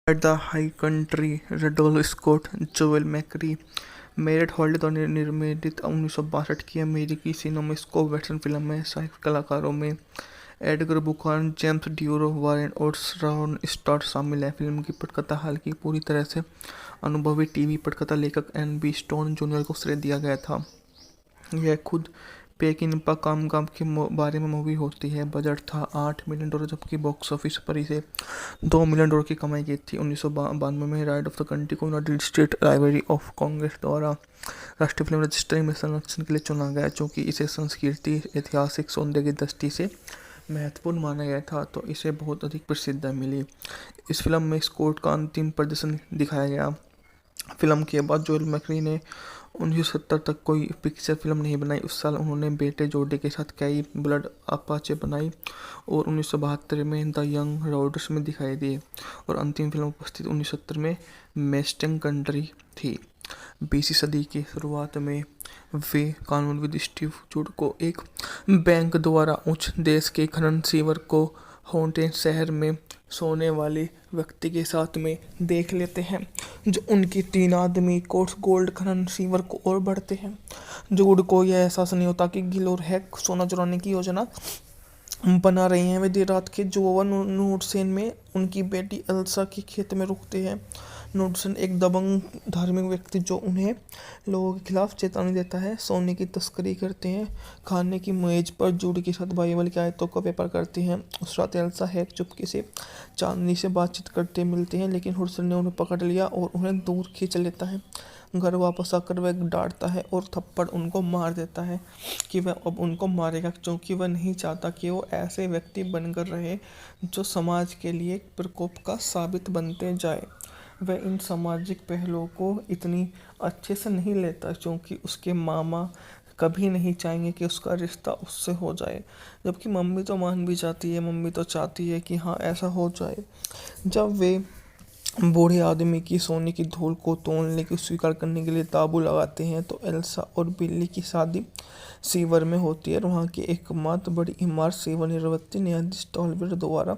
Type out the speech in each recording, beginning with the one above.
At the High Country, Randolph Scott, Joel McCrea, Mariette Hartley द्वारा निर्मित 1962 की अमेरिकी सिनेमास्कोप वेस्टर्न फिल्म है। सहायक कलाकारों में एडगर बुखान, जेम्स ड्यूरो, वारेन और रॉन स्टार्ट शामिल हैं। फिल्म की पटकथा हालांकि पूरी तरह से अनुभवी टीवी पटकथा लेखक एन.बी. स्टोन जूनियर को श्रेय दिया गया था। यह खुद पेकिनपा कामगाम के बारे में मूवी होती है। बजट था $8 मिलियन, जबकि बॉक्स ऑफिस पर इसे $2 मिलियन की कमाई की थी। 1992 में राइड ऑफ द कंट्री को United state library of Congress द्वारा राष्ट्रीय फिल्म रजिस्ट्री में संरक्षण के लिए चुना गया, क्योंकि इसे संस्कृति ऐतिहासिक सौंदर्य की दृष्टि से महत्वपूर्ण माना गया था, तो इसे बहुत अधिक प्रसिद्धि मिली। इस फिल्म में स्कॉट का अंतिम प्रदर्शन दिखाया गया। फिल्म के बाद जोएल मैकरी ने 1970 तक कोई पिक्चर फिल्म नहीं बनाई। उस साल उन्होंने बेटे जोडी के साथ कई ब्लड अपाचे बनाई और 1972 में द यंग रॉडर्स में दिखाई दिए, और अंतिम फिल्म उपस्थित 1970 में मेस्टिंग कंट्री थी। 20वीं सदी की शुरुआत में वे कानून विद स्टीव जूड को एक बैंक द्वारा उच्च देश के खनन सीवर को हॉन्टेड शहर में सोने वाले व्यक्ति के साथ में देख लेते हैं, जो उनकी 3 आदमी कोर्स गोल्ड खनन सीवर को और बढ़ते हैं। जूड को यह एहसास नहीं होता कि गिल और हैक सोना चुराने की योजना बना रही हैं। वे देर रात के जोवा नूडसेन में उनकी बेटी एल्सा के खेत में रुकते हैं। नूडसेन एक दबंग धार्मिक व्यक्ति जो उन्हें लोगों के खिलाफ चेतावनी देता है, सोने की तस्करी करते हैं। खाने की मेज पर जूड के साथ बाइबल की आयतों का व्यापार करते हैं। उस रात एल्सा हैक चुपके से चांदनी से बातचीत करते मिलते हैं, लेकिन हुडसन ने उन्हें पकड़ लिया और उन्हें दूर खींच लेता है। घर वापस आकर वह डांटता है और थप्पड़ उनको मार देता है कि वह अब उनको मारेगा, क्योंकि वह नहीं चाहता कि वो ऐसे व्यक्ति बनकर रहे जो समाज के लिए प्रकोप का साबित बनते जाए। वह इन सामाजिक पहलुओं को इतनी अच्छे से नहीं लेता, क्योंकि उसके मामा कभी नहीं चाहेंगे कि उसका रिश्ता उससे हो जाए, जबकि मम्मी तो मान भी जाती है, मम्मी तो चाहती है कि हाँ ऐसा हो जाए। जब वे बूढ़े आदमी की सोने की धूल को तोड़ने की स्वीकार करने के लिए ताबू लगाते हैं, तो एल्सा और बिल्ली की शादी सीवर में होती है। वहाँ की एकमात्र बड़ी इमारत सेवानिवृत्त न्यायाधीश टॉलबर्ट द्वारा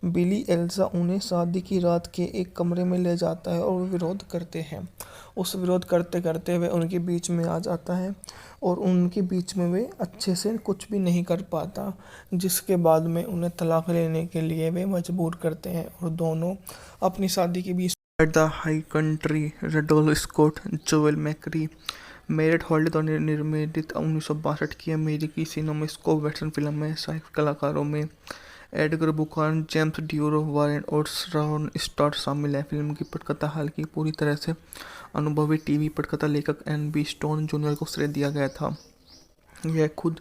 बिली एल्सा उन्हें शादी की रात के एक कमरे में ले जाता है और विरोध करते हैं। उस विरोध करते करते वे उनके बीच में आ जाता है और उनके बीच में वे अच्छे से कुछ भी नहीं कर पाता, जिसके बाद में उन्हें तलाक लेने के लिए वे मजबूर करते हैं और दोनों अपनी शादी के बीच। At the high country, Randolph Scott, Joel McCrea, Mariette Hartley द्वारा निर्मित 1962 की अमेरिकी सिनेमास्कोप वेस्टर्न फिल्म है। सहायक कलाकारों में एडगर बुखान, जेम्स ड्यूरो, वारेन और रॉन स्टार्ट शामिल हैं। फिल्म की पटकथा हालांकि पूरी तरह से अनुभवी टीवी पटकथा लेखक एन.बी. स्टोन जूनियर को श्रेय दिया गया था। यह खुद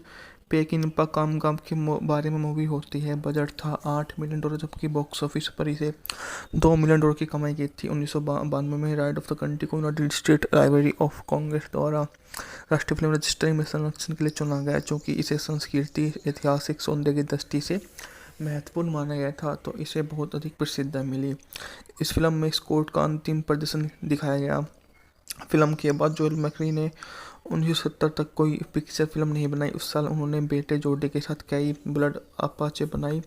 पेकिनपा कामगाम के बारे में मूवी होती है। बजट था $8 मिलियन, जबकि बॉक्स ऑफिस पर इसे $2 मिलियन की कमाई की थी। 1992 में राइड ऑफ द कंट्री को United state library of Congress द्वारा राष्ट्रीय फिल्म रजिस्ट्री में संरक्षण के लिए चुना गया, क्योंकि इसे संस्कृति ऐतिहासिक सौंदर्य की दृष्टि से महत्वपूर्ण माना गया था, तो इसे बहुत अधिक प्रसिद्धि मिली। इस फिल्म में स्कॉट का अंतिम प्रदर्शन दिखाया गया। फिल्म के बाद जोएल मैकरी ने 1970 तक कोई पिक्चर फिल्म नहीं बनाई। उस साल उन्होंने बेटे जोडी के साथ कई ब्लड अपाचे बनाई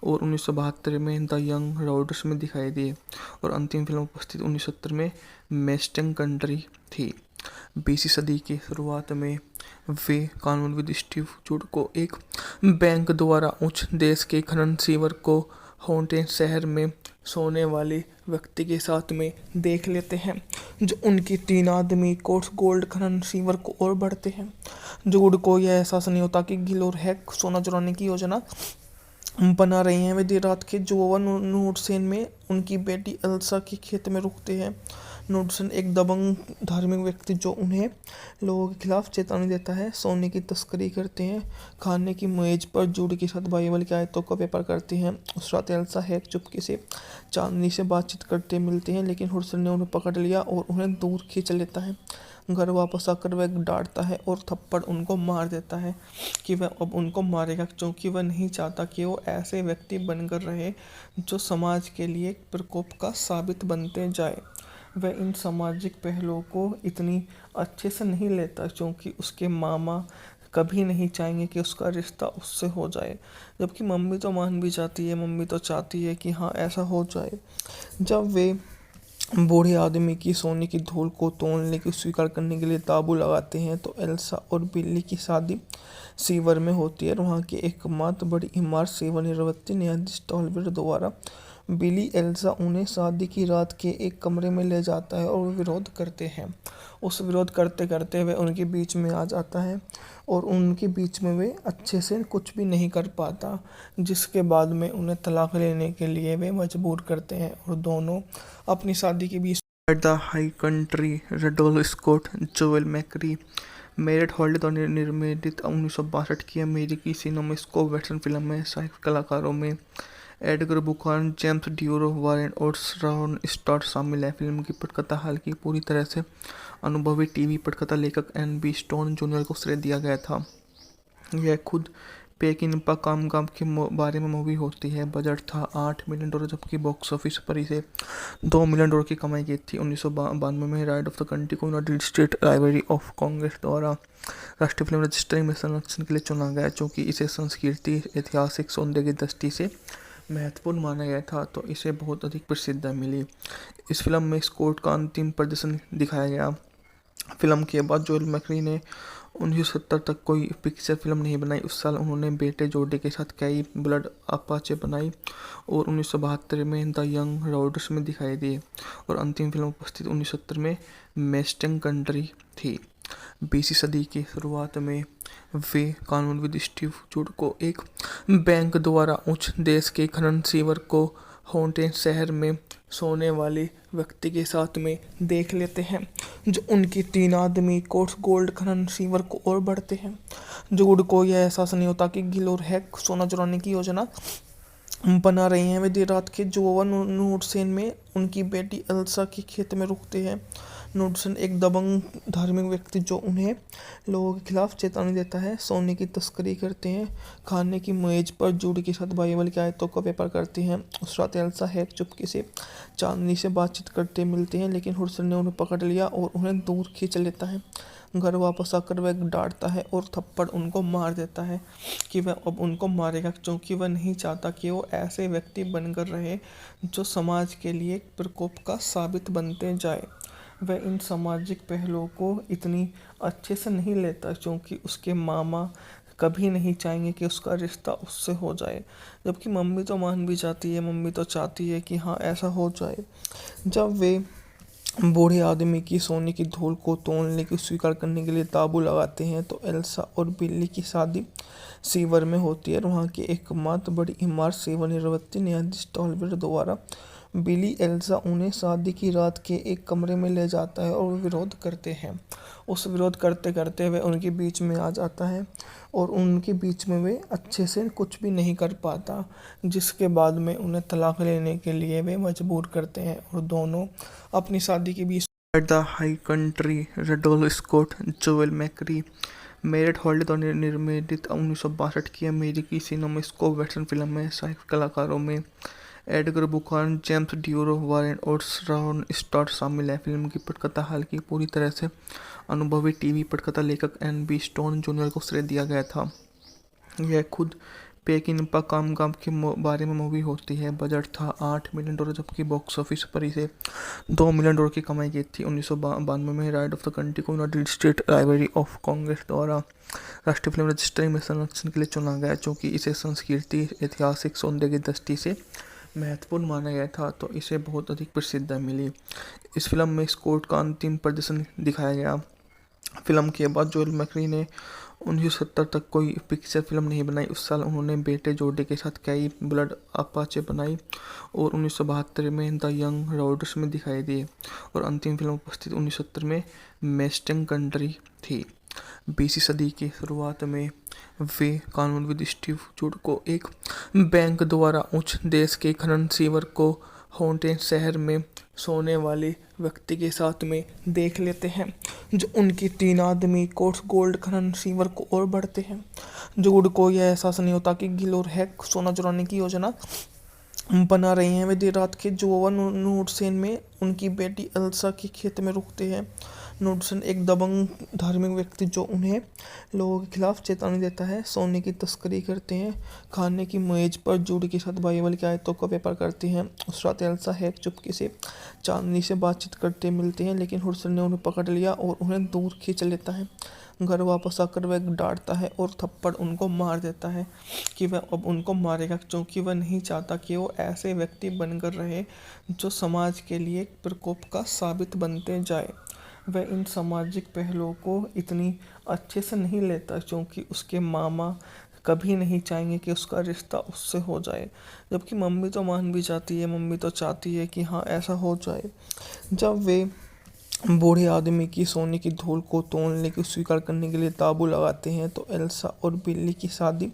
और 1972 में द यंग रॉडर्स में दिखाई दिए, और अंतिम फिल्म उपस्थित 1970 में मेस्टिंग कंट्री थी। 20वीं सदी की शुरुआत में वे कानून विद स्टीव जूड को एक बैंक द्वारा उच्च देश के खनन सीवर को हॉन्टेड शहर में सोने वाले व्यक्ति के साथ में देख लेते हैं, जो उनकी 3 आदमी कोर्स गोल्ड खनन सीवर को और बढ़ते हैं। जूड को यह एहसास नहीं होता कि गिल और हैक सोना चुराने की योजना बना रही हैं। वे देर रात के जोवा नूडसेन में उनकी बेटी एल्सा के खेत में रुकते हैं। नूडसेन एक दबंग धार्मिक व्यक्ति जो उन्हें लोगों के खिलाफ चेतावनी देता है, सोने की तस्करी करते हैं। खाने की मेज पर जूड के साथ बाइबल की आयतों का व्यापार करते हैं। उस रात एल्सा हैक चुपके से चांदनी से बातचीत करते मिलते हैं, लेकिन हुडसन ने उन्हें पकड़ लिया और उन्हें दूर खींच लेता है। घर वापस आकर वह डांटता है और थप्पड़ उनको मार देता है कि वह अब उनको मारेगा, क्योंकि वह नहीं चाहता कि वो ऐसे व्यक्ति बनकर रहे जो समाज के लिए प्रकोप का साबित बनते जाए। वह इन सामाजिक पहलुओं को इतनी अच्छे से नहीं लेता, क्योंकि उसके मामा कभी नहीं चाहेंगे कि उसका रिश्ता उससे हो जाए, जबकि मम्मी तो मान भी जाती है, मम्मी तो चाहती है कि हाँ ऐसा हो जाए। जब वे बूढ़े आदमी की सोने की धूल को तोड़ने की स्वीकार करने के लिए ताबू लगाते हैं तो एल्सा और बिल्ली की शादी सीवर में होती है और वहाँ की एकमात्र बड़ी इमारत सेवानिवृत्त न्यायाधीश टॉलवेर द्वारा बिली एल्सा उन्हें शादी की रात के एक कमरे में ले जाता है और वे विरोध करते हैं। उस विरोध करते करते वे उनके बीच में आ जाता है और उनके बीच में वे अच्छे से कुछ भी नहीं कर पाता, जिसके बाद में उन्हें तलाक लेने के लिए वे मजबूर करते हैं और दोनों अपनी शादी के बीच the high country Randolph Scott Joel McCrea Mariette Hartley द्वारा निर्मित 1962 की अमेरिकी सिनेमास्कोप वेस्टर्न फिल्म है। सहायक कलाकारों में एडगर बुखान, जेम्स ड्यूरो, वारेन और रॉन स्टार्ट शामिल है। फिल्म की पटकथा हालांकि पूरी तरह से अनुभवी टीवी पटकथा लेखक एन.बी. स्टोन जूनियर को श्रेय दिया गया था। यह खुद पेकिनपा कामगाम के बारे में मूवी होती है। बजट था $8 मिलियन, जबकि बॉक्स ऑफिस पर इसे $2 मिलियन की कमाई की थी। 1992 में राइड ऑफ द कंट्री को United state library of Congress द्वारा राष्ट्रीय फिल्म रजिस्ट्री में संरक्षण के लिए चुना गया, क्योंकि इसे संस्कृति ऐतिहासिक सौंदर्य की दृष्टि से महत्वपूर्ण माना गया था, तो इसे बहुत अधिक प्रसिद्धता मिली। इस फिल्म में स्कॉट का अंतिम प्रदर्शन दिखाया गया। फिल्म के बाद जोएल मैकरी ने 1970 तक कोई पिक्चर फिल्म नहीं बनाई। उस साल उन्होंने बेटे जोडी के साथ कई ब्लड अपाचे बनाई और 1972 में द यंग राइडर्स में दिखाई दिए और अंतिम फिल्म उपस्थित 1970 में मेस्टिंग कंट्री थी। 20वीं सदी की शुरुआत में वे कानूनविद स्टीव जूड को एक बैंक द्वारा उच्च देश के खनन सीवर को हॉन्टेड शहर में सोने वाले व्यक्ति के साथ में देख लेते हैं, जो उनकी 3 आदमी कोर्स गोल्ड खनन सीवर को और बढ़ते हैं। जूड को यह एहसास नहीं होता कि गिल और हैक सोना चुराने की योजना बना रही हैं। वे देर रात के जोवा नूडसेन में उनकी बेटी एल्सा के खेत में रुकते हैं। नूडसेन एक दबंग धार्मिक व्यक्ति जो उन्हें लोगों के खिलाफ चेतावनी देता है, सोने की तस्करी करते हैं। खाने की मेज पर जूड के साथ बाइबल की आयतों का व्यापार करते हैं। उस रात एल्सा हैक चुपके से चांदनी से बातचीत करते मिलते हैं, लेकिन हुडसन ने उन्हें पकड़ लिया और उन्हें दूर खींच लेता है। घर वापस आकर वह डांटता है और थप्पड़ उनको मार देता है कि वह अब उनको मारेगा, क्योंकि वह नहीं चाहता कि वो ऐसे व्यक्ति बनकर रहे जो समाज के लिए प्रकोप का साबित बनते जाए। वह इन सामाजिक पहलुओं को इतनी अच्छे से नहीं लेता, क्योंकि उसके मामा कभी नहीं चाहेंगे कि उसका रिश्ता उससे हो जाए, जबकि मम्मी तो मान भी जाती है, मम्मी तो चाहती है कि हाँ ऐसा हो जाए। जब वे बूढ़े आदमी की सोने की धूल को तोड़ने की स्वीकार करने के लिए ताबू लगाते हैं तो एल्सा और बिल्ली की शादी सीवर में होती है और वहाँ की एकमात्र बड़ी इमारत सेवानिवृत्त न्यायाधीश टॉलवेर द्वारा बिली एल्सा उन्हें शादी की रात के एक कमरे में ले जाता है और वे विरोध करते हैं। उस विरोध करते करते वे उनके बीच में आ जाता है और उनके बीच में वे अच्छे से कुछ भी नहीं कर पाता, जिसके बाद में उन्हें तलाक लेने के लिए वे मजबूर करते हैं और दोनों अपनी शादी के बीच the high country Randolph Scott Joel McCrea Mariette Hartley द्वारा निर्मित 1962 की अमेरिकी सिनेमास्कोप वेस्टर्न फिल्म है। सहायक कलाकारों में एडगर बुखान, जेम्स ड्यूरो, वारेन और रॉन स्टार्ट शामिल है। फिल्म की पटकथा हालांकि पूरी तरह से अनुभवी टीवी पटकथा लेखक एन.बी. स्टोन जूनियर को श्रेय दिया गया था। यह खुद पेकिनपा कामगाम के बारे में मूवी होती है। बजट था $8 मिलियन, जबकि बॉक्स ऑफिस पर इसे $2 मिलियन की कमाई की थी। 1992 में राइड ऑफ द कंट्री को United state library of Congress द्वारा राष्ट्रीय फिल्म रजिस्ट्री में संरक्षण के लिए चुना गया, क्योंकि इसे संस्कृति ऐतिहासिक सौंदर्य की दृष्टि से महत्वपूर्ण माना गया था, तो इसे बहुत अधिक प्रसिद्धता मिली। इस फिल्म में स्कॉट का अंतिम प्रदर्शन दिखाया गया। फिल्म के बाद जोएल मैकरी ने 1970 तक कोई पिक्चर फिल्म नहीं बनाई। उस साल उन्होंने बेटे जोडी के साथ कई ब्लड अपाचे बनाई और 1972 में द यंग राइडर्स में दिखाई दिए और अंतिम फिल्म उपस्थित 1970 में मेस्टिंग कंट्री थी। 20वीं सदी की शुरुआत में वे कानूनविद स्टीव जूड को एक बैंक द्वारा उच्च देश के खनन सीवर को हॉन्टेड शहर में सोने वाले व्यक्ति के साथ में देख लेते हैं, जो उनकी 3 आदमी कोर्स गोल्ड खनन सीवर को और बढ़ते हैं। जूड को यह एहसास नहीं होता कि गिल और हैक सोना चुराने की योजना बना रही हैं। वे देर रात के जोवा नूडसेन में उनकी बेटी एल्सा के खेत में रुकते हैं। नूडसन एक दबंग धार्मिक व्यक्ति जो उन्हें लोगों के खिलाफ चेतावनी देता है, सोने की तस्करी करते हैं, खाने की मेज पर जूडी के साथ बाइबल की आयतों का व्यापार करते हैं। उस रात एल्सा हैक चुपके से चांदनी से बातचीत करते मिलते हैं, लेकिन हुडसन ने उन्हें पकड़ लिया और उन्हें दूर खींच लेता है। घर वापस आकर वह डांटता है और थप्पड़ उनको मार देता है कि वह अब उनको मारेगा, क्योंकि वह नहीं चाहता कि वो ऐसे व्यक्ति बनकर रहे जो समाज के लिए प्रकोप का साबित बनते जाए। वह इन सामाजिक पहलुओं को इतनी अच्छे से नहीं लेता, क्योंकि उसके मामा कभी नहीं चाहेंगे कि उसका रिश्ता उससे हो जाए, जबकि मम्मी तो मान भी जाती है, मम्मी तो चाहती है कि हाँ ऐसा हो जाए। जब वे बूढ़े आदमी की सोने की धूल को तोड़ने की स्वीकार करने के लिए ताबू लगाते हैं, तो एल्सा और बिल्ली की शादी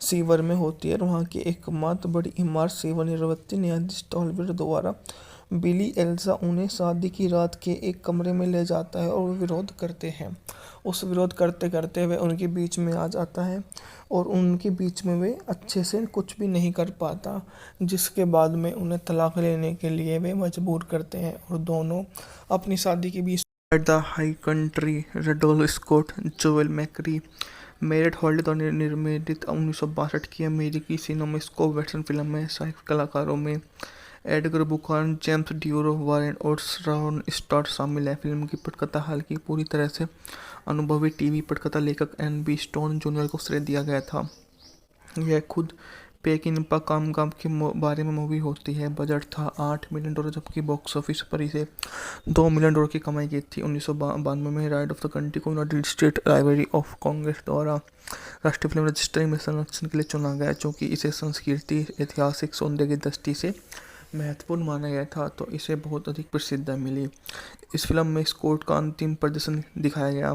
सीवर में होती है। वहाँ की एकमात्र बड़ी इमारत सेवानिवृत्ति न्यायाधीश टॉलवेर द्वारा बिली एल्सा उन्हें शादी की रात के एक कमरे में ले जाता है और वे विरोध करते हैं। उस विरोध करते करते वह उनके बीच में आ जाता है और उनके बीच में वे अच्छे से कुछ भी नहीं कर पाता, जिसके बाद में उन्हें तलाक लेने के लिए वे मजबूर करते हैं और दोनों अपनी शादी के बीच the high country Randolph Scott Joel McCrea Mariette Hartley द्वारा निर्मित 1962 की अमेरिकी सिनेमास्कोप वेस्टर्न फिल्म है। सहायक कलाकारों में एडगर बुखान, जेम्स ड्यूरो, वारेन और रॉन स्टार्ट शामिल है। फिल्म की पटकथा हालांकि पूरी तरह से अनुभवी टीवी पटकथा लेखक एन.बी. स्टोन जूनियर को श्रेय दिया गया था। यह खुद पेकिनपा कामगाम के बारे में मूवी होती है। बजट था $8 मिलियन, जबकि बॉक्स ऑफिस पर इसे $2 मिलियन की कमाई की थी। 1992 में राइट ऑफ द कंट्री को United state library of Congress द्वारा राष्ट्रीय फिल्म रजिस्ट्री में संरक्षण के लिए चुना गया, क्योंकि इसे संस्कृति ऐतिहासिक सौंदर्य की दृष्टि से महत्वपूर्ण माना गया था, तो इसे बहुत अधिक प्रसिद्धता मिली। इस फिल्म में स्कॉट का अंतिम प्रदर्शन दिखाया गया।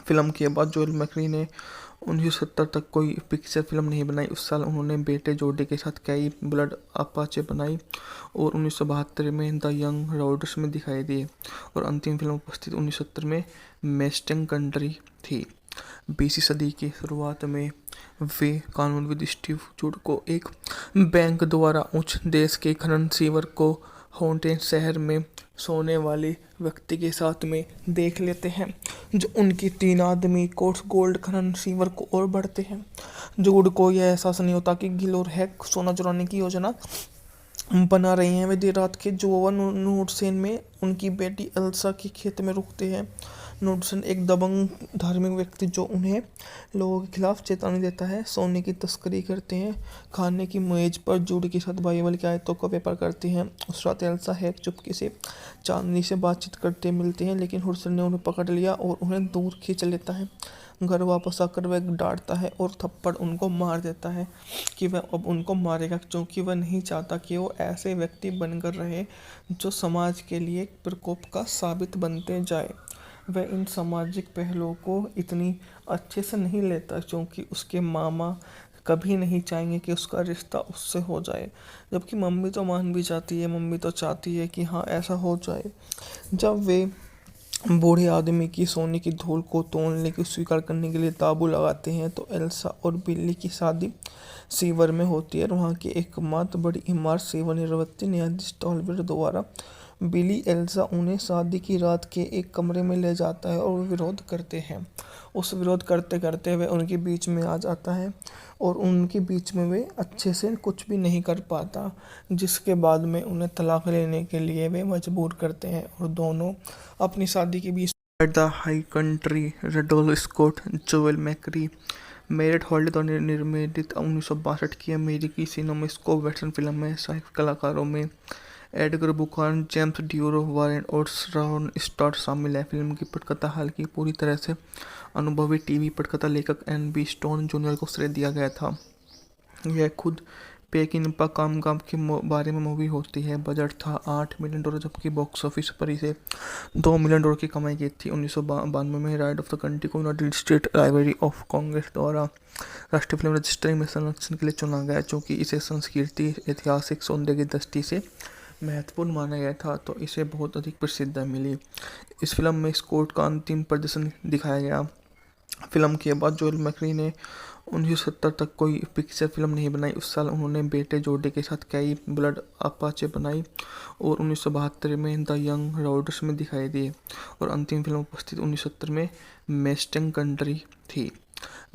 फिल्म के बाद जोएल मैकरी ने 1970 तक कोई पिक्चर फिल्म नहीं बनाई। उस साल उन्होंने बेटे जोडी के साथ कई ब्लड अपाचे बनाई और 1972 में द यंग रॉडर्स में दिखाई दी और अंतिम फिल्म उपस्थित 1970 में मेस्टिंग कंट्री थी। 20वीं सदी की शुरुआत में वे कानूनविद स्टीव जूड को एक बैंक द्वारा उच्च देश के खनन सीवर को हॉन्टेन शहर में सोने वाले व्यक्ति के साथ में देख लेते हैं, जो उनकी 3 आदमी कोर्स गोल्ड खनन सीवर को और बढ़ते हैं। जूड को यह एहसास नहीं होता कि गिल और हैक सोना चुराने की योजना बना रही हैं। वे देर रात के जोवन नूडसेन में उनकी बेटी एल्सा के खेत में रुकते हैं। नूडसन एक दबंग धार्मिक व्यक्ति जो उन्हें लोगों के खिलाफ चेतावनी देता है, सोने की तस्करी करते हैं, खाने की मेज पर जूडी के साथ बाइबल की आयतों का व्यापार करते हैं। उस रात एल्सा हैक चुपके से चांदनी से बातचीत करते मिलते हैं, लेकिन हुडसन ने उन्हें पकड़ लिया और उन्हें दूर खींच लेता है। घर वापस आकर वह डांटता है और थप्पड़ उनको मार देता है कि वह अब उनको मारेगा, क्योंकि वह नहीं चाहता कि वो ऐसे व्यक्ति बनकर रहे जो समाज के लिए प्रकोप का साबित बनते जाए। वह इन सामाजिक पहलुओं को इतनी अच्छे से नहीं लेता, क्योंकि उसके मामा कभी नहीं चाहेंगे कि उसका रिश्ता उससे हो जाए, जबकि मम्मी तो मान भी जाती है, मम्मी तो चाहती है कि हाँ ऐसा हो जाए। जब वे बूढ़े आदमी की सोने की धूल को तोड़ने की स्वीकार करने के लिए ताबू लगाते हैं, तो एल्सा और बिल्ली की शादी सीवर में होती है। वहाँ की एकमात्र बड़ी इमारत सेवानिवृत्ति न्यायाधीश टॉलवेर द्वारा बिली एल्सा उन्हें शादी की रात के एक कमरे में ले जाता है और वे विरोध करते हैं। उस विरोध करते करते वह उनके बीच में आ जाता है और उनके बीच में वे अच्छे से कुछ भी नहीं कर पाता, जिसके बाद में उन्हें तलाक लेने के लिए वे मजबूर करते हैं और दोनों अपनी शादी के बीच the high country Randolph Scott Joel McCrea Mariette Hartley द्वारा निर्मित 1962 की अमेरिकी सिनेमास्कोप वेस्टर्न फिल्म है। सहायक कलाकारों में एडगर बुखान, जेम्स ड्यूरो, वारेन और रॉन स्टार्ट शामिल है। फिल्म की पटकथा हालांकि पूरी तरह से अनुभवी टीवी पटकथा लेखक एन.बी. स्टोन जूनियर को श्रेय दिया गया था। यह खुद पेकिनपा कामगाम के बारे में मूवी होती है। बजट था $8 मिलियन, जबकि बॉक्स ऑफिस पर इसे $2 मिलियन की कमाई की थी। 1992 में राइट ऑफ द कंट्री को United state library of Congress द्वारा राष्ट्रीय फिल्म रजिस्ट्री में संरक्षण के लिए चुना गया, क्योंकि इसे संस्कृति ऐतिहासिक सौंदर्य की दृष्टि से महत्वपूर्ण माना गया था, तो इसे बहुत अधिक प्रसिद्धता मिली। इस फिल्म में स्कॉट का अंतिम प्रदर्शन दिखाया गया। फिल्म के बाद जोएल मैकरी ने 1970 तक कोई पिक्चर फिल्म नहीं बनाई। उस साल उन्होंने बेटे जोडे के साथ कई ब्लड अपाचे बनाई और 1972 में द यंग रॉडर्स में दिखाई दिए और अंतिम फिल्म उपस्थित 1970 में मेस्टिंग कंट्री थी।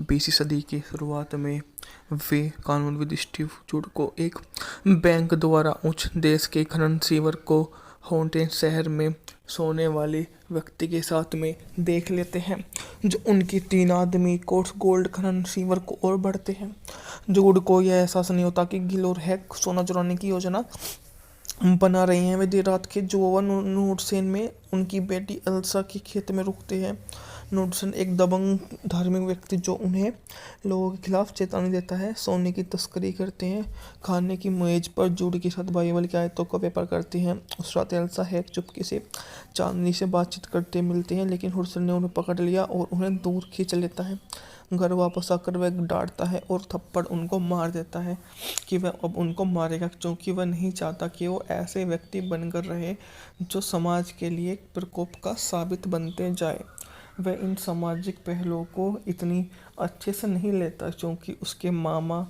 20वीं सदी की शुरुआत में वे कानूनविद स्टीव जूड को एक बैंक द्वारा उच्च देश के खनन सीवर को हॉन्टेड शहर में सोने वाले व्यक्ति के साथ में देख लेते हैं, जो उनकी 3 आदमी कोर्स गोल्ड खनन सीवर को और बढ़ते हैं। जूड को यह एहसास नहीं होता कि गिल और हैक सोना चुराने की योजना बना रही हैं। वे देर रात के जोवा नूडसेन में उनकी बेटी एल्सा के खेत में रुकते हैं। नूडसेन एक दबंग धार्मिक व्यक्ति जो उन्हें लोगों के खिलाफ चेतावनी देता है, सोने की तस्करी करते हैं। खाने की मेज पर जूड के साथ बाइबल की आयतों का व्यापार करते हैं। उस रात एल्सा हैक चुपके से चांदनी से बातचीत करते मिलते हैं, लेकिन हुडसन ने उन्हें पकड़ लिया और उन्हें दूर खींच लेता है। घर वापस आकर वह डांटता है और थप्पड़ उनको मार देता है कि वह अब उनको मारेगा, क्योंकि वह नहीं चाहता कि वो ऐसे व्यक्ति बनकर रहे जो समाज के लिए प्रकोप का साबित बनते जाए। वह इन सामाजिक पहलुओं को इतनी अच्छे से नहीं लेता, क्योंकि उसके मामा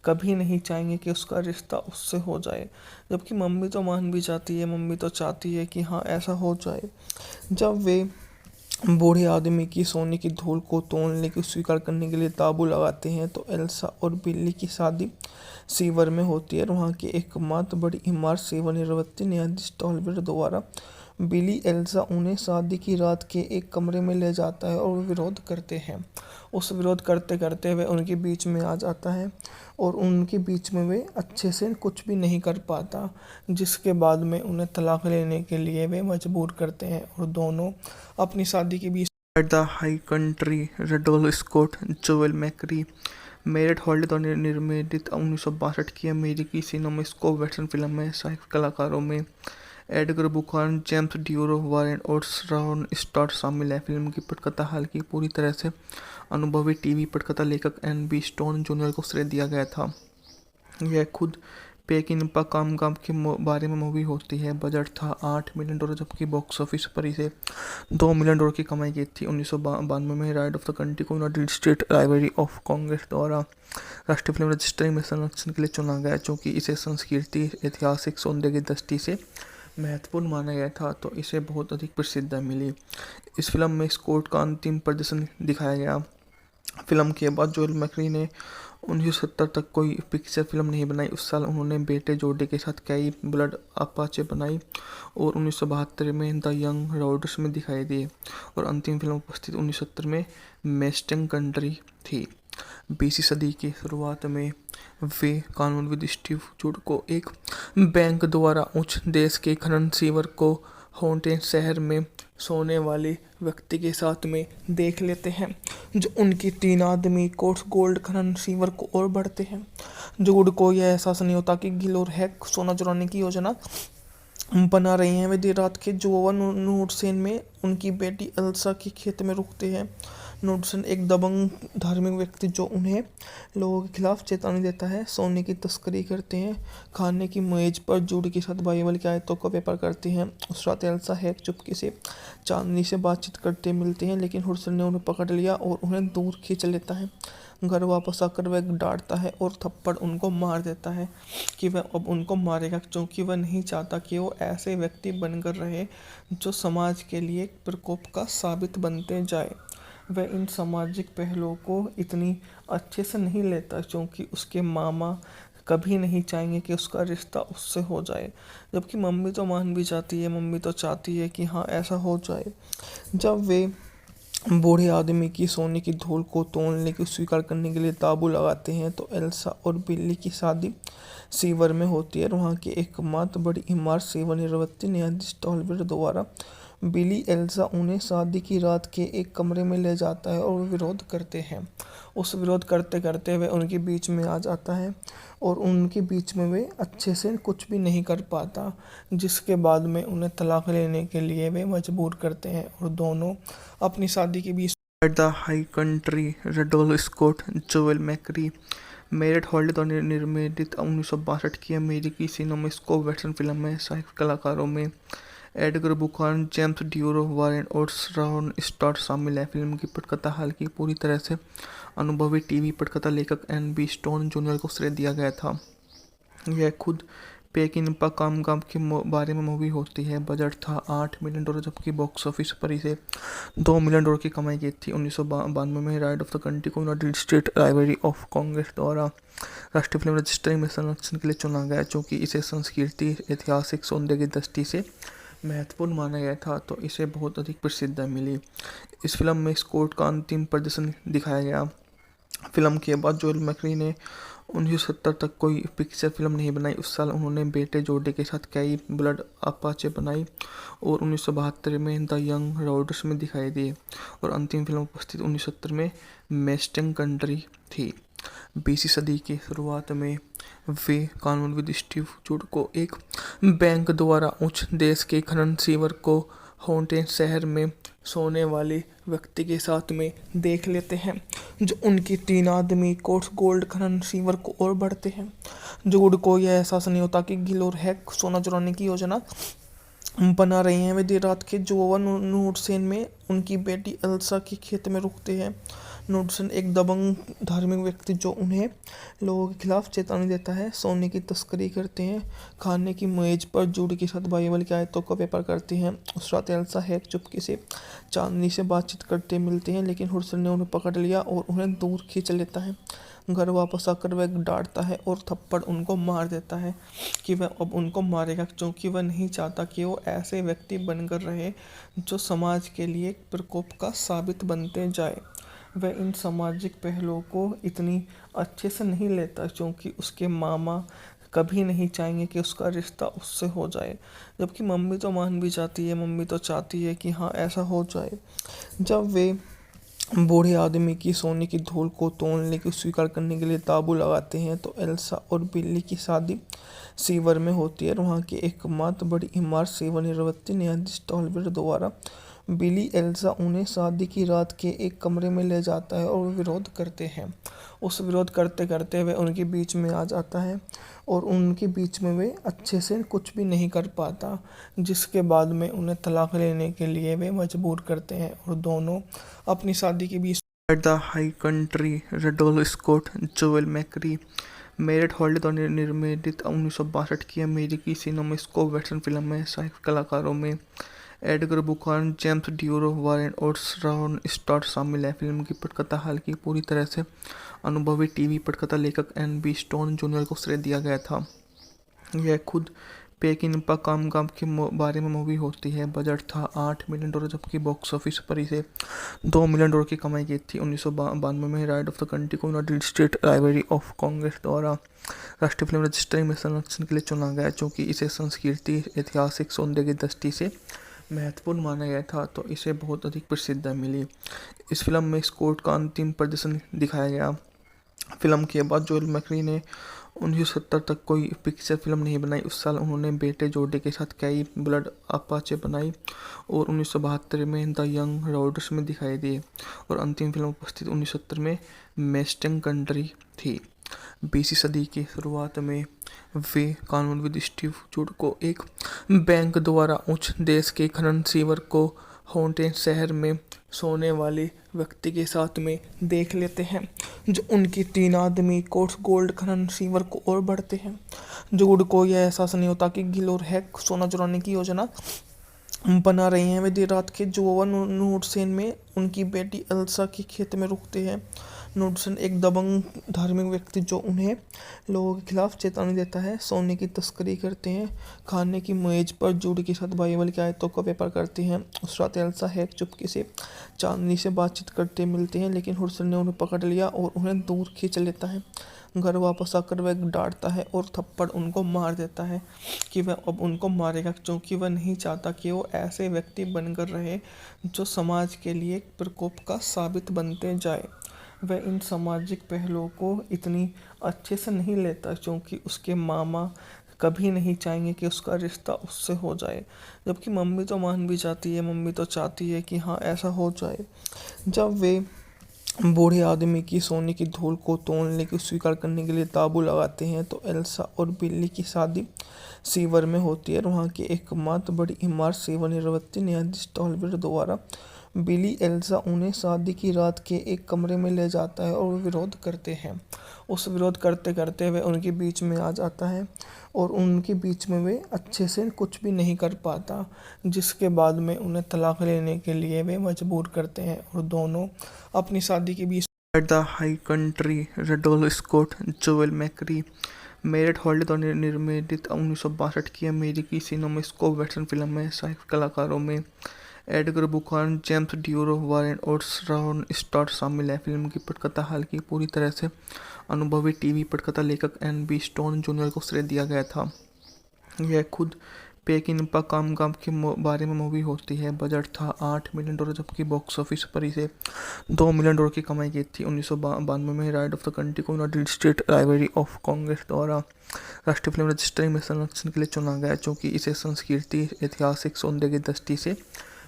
कभी नहीं चाहेंगे कि उसका रिश्ता उससे हो जाए, जबकि मम्मी तो मान भी जाती है, मम्मी तो चाहती है कि हाँ ऐसा हो जाए। जब वे बूढ़े आदमी की सोने की धूल को तोड़ने की स्वीकार करने के लिए ताबू लगाते हैं, तो एल्सा और बिल्ली की शादी सीवर में होती है। वहाँ की एकमात्र बड़ी इमारत सेवानिवृत्त न्यायाधीश टॉलबर्ट द्वारा बिली एल्सा उन्हें शादी की रात के एक कमरे में ले जाता है और विरोध करते हैं। उस विरोध करते करते वे उनके बीच में आ जाता है और उनके बीच में वे अच्छे से कुछ भी नहीं कर पाता, जिसके बाद में उन्हें तलाक लेने के लिए वे मजबूर करते हैं और दोनों अपनी शादी के बीच the high country Randolph Scott Joel McCrea Mariette Hartley द्वारा निर्मित 1962 की अमेरिकी सिनेमास्कोप वेस्टर्न फिल्म है। सहायक कलाकारों में एडगर बुखान, जेम्स ड्यूरो, वारेन और रॉन स्टार्ट शामिल है। फिल्म की पटकथा हालांकि पूरी तरह से अनुभवी टीवी पटकथा लेखक एन.बी. स्टोन जूनियर को श्रेय दिया गया था। यह खुद पेकिनपा कामगाम के बारे में मूवी होती है। बजट था $8 मिलियन, जबकि बॉक्स ऑफिस पर इसे $2 मिलियन की कमाई की थी। 1992 में राइड ऑफ द कंट्री को United state library of Congress द्वारा राष्ट्रीय फिल्म रजिस्ट्री में संरक्षण के लिए चुना गया, क्योंकि इसे संस्कृति ऐतिहासिक सौंदर्य की दृष्टि से महत्वपूर्ण माना गया था, तो इसे बहुत अधिक प्रसिद्धता मिली। इस फिल्म में स्कॉट का अंतिम प्रदर्शन दिखाया गया। फिल्म के बाद जोएल मैकरी ने 1970 तक कोई पिक्चर फिल्म नहीं बनाई। उस साल उन्होंने बेटे जोडे के साथ कई ब्लड अपाचे बनाई और 1972 में द यंग रॉडर्स में दिखाई दिए और अंतिम फिल्म उपस्थित 1970 में मेस्टिंग कंट्री थी। 20वीं सदी की शुरुआत में वे कानूनविद स्टीव जूड को एक बैंक द्वारा उच्च देश के खनन सीवर को हॉन्टेड शहर में सोने वाले व्यक्ति के साथ में देख लेते हैं, जो उनकी 3 आदमी कोर्स गोल्ड खनन सीवर को और बढ़ते हैं। जूड को यह एहसास नहीं होता कि गिल और हैक सोना चुराने की योजना बना रही हैं। वे देर रात के जोवा नूडसेन में उनकी बेटी एल्सा के खेत में रुकते हैं। नूडसेन एक दबंग धार्मिक व्यक्ति जो उन्हें लोगों के खिलाफ चेतावनी देता है, सोने की तस्करी करते हैं। खाने की मेज पर जूड के साथ बाइबल की आयतों का व्यापार करते हैं। उस रात एल्सा हैक चुपके से चांदनी से बातचीत करते मिलते हैं, लेकिन हुडसन ने उन्हें पकड़ लिया और उन्हें दूर खींच लेता है। घर वापस आकर वह डांटता है और थप्पड़ उनको मार देता है कि वह अब उनको मारेगा, क्योंकि वह नहीं चाहता कि वो ऐसे व्यक्ति बनकर रहे जो समाज के लिए प्रकोप का साबित बनते जाए। वह इन सामाजिक पहलुओं को इतनी अच्छे से नहीं लेता, क्योंकि उसके मामा कभी नहीं चाहेंगे कि उसका रिश्ता उससे हो जाए, जबकि मम्मी तो मान भी जाती है, मम्मी तो चाहती है कि हाँ ऐसा हो जाए। जब वे बूढ़े आदमी की सोने की धूल को तोड़ने की स्वीकार करने के लिए ताबू लगाते हैं, तो एल्सा और बिल्ली की शादी सीवर में होती है। वहाँ की एकमात्र बड़ी इमारत सेवानिवृत्त न्यायाधीश टॉलबर्ट द्वारा बिली एल्सा उन्हें शादी की रात के एक कमरे में ले जाता है और विरोध करते हैं। उस विरोध करते करते वे उनके बीच में आ जाता है और उनके बीच में वे अच्छे से कुछ भी नहीं कर पाता, जिसके बाद में उन्हें तलाक लेने के लिए वे मजबूर करते हैं और दोनों अपनी शादी के बीच the high country Randolph Scott Joel McCrea Mariette Hartley द्वारा निर्मित 1962 की अमेरिकी सिनेमास्कोप वेस्टर्न फिल्म है। सहायक कलाकारों में एडगर बुखान, जेम्स ड्यूरो, वारेन और श्राउन स्टॉट शामिल हैं। फिल्म की पटकथा हालांकि पूरी तरह से अनुभवी टीवी पटकथा लेखक एन.बी. स्टोन जूनियर को श्रेय दिया गया था। यह खुद पेकिनपा कामगाम के बारे में मूवी होती है। बजट था $8 मिलियन, जबकि बॉक्स ऑफिस पर इसे $2 मिलियन की कमाई की थी। 1992 में राइट ऑफ द कंट्री को United state library of Congress द्वारा राष्ट्रीय फिल्म रजिस्ट्री में संरक्षण के लिए चुना गया, क्योंकि इसे संस्कृति ऐतिहासिक सौंदर्य की दृष्टि से महत्वपूर्ण माना गया था, तो इसे बहुत अधिक प्रसिद्धता मिली। इस फिल्म में स्कॉट का अंतिम प्रदर्शन दिखाया गया। फिल्म के बाद जोएल मैकरी ने 1970 तक कोई पिक्चर फिल्म नहीं बनाई। उस साल उन्होंने बेटे जोडे के साथ कई ब्लड अपाचे बनाई और 1972 में द यंग रॉडर्स में दिखाई दी और अंतिम फिल्म उपस्थित 1970 में मेस्टिंग कंट्री थी। 20वीं सदी की शुरुआत में वे कानूनविद स्टीव जूड को एक बैंक द्वारा उच्च देश के खनन सीवर को हॉन्टेड शहर में सोने वाले व्यक्ति के साथ में देख लेते हैं, जो उनकी 3 आदमी कोर्स गोल्ड खनन सीवर को और बढ़ते हैं। जूड को यह एहसास नहीं होता कि गिल और हैक सोना चुराने की योजना बना रहे हैं। वे देर रात के जोवन नूडसेन में उनकी बेटी एल्सा के खेत में रुकते हैं। नूडसेन एक दबंग धार्मिक व्यक्ति जो उन्हें लोगों के खिलाफ चेतावनी देता है। सोने की तस्करी करते हैं। खाने की मेज पर जूड के साथ बाइबल की आयतों का व्यापार करते हैं। उस रात एल्सा हैक चुपके से चांदनी से बातचीत करते मिलते हैं, लेकिन हुडसन ने उन्हें पकड़ लिया और उन्हें दूर खींच लेता है। घर वापस आकर वह डांटता है और थप्पड़ उनको मार देता है कि वह अब उनको मारेगा, क्योंकि वह नहीं चाहता कि वो ऐसे व्यक्ति बनकर रहे जो समाज के लिए प्रकोप का साबित बनते जाए। वह इन सामाजिक पहलुओं को इतनी अच्छे से नहीं लेता, क्योंकि उसके मामा कभी नहीं चाहेंगे कि उसका रिश्ता उससे हो जाए, जबकि मम्मी तो मान भी जाती है। मम्मी तो चाहती है कि हाँ ऐसा हो जाए। जब वे बूढ़े आदमी की सोने की धूल को तोड़ने की स्वीकार करने के लिए ताबू लगाते हैं, तो एल्सा और बिल्ली की शादी सीवर में होती है। वहाँ की एकमात्र बड़ी इमारत सेवानिवृत्ति न्यायाधीश टॉलबर्ट द्वारा बिली एल्सा उन्हें शादी की रात के एक कमरे में ले जाता है और वे विरोध करते हैं। उस विरोध करते करते वे उनके बीच में आ जाता है और उनके बीच में वे अच्छे से कुछ भी नहीं कर पाता, जिसके बाद में उन्हें तलाक लेने के लिए वे मजबूर करते हैं और दोनों अपनी शादी के बीच the high country Randolph Scott Joel McCrea Mariette Hartley द्वारा निर्मित 1962 की अमेरिकी सिनेमास्कोप वेस्टर्न फिल्म है। सहायक कलाकारों में एडगर बुखान, जेम्स ड्यूरो, वारेन और श्राउन स्टॉट शामिल हैं। फिल्म की पटकथा हालांकि पूरी तरह से अनुभवी टीवी पटकथा लेखक एन.बी. स्टोन जूनियर को श्रेय दिया गया था। यह खुद पेकिनपा कामगाम के बारे में मूवी होती है। बजट था $8 मिलियन, जबकि बॉक्स ऑफिस पर इसे $2 मिलियन की कमाई की थी। 1992 में राइट ऑफ द कंट्री को United state library of Congress द्वारा राष्ट्रीय फिल्म रजिस्ट्री में संरक्षण के लिए चुना गया, क्योंकि इसे संस्कृति ऐतिहासिक सौंदर्य की दृष्टि से महत्वपूर्ण माना गया था, तो इसे बहुत अधिक प्रसिद्धता मिली। इस फिल्म में स्कॉट का अंतिम प्रदर्शन दिखाया गया। फिल्म के बाद जोएल मैकरी ने 1970 तक कोई पिक्चर फिल्म नहीं बनाई। उस साल उन्होंने बेटे जोडे के साथ कई ब्लड अपाचे बनाई और 1972 में द यंग रॉडर्स में दिखाई दी और अंतिम फिल्म उपस्थित 1970 में मेस्टिंग कंट्री थी। 20वीं सदी की शुरुआत में वे कानूनविद स्टीव जूड को एक बैंक द्वारा उच्च देश के खनन सीवर को हॉन्टेड शहर में सोने वाले व्यक्ति के साथ में देख लेते हैं, जो उनकी 3 आदमी कोर्स गोल्ड खनन सीवर को और बढ़ते हैं। जूड को यह एहसास नहीं होता कि गिल और हैक सोना चुराने की योजना बना रहे हैं। वे देर रात के जोवन नूडसेन में उनकी बेटी एल्सा के खेत में रुकते हैं। नूडसेन एक दबंग धार्मिक व्यक्ति जो उन्हें लोगों के खिलाफ चेतावनी देता है। सोने की तस्करी करते हैं। खाने की मेज पर जूड के साथ बाइबल की आयतों का व्यापार करते हैं। उस रात एल्सा हैक चुपके से चांदनी से बातचीत करते मिलते हैं, लेकिन हुडसन ने उन्हें पकड़ लिया और उन्हें दूर खींच लेता है। घर वापस आकर वह डांटता है और थप्पड़ उनको मार देता है कि वह अब उनको मारेगा, क्योंकि वह नहीं चाहता कि वो ऐसे व्यक्ति बनकर रहे जो समाज के लिए प्रकोप का साबित बनते जाए। वह इन सामाजिक पहलुओं को इतनी अच्छे से नहीं लेता, क्योंकि उसके मामा कभी नहीं चाहेंगे कि उसका रिश्ता उससे हो जाए, जबकि मम्मी तो मान भी जाती है। मम्मी तो चाहती है कि हाँ ऐसा हो जाए। जब वे बूढ़े आदमी की सोने की धूल को तोड़ने की स्वीकार करने के लिए ताबू लगाते हैं तो एल्सा और बिल्ली की शादी सीवर में होती है और वहाँ की एकमात्र बड़ी इमारत सेवानिवृत्त न्यायाधीश टॉलबेट द्वारा बिली एल्सा उन्हें शादी की रात के एक कमरे में ले जाता है और विरोध करते हैं। उस विरोध करते करते वे उनके बीच में आ जाता है और उनके बीच में वे अच्छे से कुछ भी नहीं कर पाता, जिसके बाद में उन्हें तलाक लेने के लिए वे मजबूर करते हैं और दोनों अपनी शादी के बीच the high country Randolph Scott Joel McCrea Mariette Hartley द्वारा निर्मित 1962 की अमेरिकी सिनेमास्कोप वेस्टर्न फिल्म में सहायक कलाकारों में एडगर बुखान, जेम्स ड्यूरो, वारेन और श्रॉन स्टार शामिल है। फिल्म की पटकथा हालांकि पूरी तरह से अनुभवी टीवी पटकथा लेखक एन.बी. स्टोन जूनियर को श्रेय दिया गया था। यह खुद पेकिनपा कामगाम के बारे में मूवी होती है। बजट था $8 मिलियन, जबकि बॉक्स ऑफिस पर इसे $2 मिलियन की कमाई की थी। 1992 में राइड ऑफ द कंट्री को United state library of Congress द्वारा राष्ट्रीय फिल्म रजिस्ट्री में संरक्षण के लिए चुना गया, क्योंकि इसे संस्कृति ऐतिहासिक सौंदर्य की दृष्टि से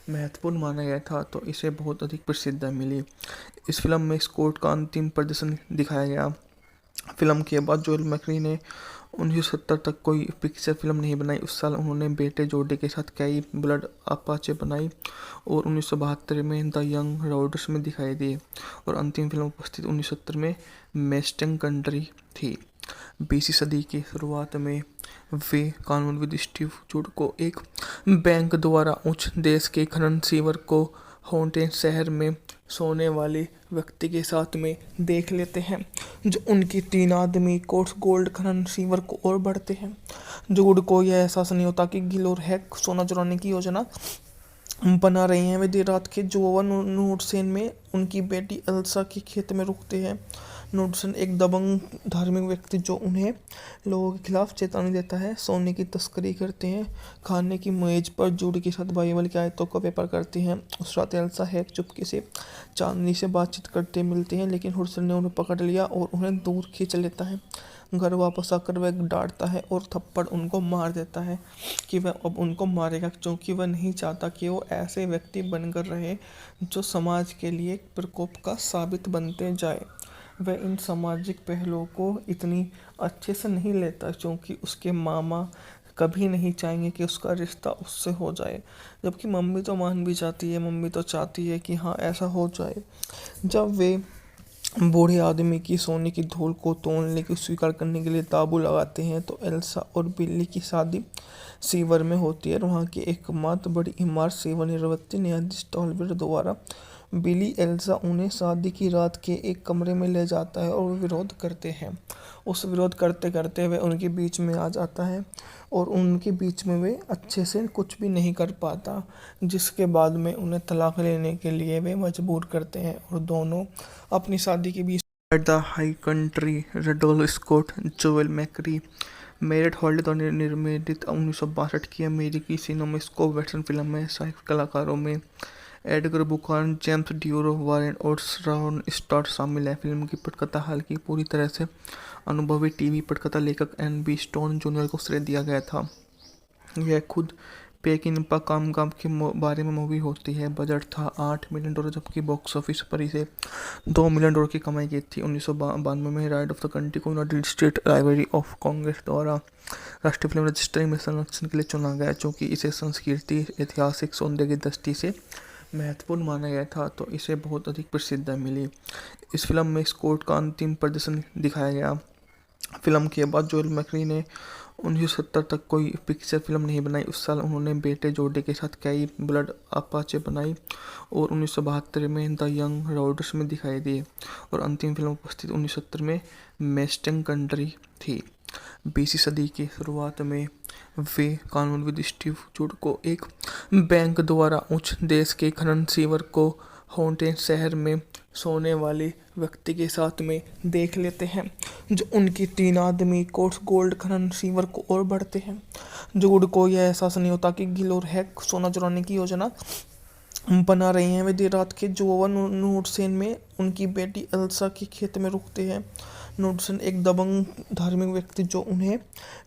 महत्वपूर्ण माना गया था, तो इसे बहुत अधिक प्रसिद्धि मिली। इस फिल्म में स्कॉट का अंतिम प्रदर्शन दिखाया गया। फिल्म के बाद जोएल मैकरी ने 1970 तक कोई पिक्चर फिल्म नहीं बनाई। उस साल उन्होंने बेटे जोडी के साथ कई ब्लड अपाचे बनाई और 1972 में द यंग रॉडर्स में दिखाई दी और अंतिम फिल्म उपस्थित 1970 में मेस्टिंग कंट्री थी। 20वीं सदी की शुरुआत में वे कानूनविद स्टीव जूड को एक बैंक द्वारा उच्च देश के खनन सीवर को हॉन्टेड शहर में सोने वाले व्यक्ति के साथ में देख लेते हैं, जो उनकी 3 आदमी कोर्स गोल्ड खनन सीवर को और बढ़ते हैं। जूड को यह एहसास नहीं होता कि गिल और हैक सोना चुराने की योजना बना रही हैं। वे देर रात के जोवा नूडसेन में उनकी बेटी एल्सा के खेत में रुकते हैं। नूडसेन एक दबंग धार्मिक व्यक्ति जो उन्हें लोगों के खिलाफ चेतावनी देता है, सोने की तस्करी करते हैं। खाने की मेज पर जूड के साथ बाइबल की आयतों का व्यापार करते हैं। उस रात एल्सा हैक चुपके से चांदनी से बातचीत करते मिलते हैं, लेकिन हुडसन ने उन्हें पकड़ लिया और उन्हें दूर खींच लेता है। घर वापस आकर वह डांटता है और थप्पड़ उनको मार देता है कि वह अब उनको मारेगा, क्योंकि वह नहीं चाहता कि वो ऐसे व्यक्ति बनकर रहे जो समाज के लिए प्रकोप का साबित बनते जाए। वह इन सामाजिक पहलुओं को इतनी अच्छे से नहीं लेता, क्योंकि उसके मामा कभी नहीं चाहेंगे कि उसका रिश्ता उससे हो जाए, जबकि मम्मी तो मान भी जाती है, मम्मी तो चाहती है कि हाँ ऐसा हो जाए। जब वे बूढ़े आदमी की सोने की धूल को तोड़ने की स्वीकार करने के लिए ताबू लगाते हैं तो एल्सा और बिल्ली की शादी सीवर में होती है और वहाँ की एकमात्र बड़ी इमारत सेवानिवृत्त न्यायाधीश टॉलबेट द्वारा बिली एल्सा उन्हें शादी की रात के एक कमरे में ले जाता है और विरोध करते हैं। उस विरोध करते करते वे उनके बीच में आ जाता है और उनके बीच में वे अच्छे से कुछ भी नहीं कर पाता, जिसके बाद में उन्हें तलाक लेने के लिए वे मजबूर करते हैं और दोनों अपनी शादी के बीच the high country Randolph Scott Joel McCrea Mariette Hartley द्वारा निर्मित 1962 की अमेरिकी सिनेमास्कोप वेस्टर्न फिल्म में सहायक कलाकारों में एडगर बुखान, जेम्स ड्यूरो, वारेन और श्रॉन स्टार शामिल है। फिल्म की पटकथा हालांकि पूरी तरह से अनुभवी टीवी पटकथा लेखक एन.बी. स्टोन जूनियर को श्रेय दिया गया था। यह खुद पेकिनपा कामगाम के बारे में मूवी होती है। बजट था $8 मिलियन, जबकि बॉक्स ऑफिस पर इसे $2 मिलियन की कमाई की थी। 1992 में राइड ऑफ द कंट्री को United state library of Congress द्वारा राष्ट्रीय फिल्म रजिस्ट्री में संरक्षण के लिए चुना गया, क्योंकि इसे संस्कृति ऐतिहासिक सौंदर्य की दृष्टि से महत्वपूर्ण माना गया था, तो इसे बहुत अधिक प्रसिद्धि मिली। इस फिल्म में स्कॉट का अंतिम प्रदर्शन दिखाया गया। फिल्म के बाद जोएल मैकरी ने 1970 तक कोई पिक्चर फिल्म नहीं बनाई। उस साल उन्होंने बेटे जोडी के साथ कई ब्लड अपाचे बनाई और 1972 में द यंग रॉडर्स में दिखाई दी और अंतिम फिल्म उपस्थित 1970 में मेस्टिंग कंट्री थी। 20वीं सदी की शुरुआत में वे कानूनविद स्टीव जूड को एक बैंक द्वारा उच्च देश के खनन सीवर को हॉन्टेड शहर में सोने वाले व्यक्ति के साथ में देख लेते हैं, जो उनकी 3 आदमी कोर्स गोल्ड खनन सीवर को और बढ़ते हैं। जूड को यह एहसास नहीं होता कि गिल और हैक सोना चुराने की योजना बना रही हैं। वे देर रात के जोवा नूडसेन में उनकी बेटी एल्सा के खेत में रुकते हैं। नूडसन एक दबंग धार्मिक व्यक्ति जो उन्हें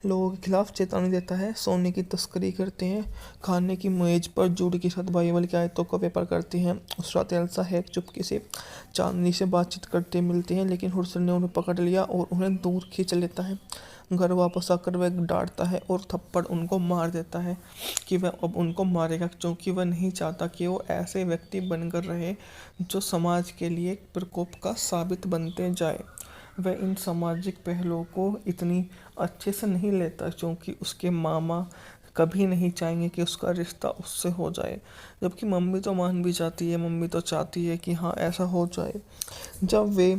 लोगों के खिलाफ चेतावनी देता है, सोने की तस्करी करते हैं, खाने की मेज पर जूड के साथ बाइबल की आयतों का व्यापार करते हैं। उस रात एल्सा हैक चुपके से चांदनी से बातचीत करते मिलते हैं, लेकिन हुडसन ने उन्हें पकड़ लिया और उन्हें दूर खींच लेता है। घर वापस आकर वह डांटता है और थप्पड़ उनको मार देता है कि वह अब उनको मारेगा, क्योंकि वह नहीं चाहता कि वो ऐसे व्यक्ति बनकर रहे जो समाज के लिए प्रकोप का साबित बनते जाए। वह इन सामाजिक पहलुओं को इतनी अच्छे से नहीं लेता, क्योंकि उसके मामा कभी नहीं चाहेंगे कि उसका रिश्ता उससे हो जाए, जबकि मम्मी तो मान भी जाती है, मम्मी तो चाहती है कि हाँ ऐसा हो जाए। जब वे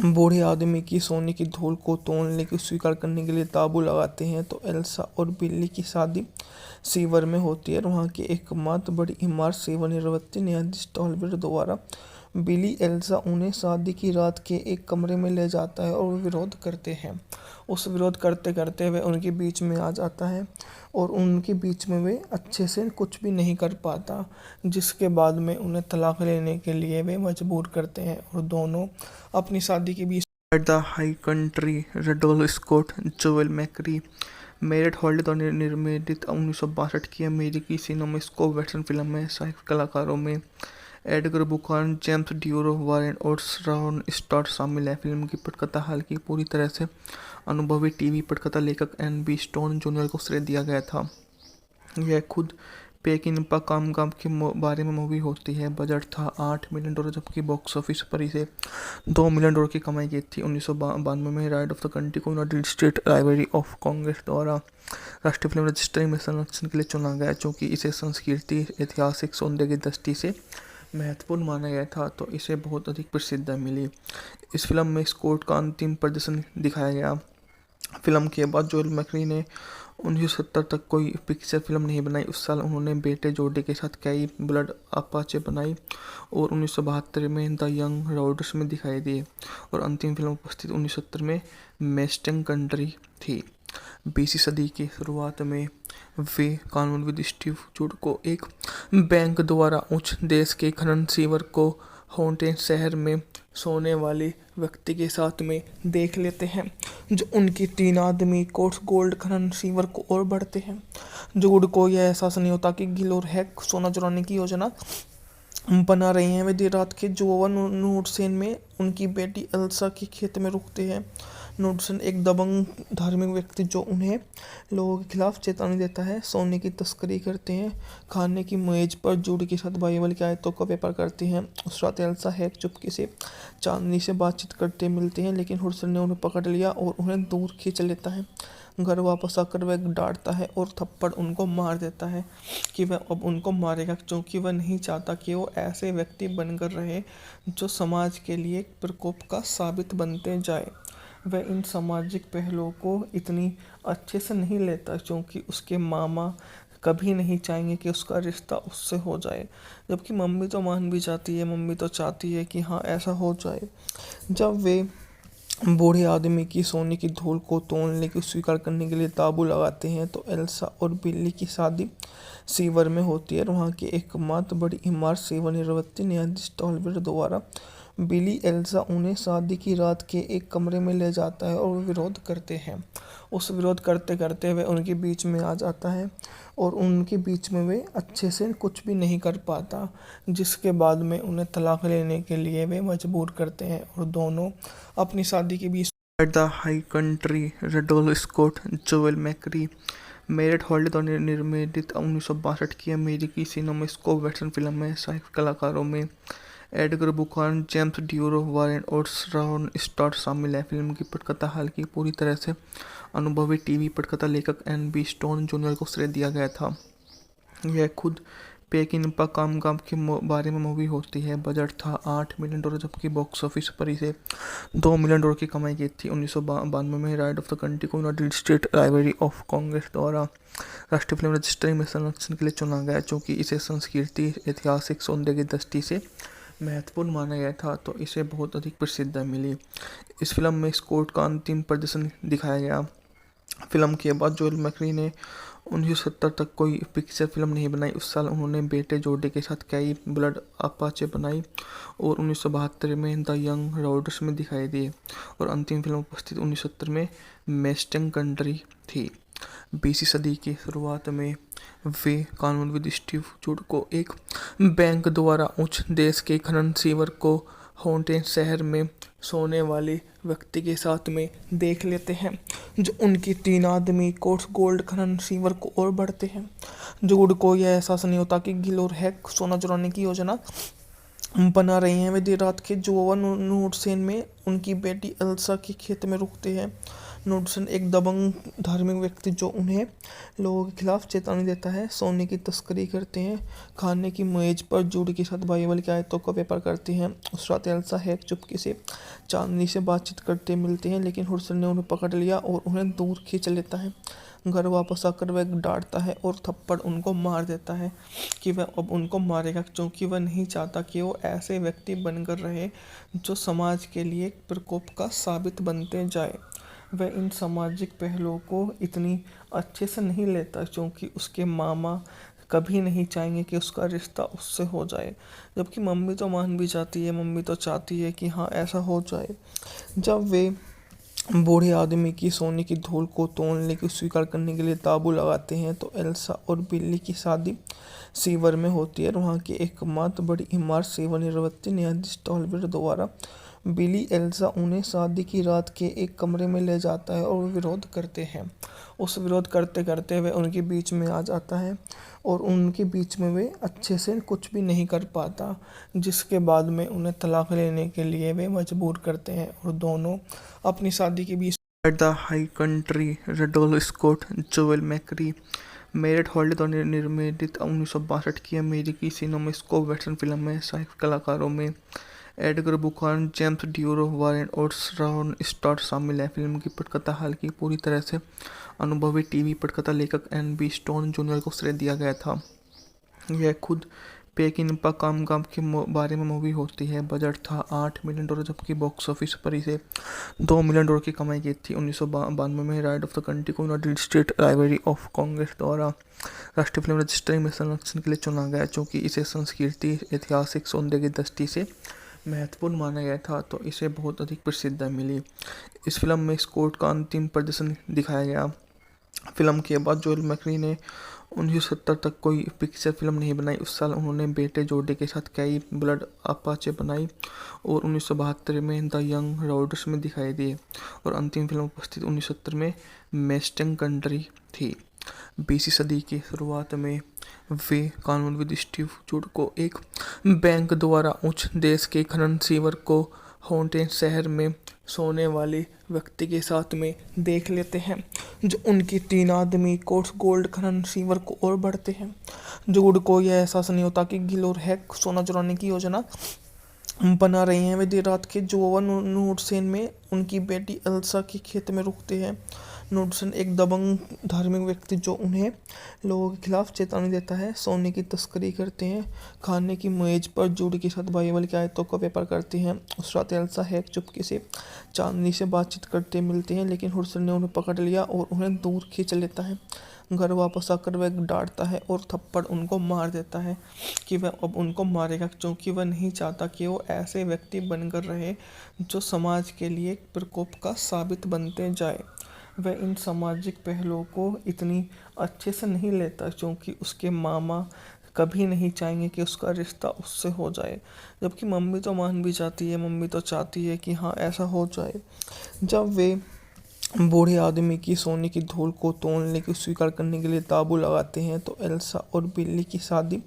बूढ़े आदमी की सोने की धूल को तोड़ने की स्वीकार करने के लिए ताबू लगाते हैं तो एल्सा और बिल्ली की शादी सीवर में होती है। वहाँ की एकमात्र बड़ी इमारत सेवानिवृत्ति न्यायाधीश टॉलबेट द्वारा बिली एल्सा उन्हें शादी की रात के एक कमरे में ले जाता है और विरोध करते हैं। उस विरोध करते करते वे उनके बीच में आ जाता है और उनके बीच में वे अच्छे से कुछ भी नहीं कर पाता, जिसके बाद में उन्हें तलाक लेने के लिए वे मजबूर करते हैं और दोनों अपनी शादी के बीच the high country Randolph Scott Joel McCrea Mariette Hartley द्वारा निर्मित 1962 की अमेरिकी सिनेमास्कोप वेस्टर्न फिल्म है। सहायक कलाकारों में एडगर बुखान, जेम्स ड्यूरो, वारेन और रॉन स्टार्ट शामिल है। फिल्म की पटकथा हालांकि पूरी तरह से अनुभवी टीवी पटकथा लेखक एन.बी. स्टोन जूनियर को श्रेय दिया गया था। यह खुद पेकिनपा कामगाम के बारे में मूवी होती है। बजट था $8 मिलियन, जबकि बॉक्स ऑफिस पर इसे $2 मिलियन की कमाई की थी। 1992 में राइट ऑफ द कंट्री को United state library of Congress द्वारा राष्ट्रीय फिल्म रजिस्ट्री में संरक्षण के लिए चुना गया, क्योंकि इसे संस्कृति ऐतिहासिक सौंदर्य की दृष्टि से महत्वपूर्ण माना गया था, तो इसे बहुत अधिक प्रसिद्धता मिली। इस फिल्म में स्कॉट का अंतिम प्रदर्शन दिखाया गया। फिल्म के बाद जोएल मैकरी ने 1970 तक कोई पिक्चर फिल्म नहीं बनाई। उस साल उन्होंने बेटे जोडी के साथ कई ब्लड अपाचे बनाई और 1972 में द यंग रॉडर्स में दिखाई दी और अंतिम फिल्म उपस्थित 1970 में मेस्टिंग कंट्री थी। 20वीं सदी की शुरुआत में वे कानूनविद स्टीव जूड को एक बैंक द्वारा उच्च देश के खनन सीवर को हॉन्टेड शहर में सोने वाले व्यक्ति के साथ में देख लेते हैं, जो उनकी 3 आदमी कोर्स गोल्ड खनन सीवर को और बढ़ते हैं। जूड को यह एहसास नहीं होता कि गिल और हैक सोना चुराने की योजना बना रही हैं। वे देर रात के जोवन नूडसेन में उनकी बेटी एल्सा के खेत में रुकते हैं। नूडसन एक दबंग धार्मिक व्यक्ति जो उन्हें लोगों के खिलाफ चेतावनी देता है, सोने की तस्करी करते हैं, खाने की मेज पर जूड के साथ बाइबल की आयतों का व्यापार करते हैं। उस रात एल्सा हैक चुपके से चांदनी से बातचीत करते मिलते हैं, लेकिन हुडसन ने उन्हें पकड़ लिया और उन्हें दूर खींच लेता है। घर वापस आकर वह डांटता है और थप्पड़ उनको मार देता है कि वह अब उनको मारेगा, क्योंकि वह नहीं चाहता कि वो ऐसे व्यक्ति बनकर रहे जो समाज के लिए प्रकोप का साबित बनते जाए। वह इन सामाजिक पहलुओं को इतनी अच्छे से नहीं लेता, क्योंकि उसके मामा कभी नहीं चाहेंगे कि उसका रिश्ता उससे हो जाए, जबकि मम्मी तो मान भी जाती है, मम्मी तो चाहती है कि हाँ ऐसा हो जाए। जब वे बूढ़े आदमी की सोने की धूल को तोड़ने की स्वीकार करने के लिए ताबू लगाते हैं तो एल्सा और बिल्ली की शादी सीवर में होती है। वहाँ की एकमात्र बड़ी इमारत सेवानिवृत्ति न्यायाधीश टॉलबेट द्वारा बिली एल्सा उन्हें शादी की रात के एक कमरे में ले जाता है और विरोध करते हैं। उस विरोध करते करते वे उनके बीच में आ जाता है और उनके बीच में वे अच्छे से कुछ भी नहीं कर पाता, जिसके बाद में उन्हें तलाक लेने के लिए वे मजबूर करते हैं और दोनों अपनी शादी के बीच the high country Randolph Scott Joel McCrea Mariette Hartley द्वारा निर्मित 1962 की अमेरिकी सिनेमास्कोप वेस्टर्न फिल्म है। सहायक कलाकारों में एडगर बुखान, जेम्स ड्यूरो, वारेन और रॉन स्टार्ट शामिल है। फिल्म की पटकथा हालांकि पूरी तरह से अनुभवी टीवी पटकथा लेखक एन.बी. स्टोन जूनियर को श्रेय दिया गया था। यह खुद पेकिनपा कामगाम के बारे में मूवी होती है। बजट था $8 मिलियन, जबकि बॉक्स ऑफिस पर इसे $2 मिलियन की कमाई की थी। 1992 में राइट ऑफ द कंट्री को United state library of Congress द्वारा राष्ट्रीय फिल्म रजिस्ट्री में संरक्षण के लिए चुना गया, क्योंकि इसे संस्कृति ऐतिहासिक सौंदर्य की दृष्टि से महत्वपूर्ण माना गया था, तो इसे बहुत अधिक प्रसिद्धता मिली। इस फिल्म में स्कॉट का अंतिम प्रदर्शन दिखाया गया। फिल्म के बाद जोएल मैकरी ने 1970 तक कोई पिक्चर फिल्म नहीं बनाई। उस साल उन्होंने बेटे जोडे के साथ कई ब्लड अपाचे बनाई और 1972 में द यंग रॉडर्स में दिखाई दिए और अंतिम फिल्म उपस्थित 1970 में मेस्टिंग कंट्री थी। 20वीं सदी की शुरुआत में वे कानूनविद स्टीव जूड को एक बैंक द्वारा उच्च देश के खनन सीवर को हॉन्टेड शहर में सोने वाले व्यक्ति के साथ में देख लेते हैं, जो उनकी 3 आदमी कोर्स गोल्ड खनन सीवर को और बढ़ते हैं। जूड को यह एहसास नहीं होता कि गिल और हैक सोना चुराने की योजना बना रहे हैं। वे देर रात के जोवा नूडसेन में उनकी बेटी एल्सा के खेत में रुकते हैं। नूडसेन एक दबंग धार्मिक व्यक्ति जो उन्हें लोगों के खिलाफ चेतावनी देता है, सोने की तस्करी करते हैं। खाने की मेज पर जूड के साथ बाइबल की आयतों का व्यापार करते हैं। उस रात एल्सा हैक चुपके से चांदनी से बातचीत करते मिलते हैं, लेकिन हुडसन ने उन्हें पकड़ लिया और उन्हें दूर खींच लेता है। घर वापस आकर वह डांटता है और थप्पड़ उनको मार देता है कि वह अब उनको मारेगा, क्योंकि वह नहीं चाहता कि वो ऐसे व्यक्ति बनकर रहे जो समाज के लिए प्रकोप का साबित बनते जाए। वह इन सामाजिक पहलुओं को इतनी अच्छे से नहीं लेता, क्योंकि उसके मामा कभी नहीं चाहेंगे कि उसका रिश्ता उससे हो जाए, जबकि मम्मी तो मान भी जाती है। मम्मी तो चाहती है कि हाँ ऐसा हो जाए। जब वे बूढ़े आदमी की सोने की धूल को तोड़ने की स्वीकार करने के लिए ताबू लगाते हैं, तो एल्सा और बिल्ली की शादी सीवर में होती है। वहाँ की एकमात्र बड़ी इमारत सेवानिवृत्ति न्यायाधीश टॉलवेर द्वारा बिली एल्सा उन्हें शादी की रात के एक कमरे में ले जाता है और विरोध करते हैं। उस विरोध करते करते वे उनके बीच में आ जाता है और उनके बीच में वे अच्छे से कुछ भी नहीं कर पाता, जिसके बाद में उन्हें तलाक लेने के लिए वे मजबूर करते हैं और दोनों अपनी शादी के बीच the high country Randolph Scott Joel McCrea Mariette Hartley द्वारा निर्मित 1962 की अमेरिकी सिनेमास्कोप वेस्टर्न फिल्म है। सहायक कलाकारों में एडगर बुखान, जेम्स ड्यूरो, वारेन और रॉन स्टार्ट शामिल है। फिल्म की पटकथा हाल की पूरी तरह से अनुभवी टीवी पटकथा लेखक एन.बी. स्टोन जूनियर को श्रेय दिया गया था। यह खुद पेकिनपा कामगाम के बारे में मूवी होती है। बजट था $8 मिलियन, जबकि बॉक्स ऑफिस पर इसे $2 मिलियन की कमाई की थी। 1992 में राइड ऑफ द कंट्री को United state library of Congress द्वारा राष्ट्रीय फिल्म रजिस्ट्री में संरक्षण के लिए चुना गया, क्योंकि इसे संस्कृति ऐतिहासिक सौंदर्य की दृष्टि से महत्वपूर्ण माना गया था, तो इसे बहुत अधिक प्रसिद्धि मिली। इस फिल्म में स्कॉट का अंतिम प्रदर्शन दिखाया गया। फिल्म के बाद जोएल मैकरी ने 1970 तक कोई पिक्चर फिल्म नहीं बनाई। उस साल उन्होंने बेटे जोडे के साथ कई ब्लड अपाचे बनाई और 1972 में द यंग रॉडर्स में दिखाई दिए और अंतिम फिल्म उपस्थित 1970 में मेस्टिंग कंट्री थी। 20वीं सदी की शुरुआत में वे कानूनविद स्टीव जूड को एक बैंक द्वारा उच्च देश के खनन सीवर को हॉन्टेड शहर में सोने वाले व्यक्ति के साथ में देख लेते हैं, जो उनकी 3 आदमी कोर्स गोल्ड खनन सीवर को और बढ़ते हैं। जूड को यह एहसास नहीं होता कि गिल और हैक सोना चुराने की योजना बना रहे हैं। वे देर रात के जोवा नूडसेन में उनकी बेटी एल्सा के खेत में रुकते हैं। नूडसेन एक दबंग धार्मिक व्यक्ति जो उन्हें लोगों के खिलाफ चेतावनी देता है, सोने की तस्करी करते हैं। खाने की मेज पर जूड के साथ बाइबल की आयतों का व्यापार करते हैं। उस रात एल्सा हैक चुपके से चांदनी से बातचीत करते मिलते हैं, लेकिन हुडसन ने उन्हें पकड़ लिया और उन्हें दूर खींच लेता है। घर वापस आकर वह डांटता है और थप्पड़ उनको मार देता है कि वह अब उनको मारेगा, क्योंकि वह नहीं चाहता कि वो ऐसे व्यक्ति बनकर रहे जो समाज के लिए प्रकोप का साबित बनते जाए। वह इन सामाजिक पहलुओं को इतनी अच्छे से नहीं लेता, क्योंकि उसके मामा कभी नहीं चाहेंगे कि उसका रिश्ता उससे हो जाए, जबकि मम्मी तो मान भी जाती है। मम्मी तो चाहती है कि हाँ ऐसा हो जाए। जब वे बूढ़े आदमी की सोने की धूल को तोड़ने की स्वीकार करने के लिए ताबू लगाते हैं, तो एल्सा और बिल्ली की शादी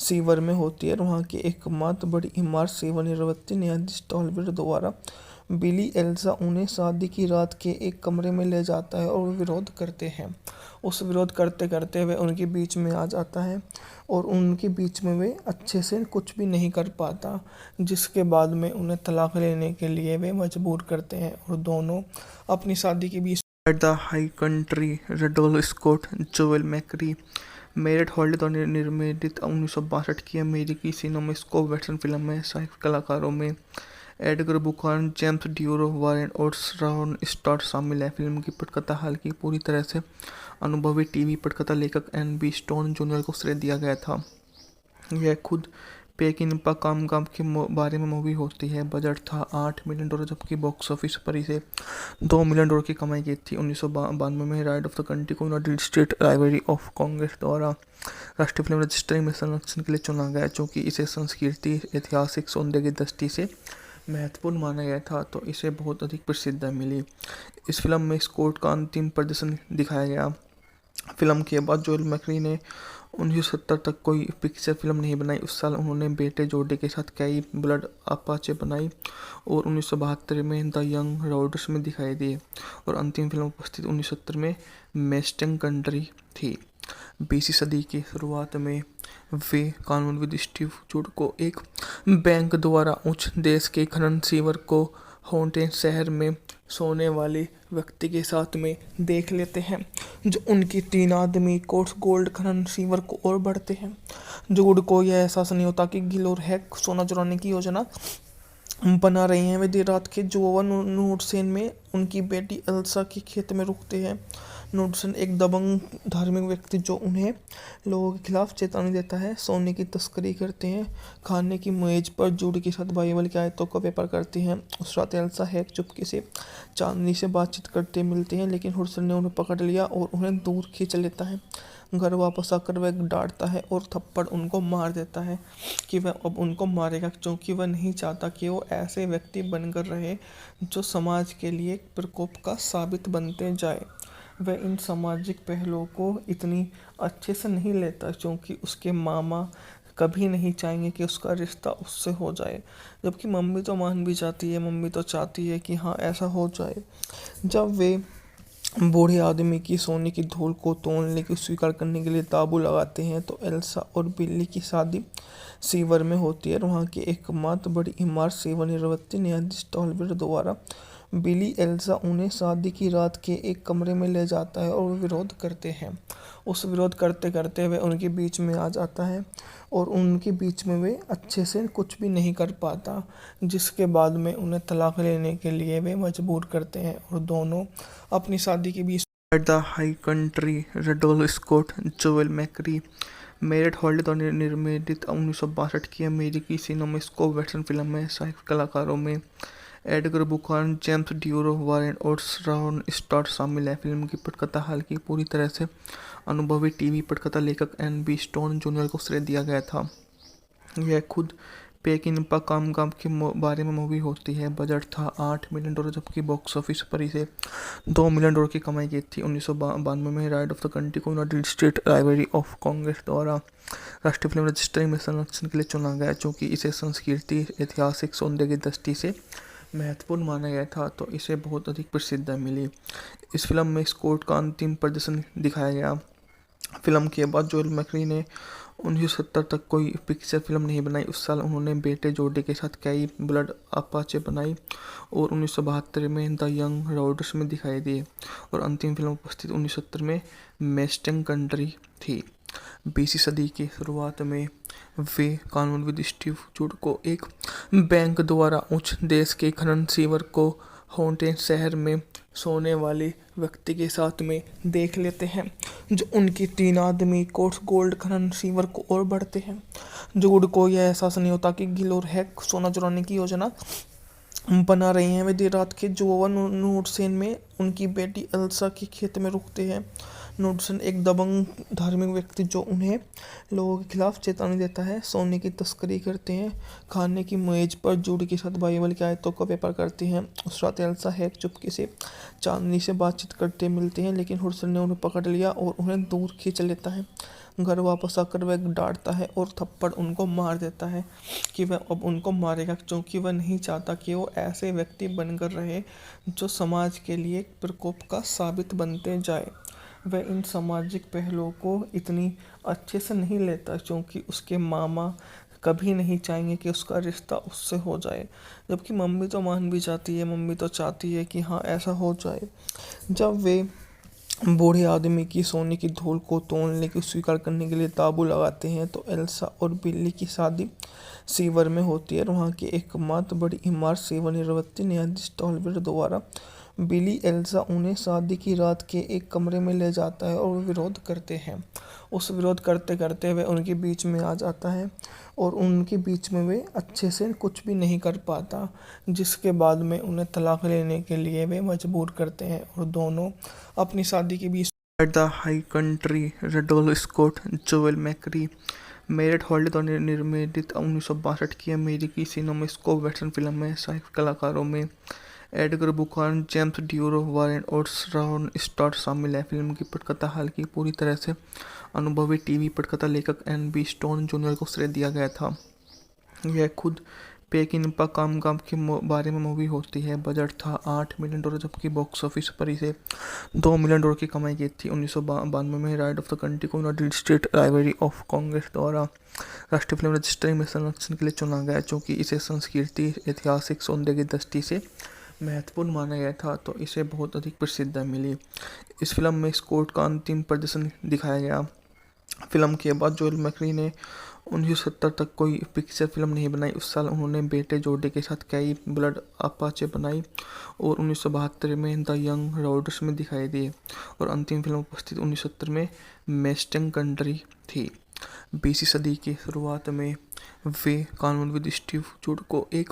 सीवर में होती है। वहाँ की एकमात्र बड़ी इमारत सेवानिवृत्ति न्यायाधीश टॉलवेर द्वारा बिली एल्सा उन्हें शादी की रात के एक कमरे में ले जाता है और विरोध करते हैं। उस विरोध करते करते वे उनके बीच में आ जाता है और उनके बीच में वे अच्छे से कुछ भी नहीं कर पाता, जिसके बाद में उन्हें तलाक लेने के लिए वे मजबूर करते हैं और दोनों अपनी शादी के बीच the high country Randolph Scott Joel McCrea Mariette Hartley द्वारा निर्मित 1962 की अमेरिकी सिनेमास्कोप वेस्टर्न फिल्म है। सहायक कलाकारों में एडगर बुखान, जेम्स ड्यूरो, वारेन और श्रॉन स्टार शामिल हैं। फिल्म की पटकथा हालांकि पूरी तरह से अनुभवी टीवी पटकथा लेखक एन.बी. स्टोन जूनियर को श्रेय दिया गया था। यह खुद पेकिनपा कामगाम के बारे में मूवी होती है। बजट था $8 मिलियन, जबकि बॉक्स ऑफिस पर इसे $2 मिलियन की कमाई की थी। 1992 में राइट ऑफ द कंट्री को United state library of Congress द्वारा राष्ट्रीय फिल्म रजिस्ट्री में संरक्षण के लिए चुना गया, क्योंकि इसे संस्कृति ऐतिहासिक सौंदर्य की दृष्टि से महत्वपूर्ण माना गया था, तो इसे बहुत अधिक प्रसिद्धता मिली। इस फिल्म में स्कॉट का अंतिम प्रदर्शन दिखाया गया। फिल्म के बाद जोएल मैकरी ने 1970 तक कोई पिक्चर फिल्म नहीं बनाई। उस साल उन्होंने बेटे जोडी के साथ कई ब्लड अपाचे बनाई और 1972 में द यंग रॉडर्स में दिखाई दी और अंतिम फिल्म उपस्थित 1970 में मेस्टिंग कंट्री थी। 20वीं सदी की शुरुआत में वे कानूनविद स्टीव जूड को एक बैंक द्वारा उच्च देश के खनन सीवर को हॉन्टेन शहर में सोने वाले व्यक्ति के साथ में देख लेते हैं, जो उनकी 3 आदमी कोर्स गोल्ड खनन सीवर को और बढ़ते हैं। जूड को यह एहसास नहीं होता कि गिल और हैक सोना चुराने की योजना बना रही हैं। वे देर रात के जोवा नूडसेन में उनकी बेटी एल्सा के खेत में रुकते हैं। नूडसेन एक दबंग धार्मिक व्यक्ति जो उन्हें लोगों के खिलाफ चेतावनी देता है, सोने की तस्करी करते हैं। खाने की मेज पर जूड के साथ बाइबल की आयतों का व्यापार करती हैं। उस रात एल्सा हैक चुपके से चांदनी से बातचीत करते मिलते हैं, लेकिन हुडसन ने उन्हें पकड़ लिया और उन्हें दूर खींच लेता है। घर वापस आकर वह डांटता है और थप्पड़ उनको मार देता है कि वह अब उनको मारेगा, क्योंकि वह नहीं चाहता कि वो ऐसे व्यक्ति बनकर रहे जो समाज के लिए प्रकोप का साबित बनते जाए। वह इन सामाजिक पहलुओं को इतनी अच्छे से नहीं लेता, क्योंकि उसके मामा कभी नहीं चाहेंगे कि उसका रिश्ता उससे हो जाए, जबकि मम्मी तो मान भी जाती है। मम्मी तो चाहती है कि हाँ ऐसा हो जाए। जब वे बूढ़े आदमी की सोने की धूल को तोड़ने की स्वीकार करने के लिए ताबू लगाते हैं, तो एल्सा और बिल्ली की शादी सीवर में होती है। वहाँ की एकमात्र बड़ी इमारत सेवानिवृत्त न्यायाधीश टॉलवेर द्वारा बिली एल्सा उन्हें शादी की रात के एक कमरे में ले जाता है और विरोध करते हैं। उस विरोध करते करते वे उनके बीच में आ जाता है और उनके बीच में वे अच्छे से कुछ भी नहीं कर पाता, जिसके बाद में उन्हें तलाक लेने के लिए वे मजबूर करते हैं और दोनों अपनी शादी के बीच the high country Randolph Scott, Joel McCrea, Mariette Hartley द्वारा निर्मित 1962 की अमेरिकी सिनेमास्कोप वेस्टर्न फिल्म में सहायक कलाकारों में एडगर बुखान, जेम्स ड्यूरो, वारेन और श्रॉन स्टार शामिल हैं। फिल्म की पटकथा हालांकि पूरी तरह से अनुभवी टीवी पटकथा लेखक एन.बी. स्टोन जूनियर को श्रेय दिया गया था। यह खुद पेकिनपा कामगाम के बारे में मूवी होती है। बजट था $8 मिलियन, जबकि बॉक्स ऑफिस पर इसे $2 मिलियन की कमाई की थी। 1992 में राइट ऑफ द कंट्री को United state library of Congress द्वारा राष्ट्रीय फिल्म रजिस्ट्री में संरक्षण के लिए चुना गया, क्योंकि इसे संस्कृति ऐतिहासिक सौंदर्य की दृष्टि से महत्वपूर्ण माना गया था, तो इसे बहुत अधिक प्रसिद्धता मिली। इस फिल्म में स्कॉट का अंतिम प्रदर्शन दिखाया गया। फिल्म के बाद जोएल मैकरी ने 1970 तक कोई पिक्चर फिल्म नहीं बनाई। उस साल उन्होंने बेटे जोडी के साथ कई ब्लड अपाचे बनाई और 1972 में द यंग रॉडर्स में दिखाई दी और अंतिम फिल्म उपस्थित 1970 में मेस्टिंग कंट्री थी। 20वीं सदी की शुरुआत में वे कानूनविद स्टीव जूड को एक बैंक द्वारा उच्च देश के खनन सीवर को हॉन्टेन शहर में सोने वाले व्यक्ति के साथ में देख लेते हैं, जो उनकी 3 आदमी कोर्स गोल्ड खनन सीवर को और बढ़ते हैं। जूड को यह एहसास नहीं होता कि गिल और हैक सोना चुराने की योजना बना रही हैं। वे देर रात के जोवा नूडसेन में उनकी बेटी एल्सा के खेत में रुकते हैं। नूडसेन एक दबंग धार्मिक व्यक्ति जो उन्हें लोगों के खिलाफ चेतावनी देता है, सोने की तस्करी करते हैं। खाने की मेज पर जूड के साथ बाइबल की आयतों का व्यापार करते हैं। उस रात एल्सा हैक चुपके से चांदनी से बातचीत करते मिलते हैं, लेकिन हुडसन ने उन्हें पकड़ लिया और उन्हें दूर खींच लेता है। घर वापस आकर वह डांटता है और थप्पड़ उनको मार देता है कि वह अब उनको मारेगा, क्योंकि वह नहीं चाहता कि वो ऐसे व्यक्ति बनकर रहे जो समाज के लिए प्रकोप का साबित बनते जाए। वह इन सामाजिक पहलुओं को इतनी अच्छे से नहीं लेता, क्योंकि उसके मामा कभी नहीं चाहेंगे कि उसका रिश्ता उससे हो जाए, जबकि मम्मी तो मान भी जाती है। मम्मी तो चाहती है कि हाँ ऐसा हो जाए। जब वे बूढ़े आदमी की सोने की धूल को तोड़ने की स्वीकार करने के लिए ताबू लगाते हैं तो एल्सा और बिल्ली की शादी सीवर में होती है और वहाँ की एकमात्र बड़ी इमारत सेवानिवृत्त न्यायाधीश टॉलवेर द्वारा बिली एल्सा उन्हें शादी की रात के एक कमरे में ले जाता है और वे विरोध करते हैं। उस विरोध करते करते वे उनके बीच में आ जाता है और उनके बीच में वे अच्छे से कुछ भी नहीं कर पाता, जिसके बाद में उन्हें तलाक लेने के लिए वे मजबूर करते हैं और दोनों अपनी शादी के बीच at the high country Randolph Scott Joel McCrea Mariette Hartley द्वारा निर्मित 1962 की अमेरिकी सिनेमास्कोप वेस्टर्न फिल्म है। सहायक कलाकारों में एडगर बुखान, जेम्स ड्यूरो, वारेन और श्रॉन स्टार्ट शामिल है। फिल्म की पटकथा हालांकि पूरी तरह से अनुभवी टीवी पटकथा लेखक एन.बी. स्टोन जूनियर को श्रेय दिया गया था। यह खुद पेकिनपा काम के बारे में मूवी होती है। बजट था $8 मिलियन, जबकि बॉक्स ऑफिस पर इसे $2 मिलियन की कमाई की थी। 1992 में राइट ऑफ द कंट्री को United state library of Congress द्वारा राष्ट्रीय फिल्म रजिस्ट्री में संरक्षण के लिए चुना गया, क्योंकि इसे संस्कृति ऐतिहासिक सौंदर्य की दृष्टि से महत्वपूर्ण माना गया था, तो इसे बहुत अधिक प्रसिद्धता मिली। इस फिल्म में स्कॉट का अंतिम प्रदर्शन दिखाया गया। फिल्म के बाद जोएल मैकरी ने 1970 तक कोई पिक्चर फिल्म नहीं बनाई। उस साल उन्होंने बेटे जोडे के साथ कई ब्लड अपाचे बनाई और 1972 में द यंग रॉडर्स में दिखाई दिए और अंतिम फिल्म उपस्थित 1970 में मेस्टंग कंट्री थी। 20वीं सदी की शुरुआत में वे कानूनविद स्टीव जूड को एक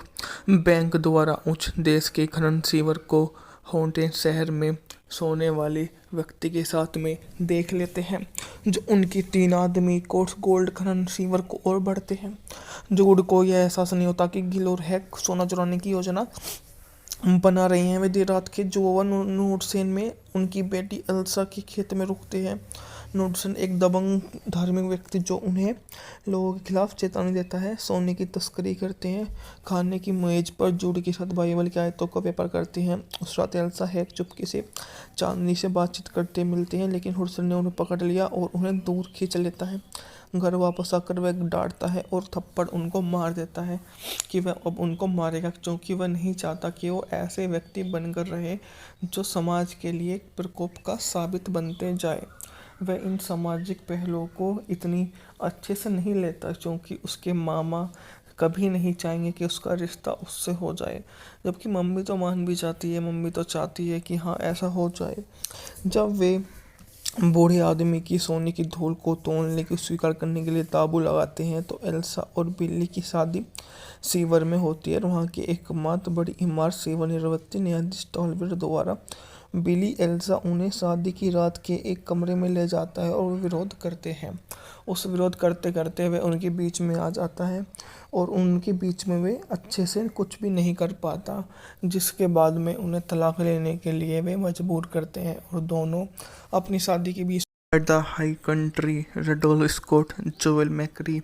बैंक द्वारा उच्च देश के खनन सीवर को हॉन्टेड शहर में सोने वाले व्यक्ति के साथ में देख लेते हैं, जो उनकी 3 आदमी कोर्स गोल्ड खनन सीवर को और बढ़ते हैं। जूड को यह एहसास नहीं होता कि गिल और हैक सोना चुराने की योजना बना रही हैं। वे देर रात के जोवन नूडसेन में उनकी बेटी एल्सा के खेत में रुकते हैं। नूडसेन एक दबंग धार्मिक व्यक्ति जो उन्हें लोगों के खिलाफ चेतावनी देता है, सोने की तस्करी करते हैं। खाने की मेज पर जूड के साथ बाइबल की आयतों का व्यापार करते हैं। उस रात एल्सा हैक चुपके से चांदनी से बातचीत करते मिलते हैं, लेकिन हुडसन ने उन्हें पकड़ लिया और उन्हें दूर खींच लेता है। घर वापस आकर वह डांटता है और थप्पड़ उनको मार देता है कि वह अब उनको मारेगा, क्योंकि वह नहीं चाहता कि वो ऐसे व्यक्ति बनकर रहे जो समाज के लिए प्रकोप का साबित बनते जाए। वह इन सामाजिक पहलुओं को इतनी अच्छे से नहीं लेता, क्योंकि उसके मामा कभी नहीं चाहेंगे कि उसका रिश्ता उससे हो जाए, जबकि मम्मी तो मान भी जाती है। मम्मी तो चाहती है कि हाँ ऐसा हो जाए। जब वे बूढ़े आदमी की सोने की धूल को तोड़ने की स्वीकार करने के लिए ताबू लगाते हैं तो एल्सा और बिल्ली की शादी सीवर में होती है और वहाँ की एकमात्र बड़ी इमारत सेवानिवृत्त न्यायाधीश टॉलवेर द्वारा बिली एल्सा उन्हें शादी की रात के एक कमरे में ले जाता है और वे विरोध करते हैं। उस विरोध करते करते वे उनके बीच में आ जाता है और उनके बीच में वे अच्छे से कुछ भी नहीं कर पाता, जिसके बाद में उन्हें तलाक लेने के लिए वे मजबूर करते हैं और दोनों अपनी शादी के बीच at the high country Randolph Scott Joel McCrea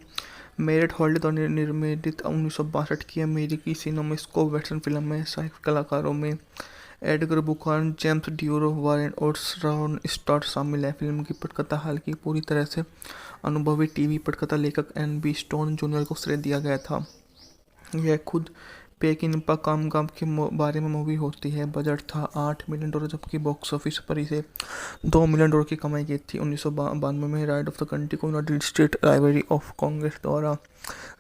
Mariette Hartley द्वारा निर्मित 1962 की अमेरिकी सिनेमास्कोप वेस्टर्न फिल्म है। सहायक कलाकारों में एडगर बुखान, जेम्स ड्यूरो, वारेन और श्रॉन स्टार्ट शामिल है। फिल्म की पटकथा हालांकि पूरी तरह से अनुभवी टीवी पटकथा लेखक एन.बी. स्टोन जूनियर को श्रेय दिया गया था। यह खुद पेकिनपा काम के बारे में मूवी होती है। बजट था $8 मिलियन, जबकि बॉक्स ऑफिस पर इसे $2 मिलियन की कमाई की थी। 1992 में राइट ऑफ द कंट्री को United state library of Congress द्वारा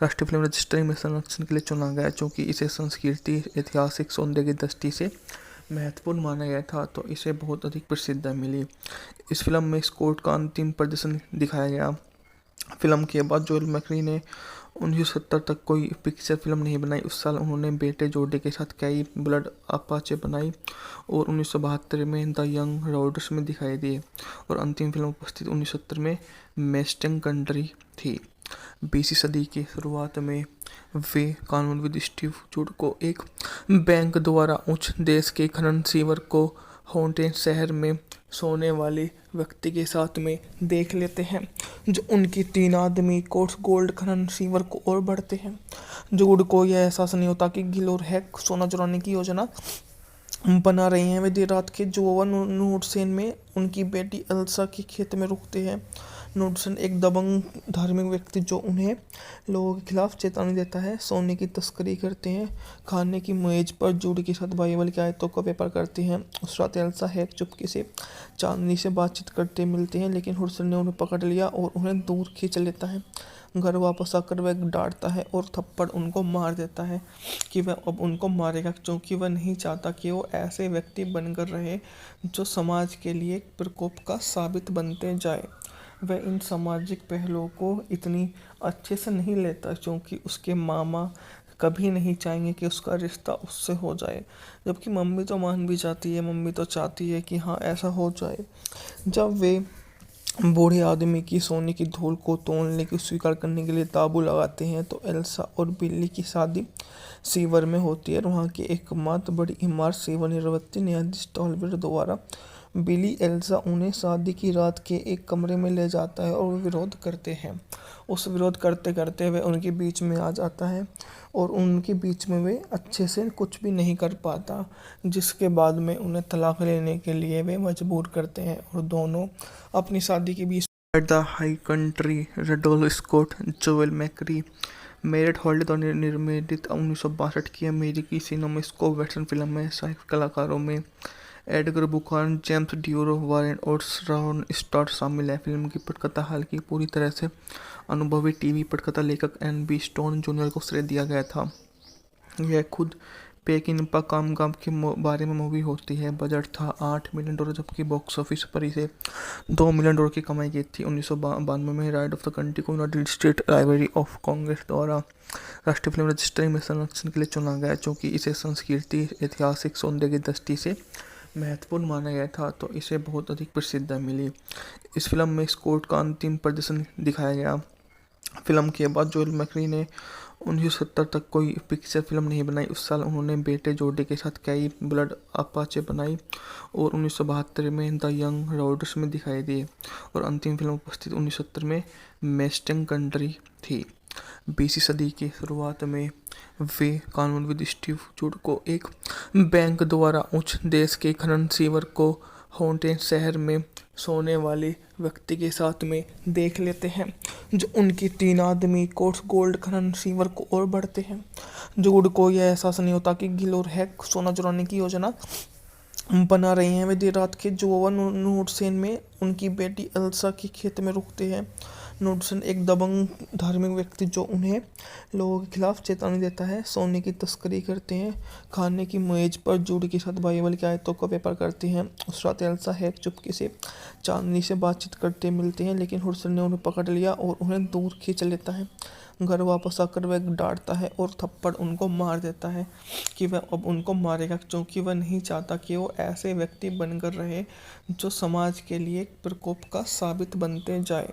राष्ट्रीय फिल्म रजिस्ट्री में संरक्षण के लिए चुना गया, क्योंकि इसे संस्कृति ऐतिहासिक सौंदर्य की दृष्टि से महत्वपूर्ण माना गया था, तो इसे बहुत अधिक प्रसिद्धता मिली। इस फिल्म में स्कॉट का अंतिम प्रदर्शन दिखाया गया। फिल्म के बाद जोएल मैकरी ने 1970 तक कोई पिक्चर फिल्म नहीं बनाई। उस साल उन्होंने बेटे जोडे के साथ कई ब्लड अपाचे बनाई और 1972 में द यंग रॉडर्स में दिखाई दिए और अंतिम फिल्म उपस्थित 1970 में मेस्टंग कंट्री थी। 20वीं सदी की शुरुआत में वे कानूनविद स्टीव जूड को एक बैंक द्वारा उच्च देश के खनन सीवर को हॉन्टेड शहर में सोने वाले व्यक्ति के साथ में देख लेते हैं, जो उनकी 3 आदमी कोर्स गोल्ड खनन सीवर को और बढ़ते हैं। जूड को यह एहसास नहीं होता कि गिल और हैक सोना चुराने की योजना बना रही हैं। वे देर रात के जोवन नूडसेन में उनकी बेटी एल्सा के खेत में रुकते हैं। नूडसन एक दबंग धार्मिक व्यक्ति जो उन्हें लोगों के खिलाफ चेतावनी देता है, सोने की तस्करी करते हैं, खाने की मेज पर जूड के साथ बाइबल की आयतों का व्यापार करते हैं। उस रात एल्सा हैक चुपके से चांदनी से बातचीत करते मिलते हैं, लेकिन हुडसन ने उन्हें पकड़ लिया और उन्हें दूर खींच लेता है। घर वापस आकर वह डांटता है और थप्पड़ उनको मार देता है कि वह अब उनको मारेगा, क्योंकि वह नहीं चाहता कि वो ऐसे व्यक्ति बनकर रहे जो समाज के लिए एक प्रकोप का साबित बनते जाए। वह इन सामाजिक पहलुओं को इतनी अच्छे से नहीं लेता, क्योंकि उसके मामा कभी नहीं चाहेंगे कि उसका रिश्ता उससे हो जाए, जबकि मम्मी तो मान भी जाती है, मम्मी तो चाहती है कि हाँ ऐसा हो जाए। जब वे बूढ़े आदमी की सोने की धूल को तोड़ने की स्वीकार करने के लिए ताबू लगाते हैं, तो एल्सा और बिल्ली की शादी सीवर में होती है। वहाँ की एकमात्र बड़ी इमारत सेवानिवृत्ति न्यायाधीश टॉलवेर द्वारा बिली एल्सा उन्हें शादी की रात के एक कमरे में ले जाता है और विरोध करते हैं। उस विरोध करते करते वे उनके बीच में आ जाता है और उनके बीच में वे अच्छे से कुछ भी नहीं कर पाता, जिसके बाद में उन्हें तलाक लेने के लिए वे मजबूर करते हैं और दोनों अपनी शादी के बीच the high country Randolph Scott Joel McCrea Mariette Hartley द्वारा निर्मित 1962 की अमेरिकी सिनेमास्कोप वेस्टर्न फिल्म है। सहायक कलाकारों में एडगर बुखान, जेम्स ड्यूरो, वारेन और श्रॉन स्टार्ट शामिल है। फिल्म की पटकथा हालांकि पूरी तरह से अनुभवी टीवी पटकथा लेखक एन.बी. स्टोन जूनियर को श्रेय दिया गया था। यह खुद पेकिनपा कामगाम के बारे में मूवी होती है। बजट था $8 मिलियन, जबकि बॉक्स ऑफिस पर इसे $2 मिलियन की कमाई की थी। 1992 में राइट ऑफ द कंट्री को United state library of Congress द्वारा राष्ट्रीय फिल्म रजिस्ट्री में संरक्षण के लिए चुना गया, क्योंकि इसे संस्कृति ऐतिहासिक सौंदर्य की दृष्टि से महत्वपूर्ण माना गया था, तो इसे बहुत अधिक प्रसिद्धता मिली। इस फिल्म में स्कॉट का अंतिम प्रदर्शन दिखाया गया। फिल्म के बाद जोएल मैकरी ने 1970 तक कोई पिक्चर फिल्म नहीं बनाई। उस साल उन्होंने बेटे जोडी के साथ कई ब्लड अपाचे बनाई और 1972 में द यंग रॉडर्स में दिखाई दी और अंतिम फिल्म उपस्थित 1970 में मेस्टिंग कंट्री थी। 20वीं सदी की शुरुआत में वे कानूनविद स्टीव जूड को एक बैंक द्वारा उच्च देश के खनन सीवर को हॉन्टेड शहर में सोने वाले व्यक्ति के साथ में देख लेते हैं, जो उनकी 3 आदमी कोर्स गोल्ड खनन सीवर को और बढ़ते हैं। जूड को यह एहसास नहीं होता कि गिल और हैक सोना चुराने की योजना बना रही हैं। वे देर रात के जोवन नूडसेन में उनकी बेटी एल्सा के खेत में रुकते हैं। नूडसन एक दबंग धार्मिक व्यक्ति जो उन्हें लोगों के खिलाफ चेतावनी देता है, सोने की तस्करी करते हैं, खाने की मेज पर जूड के साथ बाइबल की आयतों का व्यापार करते हैं। उस रात एल्सा हैक चुपके से चांदनी से बातचीत करते मिलते हैं, लेकिन हुडसन ने उन्हें पकड़ लिया और उन्हें दूर खींच लेता है। घर वापस आकर वह डांटता है और थप्पड़ उनको मार देता है कि वह अब उनको मारेगा, क्योंकि वह नहीं चाहता कि वो ऐसे व्यक्ति बनकर रहे जो समाज के लिए एक प्रकोप का साबित बनते जाए।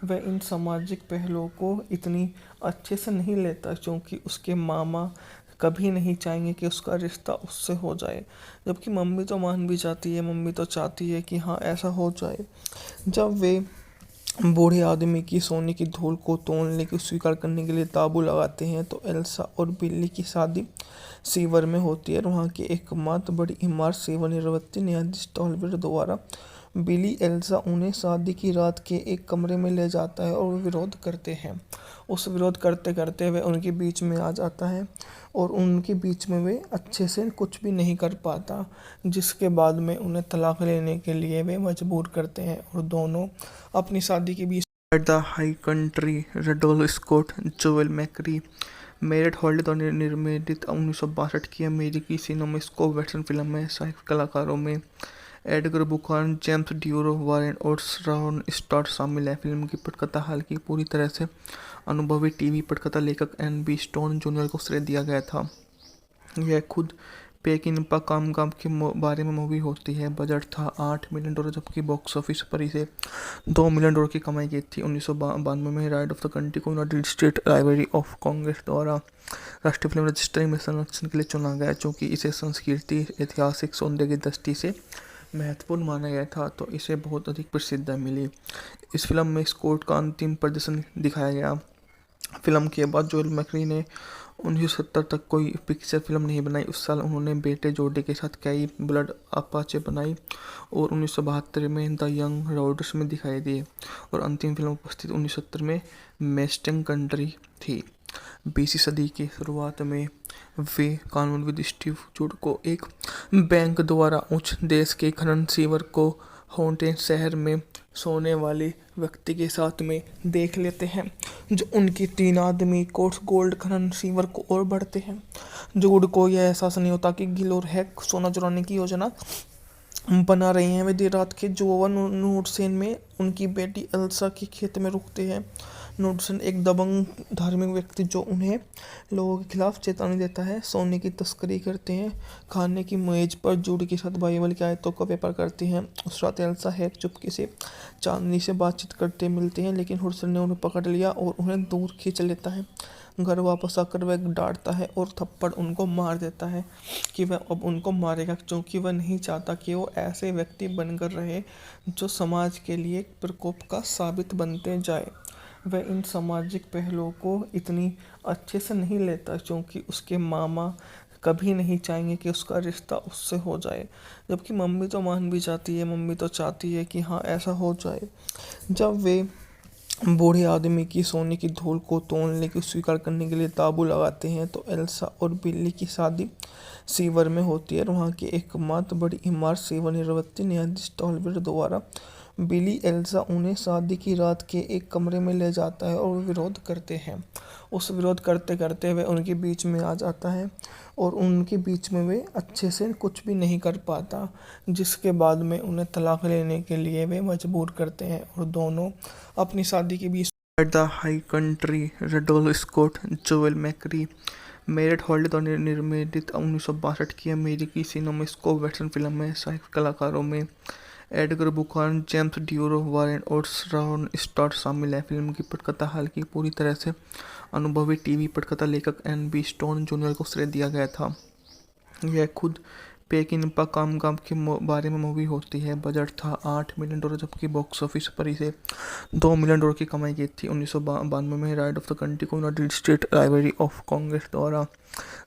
वह इन सामाजिक पहलुओं को इतनी अच्छे से नहीं लेता, क्योंकि उसके मामा कभी नहीं चाहेंगे कि उसका रिश्ता उससे हो जाए, जबकि मम्मी तो मान भी जाती है, मम्मी तो चाहती है कि हाँ ऐसा हो जाए। जब वे बूढ़े आदमी की सोने की धूल को तोड़ने की स्वीकार करने के लिए ताबू लगाते हैं, तो एल्सा और बिल्ली की शादी सीवर में होती है। वहाँ की एकमात्र बड़ी इमारत सेवानिवृत्ति न्यायाधीश टॉलवेर द्वारा बिली एल्सा उन्हें शादी की रात के एक कमरे में ले जाता है और विरोध करते हैं। उस विरोध करते करते वे उनके बीच में आ जाता है और उनके बीच में वे अच्छे से कुछ भी नहीं कर पाता, जिसके बाद में उन्हें तलाक लेने के लिए वे मजबूर करते हैं और दोनों अपनी शादी के बीच the high country Randolph Scott Joel McCrea Mariette Hartley द्वारा निर्मित 1962 की अमेरिकी सिनेमास्कोप वेस्टर्न फिल्म है। सहायक कलाकारों में एडगर बुखान, जेम्स ड्यूरो, वारेन और श्रॉन स्टार्ट शामिल है। फिल्म की पटकथा हालांकि पूरी तरह से अनुभवी टीवी पटकथा लेखक एन.बी. स्टोन जूनियर को श्रेय दिया गया था। यह खुद पेकिनपा कामगाम के बारे में मूवी होती है। बजट था $8 मिलियन, जबकि बॉक्स ऑफिस पर इसे $2 मिलियन की कमाई की थी। 1992 में राइट ऑफ द कंट्री को United state library of Congress द्वारा राष्ट्रीय फिल्म रजिस्ट्री में संरक्षण के लिए चुना गया, क्योंकि इसे संस्कृति ऐतिहासिक सौंदर्य की दृष्टि से महत्वपूर्ण माना गया था, तो इसे बहुत अधिक प्रसिद्धता मिली। इस फिल्म में स्कॉट का अंतिम प्रदर्शन दिखाया गया। फिल्म के बाद जोएल मैकरी ने 1970 तक कोई पिक्चर फिल्म नहीं बनाई। उस साल उन्होंने बेटे जोडी के साथ कई ब्लड अपाचे बनाई और 1972 में द यंग रॉडर्स में दिखाई दिए और अंतिम फिल्म उपस्थित 1970 में मेस्टिंग कंट्री थी। 20वीं सदी की शुरुआत में वे कानून विद स्टीव जूड को एक बैंक द्वारा उच्च देश के खनन सीवर को हॉन्टेड शहर में सोने वाले व्यक्ति के साथ में देख लेते हैं, जो उनकी 3 आदमी कोर्स गोल्ड खनन सीवर को और बढ़ते हैं। जूड को यह एहसास नहीं होता कि गिल और हैक सोना चुराने की योजना बना रही हैं। वे देर रात के जोवा नूडसेन में उनकी बेटी एल्सा के खेत में रुकते हैं। नूडसेन एक दबंग धार्मिक व्यक्ति जो उन्हें लोगों के खिलाफ चेतावनी देता है, सोने की तस्करी करते हैं। खाने की मेज पर जूड के साथ बाइबल की आयतों का व्यापार करते हैं। उस रात एल्सा हैक चुपके से चांदनी से बातचीत करते मिलते हैं, लेकिन हुडसन ने उन्हें पकड़ लिया और उन्हें दूर खींच लेता है। घर वापस आकर वह डांटता है और थप्पड़ उनको मार देता है कि वह अब उनको मारेगा, क्योंकि वह नहीं चाहता कि वो ऐसे व्यक्ति बनकर रहे जो समाज के लिए प्रकोप का साबित बनते जाए। वह इन सामाजिक पहलुओं को इतनी अच्छे से नहीं लेता, क्योंकि उसके मामा कभी नहीं चाहेंगे कि उसका रिश्ता उससे हो जाए, जबकि मम्मी तो मान भी जाती है, मम्मी तो चाहती है कि हाँ ऐसा हो जाए। जब वे बूढ़े आदमी की सोने की धूल को तोड़ने की स्वीकार करने के लिए ताबू लगाते हैं, तो एल्सा और बिल्ली की शादी सीवर में होती है। वहाँ की एकमात्र बड़ी इमारत सेवानिवृत्त न्यायाधीश टॉलबर्ट द्वारा बिली एल्सा उन्हें शादी की रात के एक कमरे में ले जाता है और विरोध करते हैं। उस विरोध करते करते वे उनके बीच में आ जाता है और उनके बीच में वे अच्छे से कुछ भी नहीं कर पाता, जिसके बाद में उन्हें तलाक लेने के लिए वे मजबूर करते हैं और दोनों अपनी शादी के बीच the high country Randolph Scott Joel McCrea Mariette Hartley द्वारा निर्मित 1962 की अमेरिकी सिनेमास्कोप वेस्टर्न फिल्म है। सहायक कलाकारों में एडगर बुखान, जेम्स ड्यूरो, वारेन और श्रॉन स्टॉट शामिल है। फिल्म की पटकथा हालांकि पूरी तरह से अनुभवी टीवी पटकथा लेखक एन.बी. स्टोन जूनियर को श्रेय दिया गया था। यह खुद पेकिनपा कामगाम के बारे में मूवी होती है। बजट था $8 मिलियन, जबकि बॉक्स ऑफिस पर इसे $2 मिलियन की कमाई की थी। 1992 में राइट ऑफ द कंट्री को United state library of Congress द्वारा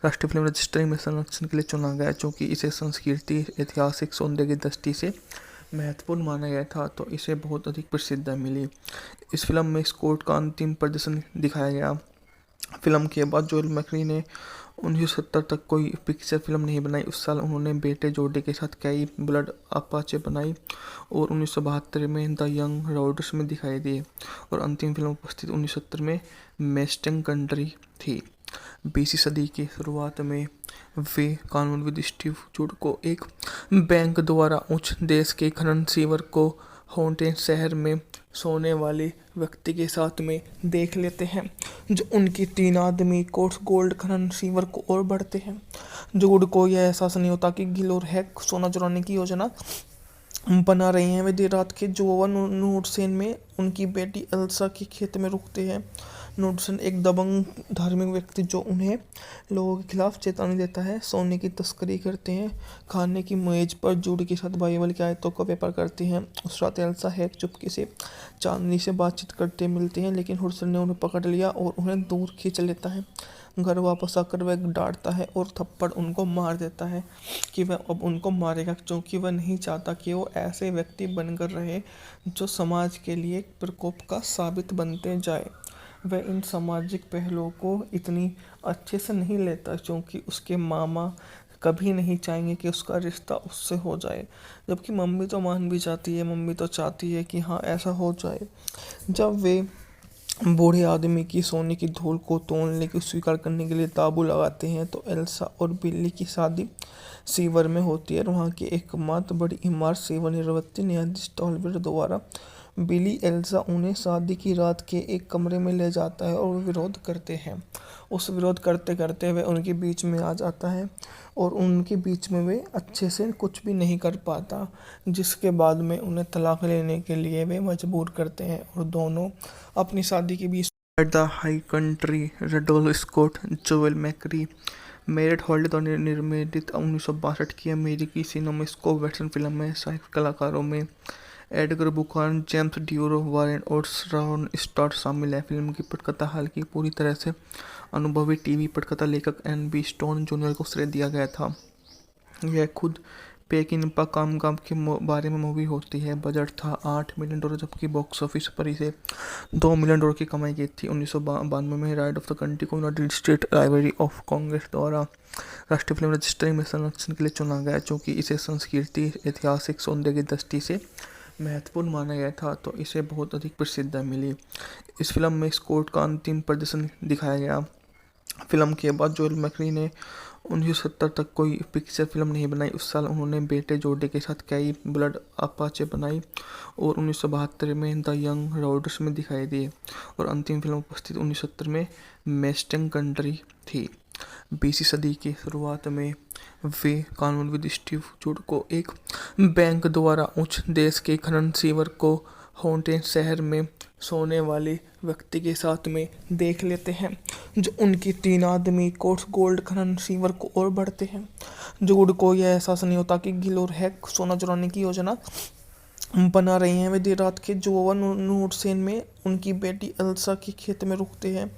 राष्ट्रीय फिल्म रजिस्ट्री में संरक्षण के लिए चुना गया, क्योंकि इसे संस्कृति ऐतिहासिक सौंदर्य की दृष्टि से महत्वपूर्ण माना गया था, तो इसे बहुत अधिक प्रसिद्धता मिली। इस फिल्म में स्कॉट का अंतिम प्रदर्शन दिखाया गया। फिल्म के बाद जोएल मैकरी ने 1970 तक कोई पिक्चर फिल्म नहीं बनाई। उस साल उन्होंने बेटे जोडी के साथ कई ब्लड अपाचे बनाई और 1972 में द यंग रॉडर्स में दिखाई दिए और अंतिम फिल्म उपस्थित 1970 में मेस्टिंग कंट्री थी। 20वीं सदी की शुरुआत में वे कानून विद स्टीव जूड को एक बैंक द्वारा उच्च देश के खनन सीवर को हॉन्टेड शहर में सोने वाले व्यक्ति के साथ में देख लेते हैं, जो उनकी 3 आदमी कोर्स गोल्ड खनन सीवर को और बढ़ते हैं। जूड को यह एहसास नहीं होता कि गिल और हैक सोना चुराने की योजना बना रही हैं। वे देर रात के जोवा नूडसेन में उनकी बेटी एल्सा के खेत में रुकते हैं। नूडसेन एक दबंग धार्मिक व्यक्ति जो उन्हें लोगों के खिलाफ चेतावनी देता है, सोने की तस्करी करते हैं। खाने की मेज पर जूड के साथ बाइबल की आयतों का व्यापार करते हैं। उस रात एल्सा हैक चुपके से चांदनी से बातचीत करते मिलते हैं, लेकिन हुडसन ने उन्हें पकड़ लिया और उन्हें दूर खींच लेता है। घर वापस आकर वह डांटता है और थप्पड़ उनको मार देता है कि वह अब उनको मारेगा, क्योंकि वह नहीं चाहता कि वो ऐसे व्यक्ति बनकर रहे जो समाज के लिए प्रकोप का साबित बनते जाए। वह इन सामाजिक पहलुओं को इतनी अच्छे से नहीं लेता, क्योंकि उसके मामा कभी नहीं चाहेंगे कि उसका रिश्ता उससे हो जाए, जबकि मम्मी तो मान भी जाती है, मम्मी तो चाहती है कि हाँ ऐसा हो जाए। जब वे बूढ़े आदमी की सोने की धूल को तोड़ने की स्वीकार करने के लिए ताबू लगाते हैं, तो एल्सा और बिल्ली की शादी सीवर में होती है। वहाँ की एकमात्र बड़ी इमारत सेवानिवृत्त न्यायाधीश टॉलबर्ट द्वारा बिली एल्सा उन्हें शादी की रात के एक कमरे में ले जाता है और विरोध करते हैं। उस विरोध करते करते वे उनके बीच में आ जाता है और उनके बीच में वे अच्छे से कुछ भी नहीं कर पाता, जिसके बाद में उन्हें तलाक लेने के लिए वे मजबूर करते हैं और दोनों अपनी शादी के बीच the high country Randolph Scott Joel McCrea Mariette Hartley द्वारा निर्मित 1962 की अमेरिकी सिनेमास्कोप वेस्टर्न फिल्म है। सहायक कलाकारों में एडगर बुखान, जेम्स ड्यूरो, वारेन और श्रॉन स्टॉट शामिल हैं। फिल्म की पटकथा हालांकि पूरी तरह से अनुभवी टीवी पटकथा लेखक एन.बी. स्टोन जूनियर को श्रेय दिया गया था। यह खुद पेकिनपा कामगाम के बारे में मूवी होती है। बजट था $8 मिलियन, जबकि बॉक्स ऑफिस पर इसे $2 मिलियन की कमाई की थी। 1992 में राइट ऑफ द कंट्री को United state library of Congress द्वारा राष्ट्रीय फिल्म रजिस्ट्री में संरक्षण के लिए चुना गया, क्योंकि इसे संस्कृति ऐतिहासिक सौंदर्य की दृष्टि से महत्वपूर्ण माना गया था, तो इसे बहुत अधिक प्रसिद्धता मिली। इस फिल्म में स्कॉट का अंतिम प्रदर्शन दिखाया गया। फिल्म के बाद जोएल मैकरी ने 1970 तक कोई पिक्चर फिल्म नहीं बनाई। उस साल उन्होंने बेटे जोडे के साथ कई ब्लड अपाचे बनाई और 1972 में द यंग रॉडर्स में दिखाई दिए, और अंतिम फिल्म उपस्थित 1970 में मेस्टिंग कंट्री थी। 20वीं सदी की शुरुआत में वे कानून विद स्टीव जूड को एक बैंक द्वारा उच्च देश के खनन सीवर को हॉन्टेन शहर में सोने वाले व्यक्ति के साथ में देख लेते हैं, जो उनकी 3 आदमी कोर्स गोल्ड खनन सीवर को और बढ़ते हैं। जूड को यह एहसास नहीं होता कि गिल और हैक सोना चुराने की योजना बना रही हैं। वे देर रात के जोवा नूडसेन में उनकी बेटी एल्सा के खेत में रुकते हैं।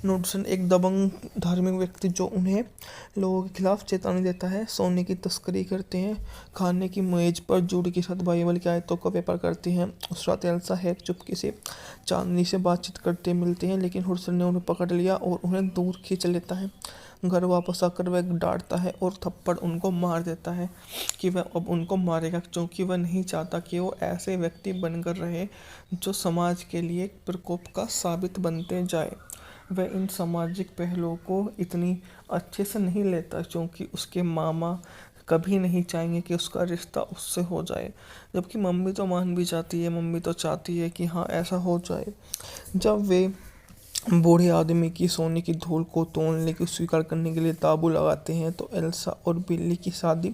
नूडसेन एक दबंग धार्मिक व्यक्ति जो उन्हें लोगों के खिलाफ चेतावनी देता है, सोने की तस्करी करते हैं। खाने की मेज पर जूड के साथ बाइबल की आयतों का व्यापार करते हैं। उस रात एल्सा हैक चुपके से चांदनी से बातचीत करते मिलते हैं, लेकिन हुडसन ने उन्हें पकड़ लिया और उन्हें दूर खींच लेता है। घर वापस आकर वह डांटता है और थप्पड़ उनको मार देता है कि वह अब उनको मारेगा, क्योंकि वह नहीं चाहता कि वो ऐसे व्यक्ति बनकर रहे जो समाज के लिए प्रकोप का साबित बनते जाए। वह इन सामाजिक पहलुओं को इतनी अच्छे से नहीं लेता, क्योंकि उसके मामा कभी नहीं चाहेंगे कि उसका रिश्ता उससे हो जाए, जबकि मम्मी तो मान भी जाती है, मम्मी तो चाहती है कि हाँ ऐसा हो जाए। जब वे बूढ़े आदमी की सोने की धूल को तोड़ने की स्वीकार करने के लिए ताबू लगाते हैं, तो एल्सा और बिल्ली की शादी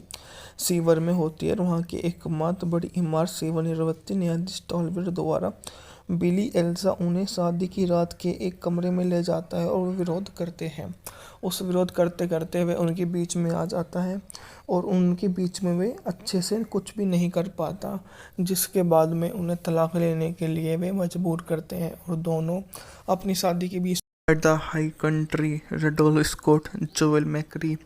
सीवर में होती है। वहाँ की एकमात्र बड़ी इमारत सेवानिवृत्त न्यायाधीश टॉलबर्ट द्वारा बिली एल्सा उन्हें शादी की रात के एक कमरे में ले जाता है और विरोध करते हैं। उस विरोध करते करते वे उनके बीच में आ जाता है और उनके बीच में वे अच्छे से कुछ भी नहीं कर पाता, जिसके बाद में उन्हें तलाक लेने के लिए वे मजबूर करते हैं और दोनों अपनी शादी के बीच the high country Randolph Scott Joel McCrea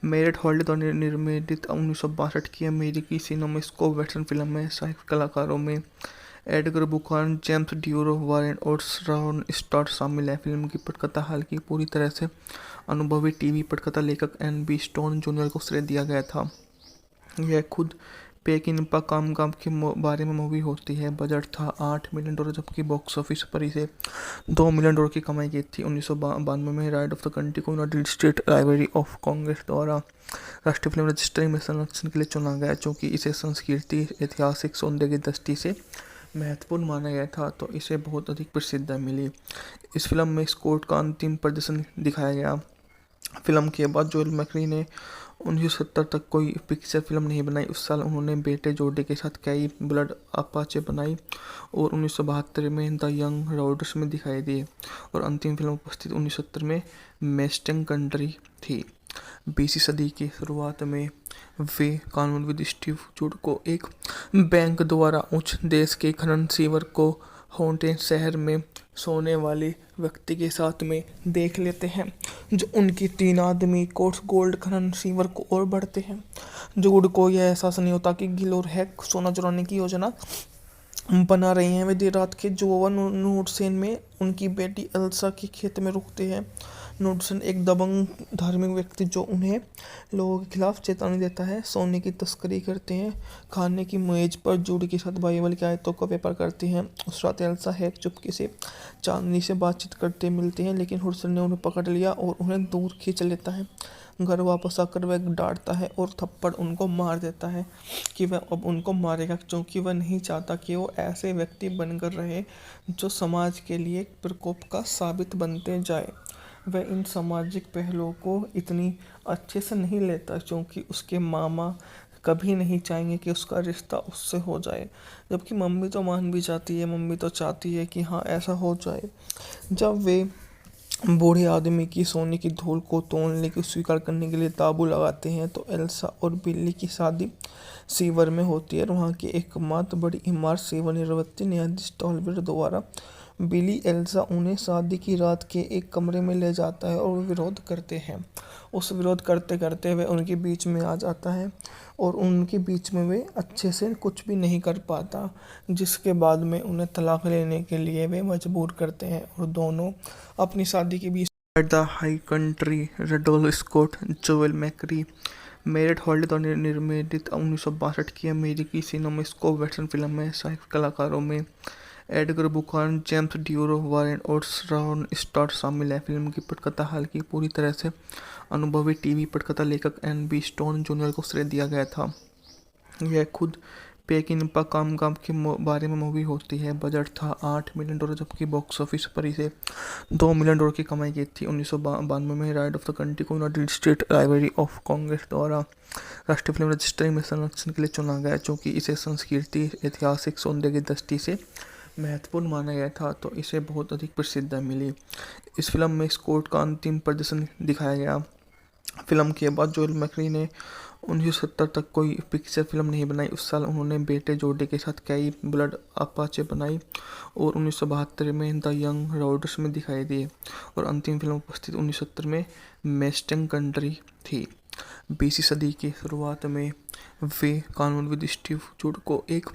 Mariette Hartley द्वारा निर्मित 1962 की अमेरिकी सिनेमास्कोप वेस्टर्न फिल्म में सहायक कलाकारों में एडगर बुखान, जेम्स ड्यूरो, वारेन और श्रॉन स्टॉट शामिल हैं। फिल्म की पटकथा हालांकि पूरी तरह से अनुभवी टीवी पटकथा लेखक एन.बी. स्टोन जूनियर को श्रेय दिया गया था। यह खुद पेकिनपा कामगाम के बारे में मूवी होती है। बजट था $8 मिलियन, जबकि बॉक्स ऑफिस पर इसे $2 मिलियन की कमाई की थी। 1992 में राइट ऑफ द कंट्री को United state library of Congress द्वारा राष्ट्रीय फिल्म रजिस्ट्री में संरक्षण के लिए चुना गया, क्योंकि इसे संस्कृति ऐतिहासिक सौंदर्य की दृष्टि से महत्वपूर्ण माना गया था, तो इसे बहुत अधिक प्रसिद्धता मिली। इस फिल्म में स्कॉट का अंतिम प्रदर्शन दिखाया गया। फिल्म के बाद जोएल मैकरी ने 1970 तक कोई पिक्चर फिल्म नहीं बनाई। उस साल उन्होंने बेटे जोडे के साथ कई ब्लड अपाचे बनाई और 1972 में द यंग रॉडर्स में दिखाई दिए, और अंतिम फिल्म उपस्थित 1970 में मेस्टिंग कंट्री थी। 20वीं सदी की शुरुआत में वे कानून विद स्टीव जूड को एक बैंक द्वारा उच्च देश के खनन सीवर को हॉन्टेन शहर में सोने वाले व्यक्ति के साथ में देख लेते हैं, जो उनकी 3 आदमी कोर्स गोल्ड खनन सीवर को और बढ़ते हैं। जूड को यह एहसास नहीं होता कि गिल और हैक सोना चुराने की योजना बना रही हैं। वे देर रात के जोवा नूडसेन में उनकी बेटी एल्सा के खेत में रुकते हैं। नूडसेन एक दबंग धार्मिक व्यक्ति जो उन्हें लोगों के खिलाफ चेतावनी देता है, सोने की तस्करी करते हैं। खाने की मेज पर जूड के साथ बाइबल की आयतों का व्यापार करते हैं। उस रात एल्सा हैक चुपके से चांदनी से बातचीत करते मिलते हैं, लेकिन हुडसन ने उन्हें पकड़ लिया और उन्हें दूर खींच लेता है। घर वापस आकर वह डांटता है और थप्पड़ उनको मार देता है कि वह अब उनको मारेगा, क्योंकि वह नहीं चाहता कि वो ऐसे व्यक्ति बनकर रहे जो समाज के लिए प्रकोप का साबित बनते जाए। वह इन सामाजिक पहलुओं को इतनी अच्छे से नहीं लेता, क्योंकि उसके मामा कभी नहीं चाहेंगे कि उसका रिश्ता उससे हो जाए, जबकि मम्मी तो मान भी जाती है, मम्मी तो चाहती है कि हाँ ऐसा हो जाए। जब वे बूढ़े आदमी की सोने की धूल को तोड़ने की स्वीकार करने के लिए ताबू लगाते हैं तो एल्सा और बिल्ली की शादी सीवर में होती है और वहाँ की एकमात्र बड़ी इमारत सेवानिवृत्त न्यायाधीश टॉलवेयर द्वारा बिली एल्सा उन्हें शादी की रात के एक कमरे में ले जाता है और विरोध करते हैं। उस विरोध करते करते वे उनके बीच में आ जाता है और उनके बीच में वे अच्छे से कुछ भी नहीं कर पाता, जिसके बाद में उन्हें तलाक लेने के लिए वे मजबूर करते हैं और दोनों अपनी शादी के बीच the high country Randolph Scott Joel McCrea Mariette Hartley द्वारा निर्मित 1962 की अमेरिकी सिनेमास्कोप वेस्टर्न फिल्म है। सहायक कलाकारों में एडगर बुखान, जेम्स ड्यूरो, वारेन और रॉन स्टार्ट शामिल है। फिल्म की पटकथा हालांकि पूरी तरह से अनुभवी टीवी पटकथा लेखक एन.बी. स्टोन जूनियर को श्रेय दिया गया था। यह खुद पेकिनपा कामगाम के बारे में मूवी होती है। बजट था $8 मिलियन, जबकि बॉक्स ऑफिस पर इसे $2 मिलियन की कमाई की थी। 1992 में राइड ऑफ द कंट्री को United state library of Congress द्वारा राष्ट्रीय फिल्म रजिस्ट्री में संरक्षण के लिए चुना गया, क्योंकि इसे संस्कृति ऐतिहासिक सौंदर्य की दृष्टि से महत्वपूर्ण माना गया था, तो इसे बहुत अधिक प्रसिद्धि मिली। इस फिल्म में स्कॉट का अंतिम प्रदर्शन दिखाया गया। फिल्म के बाद जोएल मैकरी ने 1970 तक कोई पिक्चर फिल्म नहीं बनाई। उस साल उन्होंने बेटे जोडी के साथ कई ब्लड अपाचे बनाई और 1972 में द यंग राइडर्स में दिखाई दिए और अंतिम फिल्म उपस्थित 1970 में मेस्टिंग कंट्री थी। 20वीं सदी की शुरुआत में वे कानूनविद स्टीव जूड को एक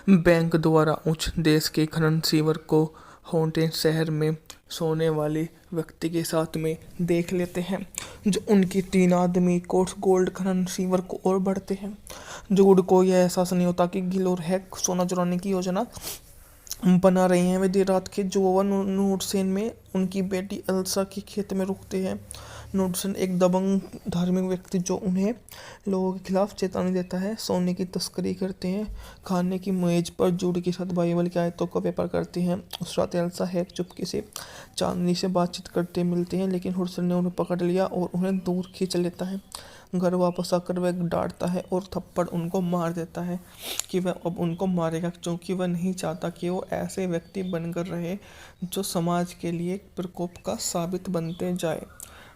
बैंक द्वारा उच्च देश के खनन सीवर को हॉन्टेड शहर में सोने वाले व्यक्ति के साथ में देख लेते हैं, जो उनकी 3 आदमी कोर्स गोल्ड खनन सीवर को और बढ़ते हैं। जूड को यह एहसास नहीं होता कि गिल और हैक सोना चुराने की योजना बना रही हैं। वे देर रात के जोवन नूडसेन में उनकी बेटी एल्सा के खेत में रुकते हैं। नूडसेन एक दबंग धार्मिक व्यक्ति जो उन्हें लोगों के खिलाफ चेतावनी देता है। सोने की तस्करी करते हैं। खाने की मेज पर जूड के साथ बाइबल की आयतों का व्यापार करते हैं। उस रात एल्सा हैक चुपके से चांदनी से बातचीत करते मिलते हैं, लेकिन हुडसन ने उन्हें पकड़ लिया और उन्हें दूर खींच लेता है। घर वापस आकर वह डांटता है और थप्पड़ उनको मार देता है कि वह अब उनको मारेगा, क्योंकि वह नहीं चाहता कि वो ऐसे व्यक्ति बनकर रहे जो समाज के लिए प्रकोप का साबित बनते जाए।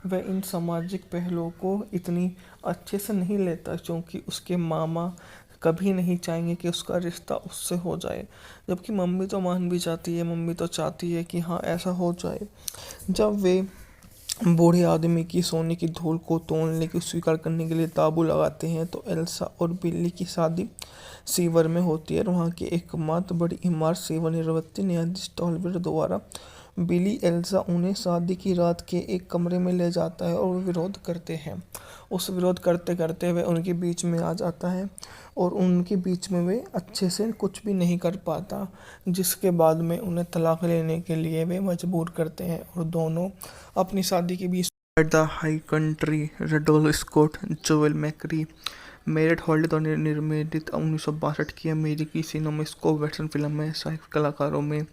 वह इन सामाजिक पहलुओं को इतनी अच्छे से नहीं लेता, क्योंकि उसके मामा कभी नहीं चाहेंगे कि उसका रिश्ता उससे हो जाए, जबकि मम्मी तो मान भी जाती है, मम्मी तो चाहती है कि हाँ ऐसा हो जाए। जब वे बूढ़े आदमी की सोने की धूल को तोड़ने की स्वीकार करने के लिए ताबू लगाते हैं तो एल्सा और बिल्ली की शादी सीवर में होती है और वहाँ की एकमात्र बड़ी इमारत सेवानिवृत्त न्यायाधीश टॉलवेयर द्वारा बिली एल्सा उन्हें शादी की रात के एक कमरे में ले जाता है और विरोध करते हैं। उस विरोध करते करते वे उनके बीच में आ जाता है और उनके बीच में वे अच्छे से कुछ भी नहीं कर पाता, जिसके बाद में उन्हें तलाक लेने के लिए वे मजबूर करते हैं और दोनों अपनी शादी के बीच the high country Randolph Scott Joel McCrea Mariette Hartley द्वारा निर्मित 1962 की अमेरिकी सिनेमास्कोप वेस्टर्न फिल्म है। सहायक कलाकारों में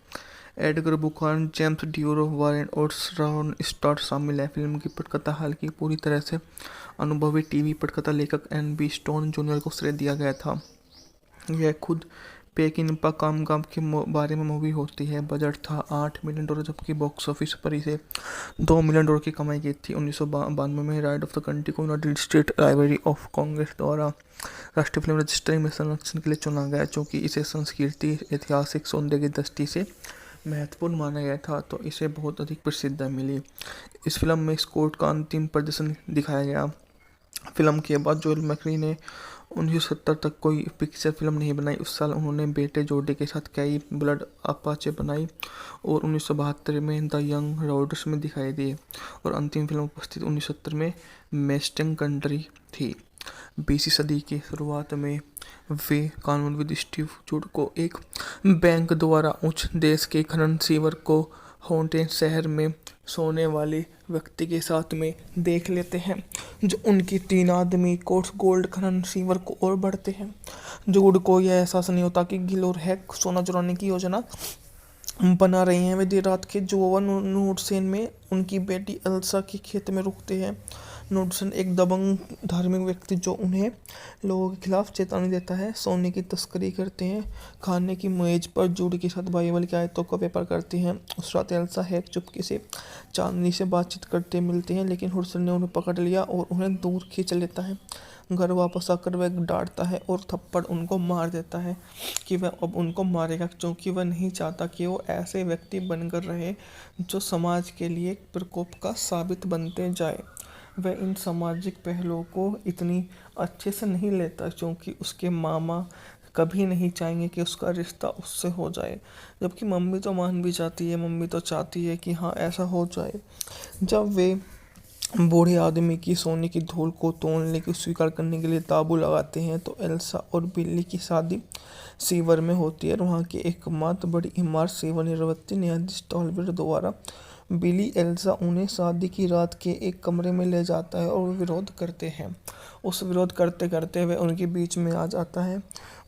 एडगर बुखान, जेम्स ड्यूरो, वारेन और रॉन स्टार्ट शामिल है। फिल्म की पटकथा हालांकि पूरी तरह से अनुभवी टीवी पटकथा लेखक एन.बी. स्टोन जूनियर को श्रेय दिया गया था। यह खुद पेकिनपा कामगाम के बारे में मूवी होती है। बजट था $8 मिलियन, जबकि बॉक्स ऑफिस पर इसे $2 मिलियन की कमाई की थी। 1992 में राइड ऑफ द कंट्री को United state library of Congress द्वारा राष्ट्रीय फिल्म रजिस्ट्री में संरक्षण के लिए चुना गया, क्योंकि इसे संस्कृति ऐतिहासिक सौंदर्य की दृष्टि से महत्वपूर्ण माना गया था, तो इसे बहुत अधिक प्रसिद्धि मिली। इस फिल्म में स्कॉट का अंतिम प्रदर्शन दिखाया गया। फिल्म के बाद जोएल मैकरी ने 1970 तक कोई पिक्चर फिल्म नहीं बनाई। उस साल उन्होंने बेटे जोडी के साथ कई ब्लड अपाचे बनाई और 1972 में द यंग राइडर्स में दिखाई दिए और अंतिम फिल्म उपस्थित 1970 में मेस्टिंग कंट्री थी। 20वीं सदी की शुरुआत में वे कानूनविद स्टीव जूड को एक बैंक द्वारा उच्च देश के खनन सीवर को हॉन्टेड शहर में सोने वाले व्यक्ति के साथ में देख लेते हैं, जो उनकी 3 आदमी कोर्स गोल्ड खनन सीवर को और बढ़ते हैं। जूड को यह एहसास नहीं होता कि गिल और हैक सोना चुराने की योजना बना रही हैं। वे देर रात के जोवन नूडसेन में उनकी बेटी एल्सा के खेत में रुकते हैं। नूडसन एक दबंग धार्मिक व्यक्ति जो उन्हें लोगों के खिलाफ चेतावनी देता है, सोने की तस्करी करते हैं, खाने की मेज पर जूड के साथ बाइबल की आयतों का व्यापार करते हैं। उस रात एल्सा हैक चुपके से चांदनी से बातचीत करते मिलते हैं, लेकिन हुडसन ने उन्हें पकड़ लिया और उन्हें दूर खींच लेता है। घर वापस आकर वह डांटता है और थप्पड़ उनको मार देता है कि वह अब उनको मारेगा, क्योंकि वह नहीं चाहता कि वो ऐसे व्यक्ति बनकर रहे जो समाज के लिए एक प्रकोप का साबित बनते जाए। वह इन सामाजिक पहलुओं को इतनी अच्छे से नहीं लेता, क्योंकि उसके मामा कभी नहीं चाहेंगे कि उसका रिश्ता उससे हो जाए, जबकि मम्मी तो मान भी जाती है, मम्मी तो चाहती है कि हाँ ऐसा हो जाए। जब वे बूढ़े आदमी की सोने की धूल को तोड़ने की स्वीकार करने के लिए ताबू लगाते हैं, तो एल्सा और बिल्ली की शादी सीवर में होती है। वहाँ की एकमात्र बड़ी इमारत सेवानिवृत्ति न्यायाधीश टॉलबेट द्वारा बिली एल्सा उन्हें शादी की रात के एक कमरे में ले जाता है और वे विरोध करते हैं। उस विरोध करते करते वे उनके बीच में आ जाता है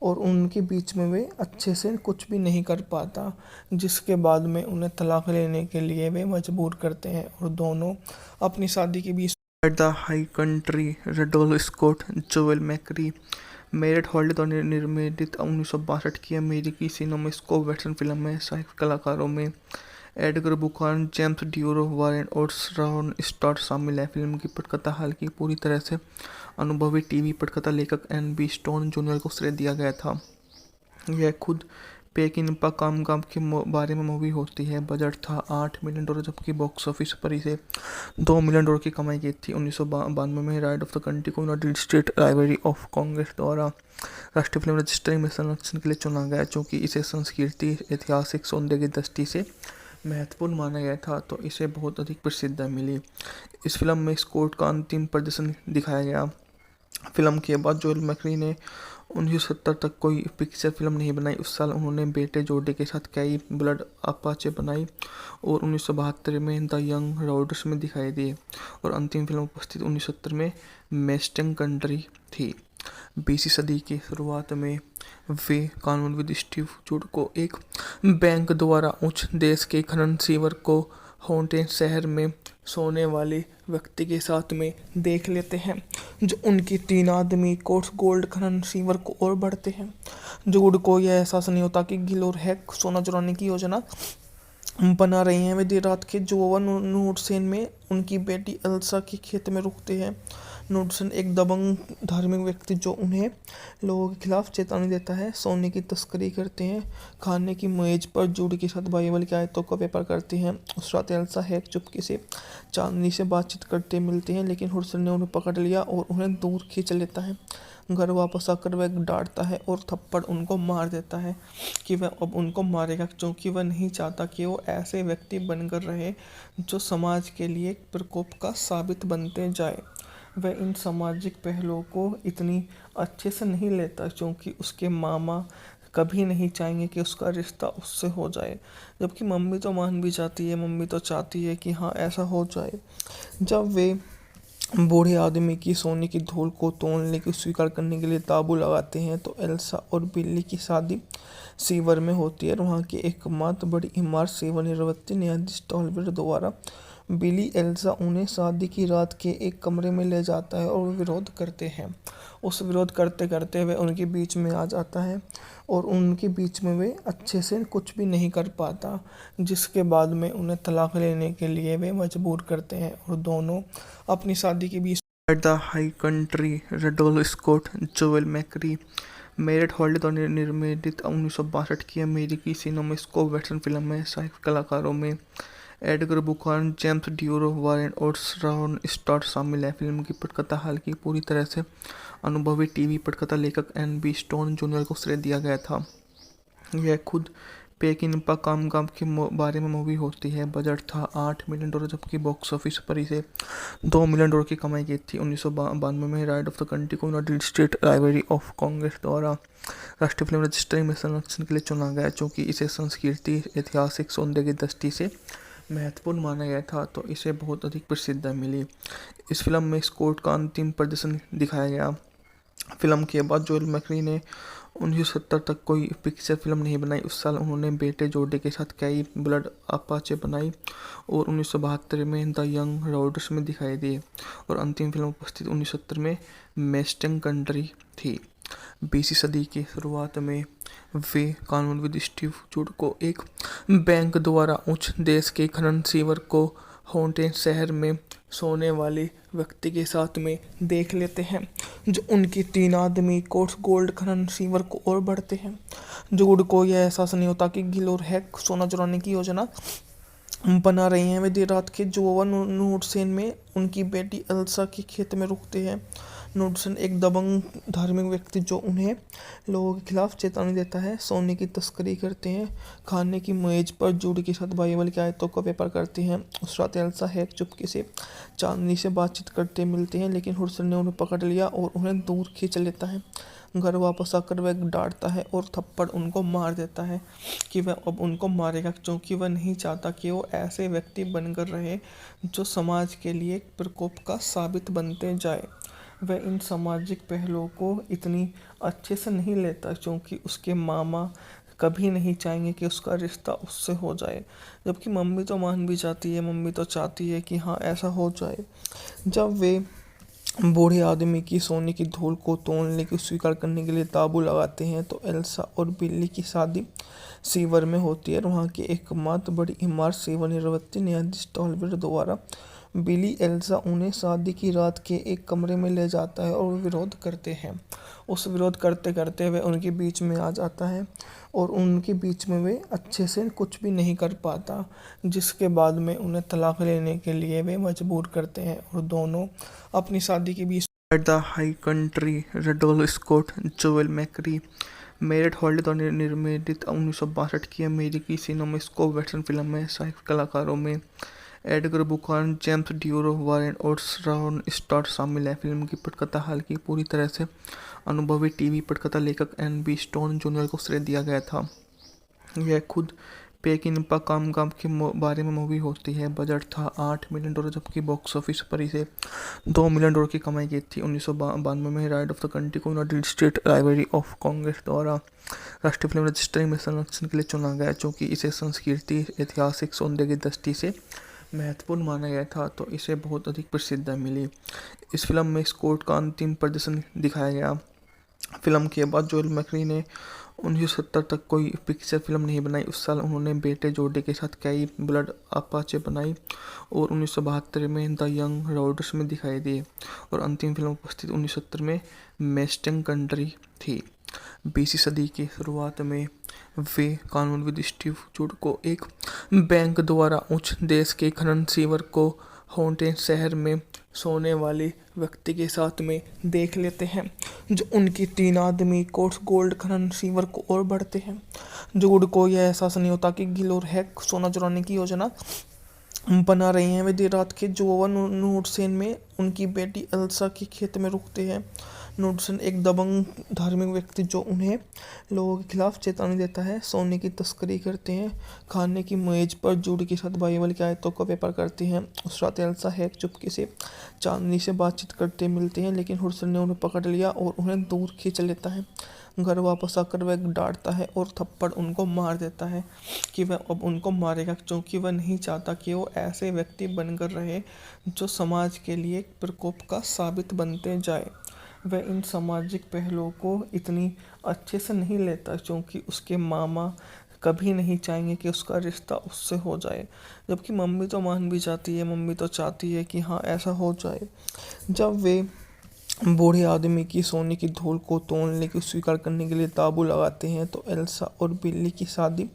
और उनके बीच में वे अच्छे से कुछ भी नहीं कर पाता, जिसके बाद में उन्हें तलाक लेने के लिए वे मजबूर करते हैं और दोनों अपनी शादी के बीच the high country Randolph Scott Joel McCrea Mariette Hartley द्वारा निर्मित 1962 की अमेरिकी सिनेमास्कोप वेस्टर्न फिल्म है। सहायक कलाकारों में एडगर बुखान, जेम्स ड्यूरो, वारेन और रॉन स्टार्ट शामिल है। फिल्म की पटकथा हालांकि पूरी तरह से अनुभवी टीवी पटकथा लेखक एन.बी. स्टोन जूनियर को श्रेय दिया गया था। यह खुद पेकिनपा कामगाम के बारे में मूवी होती है। बजट था $8 मिलियन, जबकि बॉक्स ऑफिस पर इसे $2 मिलियन की कमाई की थी। 1992 में राइट ऑफ द कंट्री को United state library of Congress द्वारा राष्ट्रीय फिल्म रजिस्ट्री में संरक्षण के लिए चुना गया, क्योंकि इसे संस्कृति ऐतिहासिक सौंदर्य की दृष्टि से महत्वपूर्ण माना गया था, तो इसे बहुत अधिक प्रसिद्धता मिली। इस फिल्म में स्कॉट का अंतिम प्रदर्शन दिखाया गया। फिल्म के बाद जोएल मैकरी ने 1970 तक कोई पिक्चर फिल्म नहीं बनाई। उस साल उन्होंने बेटे जोडे के साथ कई ब्लड अपाचे बनाई और 1972 में द यंग रॉडर्स में दिखाई दी और अंतिम फिल्म उपस्थित 1970 में मेस्टिंग कंट्री थी। 20वीं सदी की शुरुआत में वे कानूनविद स्टीव जूड को एक बैंक द्वारा उच्च देश के खनन सीवर को हॉन्टेड शहर में सोने वाले व्यक्ति के साथ में देख लेते हैं, जो उनकी 3 आदमी कोर्स गोल्ड खनन सीवर को और बढ़ते हैं। जूड को यह एहसास नहीं होता कि गिल और हैक सोना चुराने की योजना बना रहे हैं। वे देर रात के जोवन नूडसेन में उनकी बेटी एल्सा के खेत में रुकते हैं। नूडसन एक दबंग धार्मिक व्यक्ति जो उन्हें लोगों के खिलाफ चेतावनी देता है, सोने की तस्करी करते हैं, खाने की मेज पर जूड के साथ बाइबल की आयतों का व्यापार करते हैं। उस रात एल्सा हैक चुपके से चांदनी से बातचीत करते मिलते हैं, लेकिन हुडसन ने उन्हें पकड़ लिया और उन्हें दूर खींच लेता है। घर वापस आकर वह डांटता है और थप्पड़ उनको मार देता है कि वह अब उनको मारेगा, क्योंकि वह नहीं चाहता कि वो ऐसे व्यक्ति बनकर रहे जो समाज के लिए एक प्रकोप का साबित बनते जाए। वह इन सामाजिक पहलुओं को इतनी अच्छे से नहीं लेता, क्योंकि उसके मामा कभी नहीं चाहेंगे कि उसका रिश्ता उससे हो जाए, जबकि मम्मी तो मान भी जाती है, मम्मी तो चाहती है कि हाँ ऐसा हो जाए। जब वे बूढ़े आदमी की सोने की धूल को तोड़ने की स्वीकार करने के लिए ताबू लगाते हैं, तो एल्सा और बिल्ली की शादी सीवर में होती है। वहाँ की एकमात्र बड़ी इमारत सेवानिवृत्ति न्यायाधीश टॉलबेट द्वारा बिली एल्सा उन्हें शादी की रात के एक कमरे में ले जाता है और वे विरोध करते हैं। उस विरोध करते करते वे उनके बीच में आ जाता है और उनके बीच में वे अच्छे से कुछ भी नहीं कर पाता, जिसके बाद में उन्हें तलाक लेने के लिए वे मजबूर करते हैं और दोनों अपनी शादी के बीच the high country Randolph Scott Joel McCrea Mariette Hartley द्वारा निर्मित 1962 की अमेरिकी सिनेमास्कोप वेस्टर्न फिल्म है। सहायक कलाकारों में एडगर बुखान, जेम्स ड्यूरो, वारेन और रॉन स्टार्ट शामिल है। फिल्म की पटकथा हालांकि पूरी तरह से अनुभवी टीवी पटकथा लेखक एन.बी. स्टोन जूनियर को श्रेय दिया गया था। यह खुद पेकिनपा कामगाम के बारे में मूवी होती है। बजट था $8 मिलियन, जबकि बॉक्स ऑफिस पर इसे $2 मिलियन की कमाई की थी। 1992 में राइट ऑफ द कंट्री को United state library of Congress द्वारा राष्ट्रीय फिल्म रजिस्ट्री में संरक्षण के लिए चुना गया, क्योंकि इसे संस्कृति ऐतिहासिक सौंदर्य की दृष्टि से महत्वपूर्ण माना गया था, तो इसे बहुत अधिक प्रसिद्धता मिली। इस फिल्म में स्कॉट का अंतिम प्रदर्शन दिखाया गया। फिल्म के बाद जोएल मैकरी ने 1970 तक कोई पिक्चर फिल्म नहीं बनाई। उस साल उन्होंने बेटे जोडे के साथ कई ब्लड अपाचे बनाई और 1972 में द यंग रॉडर्स में दिखाई दिए और अंतिम फिल्म उपस्थित 1970 में मेस्टंग कंट्री थी। 20वीं सदी की शुरुआत में वे कानूनविद स्टीव जूड को एक बैंक द्वारा उच्च देश के खनन सीवर को हॉन्टेड शहर में सोने वाले व्यक्ति के साथ में देख लेते हैं, जो उनकी 3 आदमी कोर्स गोल्ड खनन सीवर को और बढ़ते हैं। जूड को यह एहसास नहीं होता कि गिल और हैक सोना चुराने की योजना बना रही हैं। वे देर रात के जोवा नूडसेन में उनकी बेटी एल्सा के खेत में रुकते हैं। नूडसेन एक दबंग धार्मिक व्यक्ति जो उन्हें लोगों के खिलाफ चेतावनी देता है, सोने की तस्करी करते हैं। खाने की मेज पर जूड के साथ बाइबल की आयतों का व्यापार करते हैं। उस रात एल्सा हैक चुपके से चांदनी से बातचीत करते मिलते हैं, लेकिन हुडसन ने उन्हें पकड़ लिया और उन्हें दूर खींच लेता है। घर वापस आकर वह डांटता है और थप्पड़ उनको मार देता है कि वह अब उनको मारेगा, क्योंकि वह नहीं चाहता कि वो ऐसे व्यक्ति बनकर रहे जो समाज के लिए प्रकोप का साबित बनते जाए। वह इन सामाजिक पहलुओं को इतनी अच्छे से नहीं लेता, क्योंकि उसके मामा कभी नहीं चाहेंगे कि उसका रिश्ता उससे हो जाए, जबकि मम्मी तो मान भी जाती है, मम्मी तो चाहती है कि हाँ ऐसा हो जाए। जब वे बूढ़े आदमी की सोने की धूल को तोड़ने की स्वीकार करने के लिए ताबू लगाते हैं, तो एल्सा और बिल्ली की शादी सीवर में होती है। वहाँ की एकमात्र बड़ी इमारत सेवानिवृत्त न्यायाधीश टॉलबर्ट द्वारा बिली एल्सा उन्हें शादी की रात के एक कमरे में ले जाता है और विरोध करते हैं। उस विरोध करते करते वे उनके बीच में आ जाता है और उनके बीच में वे अच्छे से कुछ भी नहीं कर पाता, जिसके बाद में उन्हें तलाक लेने के लिए वे मजबूर करते हैं और दोनों अपनी शादी के बीच the high country Randolph Scott Joel McCrea Mariette Hartley द्वारा निर्मित 1962 की अमेरिकी सिनेमास्कोप वेस्टर्न फिल्म में सहायक कलाकारों में एडगर बुकान, जेम्स ड्यूरो, वारेन और रॉन स्टार्ट शामिल है। फिल्म की पटकथा हालांकि पूरी तरह से अनुभवी टीवी पटकथा लेखक एन.बी. स्टोन जूनियर को श्रेय दिया गया था। यह खुद पेकिनपा कामगाम के बारे में मूवी होती है। बजट था $8 मिलियन, जबकि बॉक्स ऑफिस पर इसे $2 मिलियन की कमाई की थी। 1992 में राइड ऑफ द कंट्री को United state library of Congress द्वारा राष्ट्रीय फिल्म रजिस्ट्री में संरक्षण के लिए चुना गया, क्योंकि इसे संस्कृति ऐतिहासिक सौंदर्य की दृष्टि से महत्वपूर्ण माना गया था, तो इसे बहुत अधिक प्रसिद्धि मिली। इस फिल्म में स्कॉट का अंतिम प्रदर्शन दिखाया गया। फिल्म के बाद जोएल मैकरी ने 1970 तक कोई पिक्चर फिल्म नहीं बनाई। उस साल उन्होंने बेटे जोडे के साथ कई ब्लड अपाचे बनाई और 1972 में द यंग रॉडर्स में दिखाई दिए और अंतिम फिल्म उपस्थित 1970 में मेस्टंग कंट्री थी। 20वीं सदी की शुरुआत में वे कानूनविद स्टीव जूड को एक बैंक द्वारा उच्च देश के खनन सीवर को हॉन्टेड शहर में सोने वाले व्यक्ति के साथ में देख लेते हैं, जो उनकी 3 आदमी कोर्स गोल्ड खनन सीवर को और बढ़ते हैं। जूड को यह एहसास नहीं होता कि गिल और हैक सोना चुराने की योजना बना रही हैं। वे देर रात के जोवा नूडसेन में उनकी बेटी एल्सा के खेत में रुकते हैं। नूडसेन एक दबंग धार्मिक व्यक्ति जो उन्हें लोगों के खिलाफ चेतावनी देता है, सोने की तस्करी करते हैं। खाने की मेज पर जूड के साथ बाइबल की आयतों का व्यापार करते हैं। उस रात एल्सा हैक चुपके से चांदनी से बातचीत करते मिलते हैं, लेकिन हुडसन ने उन्हें पकड़ लिया और उन्हें दूर खींच लेता है। घर वापस आकर वह डांटता है और थप्पड़ उनको मार देता है कि वह अब उनको मारेगा, क्योंकि वह नहीं चाहता कि वो ऐसे व्यक्ति बनकर रहे जो समाज के लिए प्रकोप का साबित बनते जाए। वह इन सामाजिक पहलुओं को इतनी अच्छे से नहीं लेता, क्योंकि उसके मामा कभी नहीं चाहेंगे कि उसका रिश्ता उससे हो जाए, जबकि मम्मी तो मान भी जाती है, मम्मी तो चाहती है कि हाँ ऐसा हो जाए। जब वे बूढ़े आदमी की सोने की धूल को तोड़ने की स्वीकार करने के लिए ताबू लगाते हैं, तो एल्सा और बिल्ली की शादी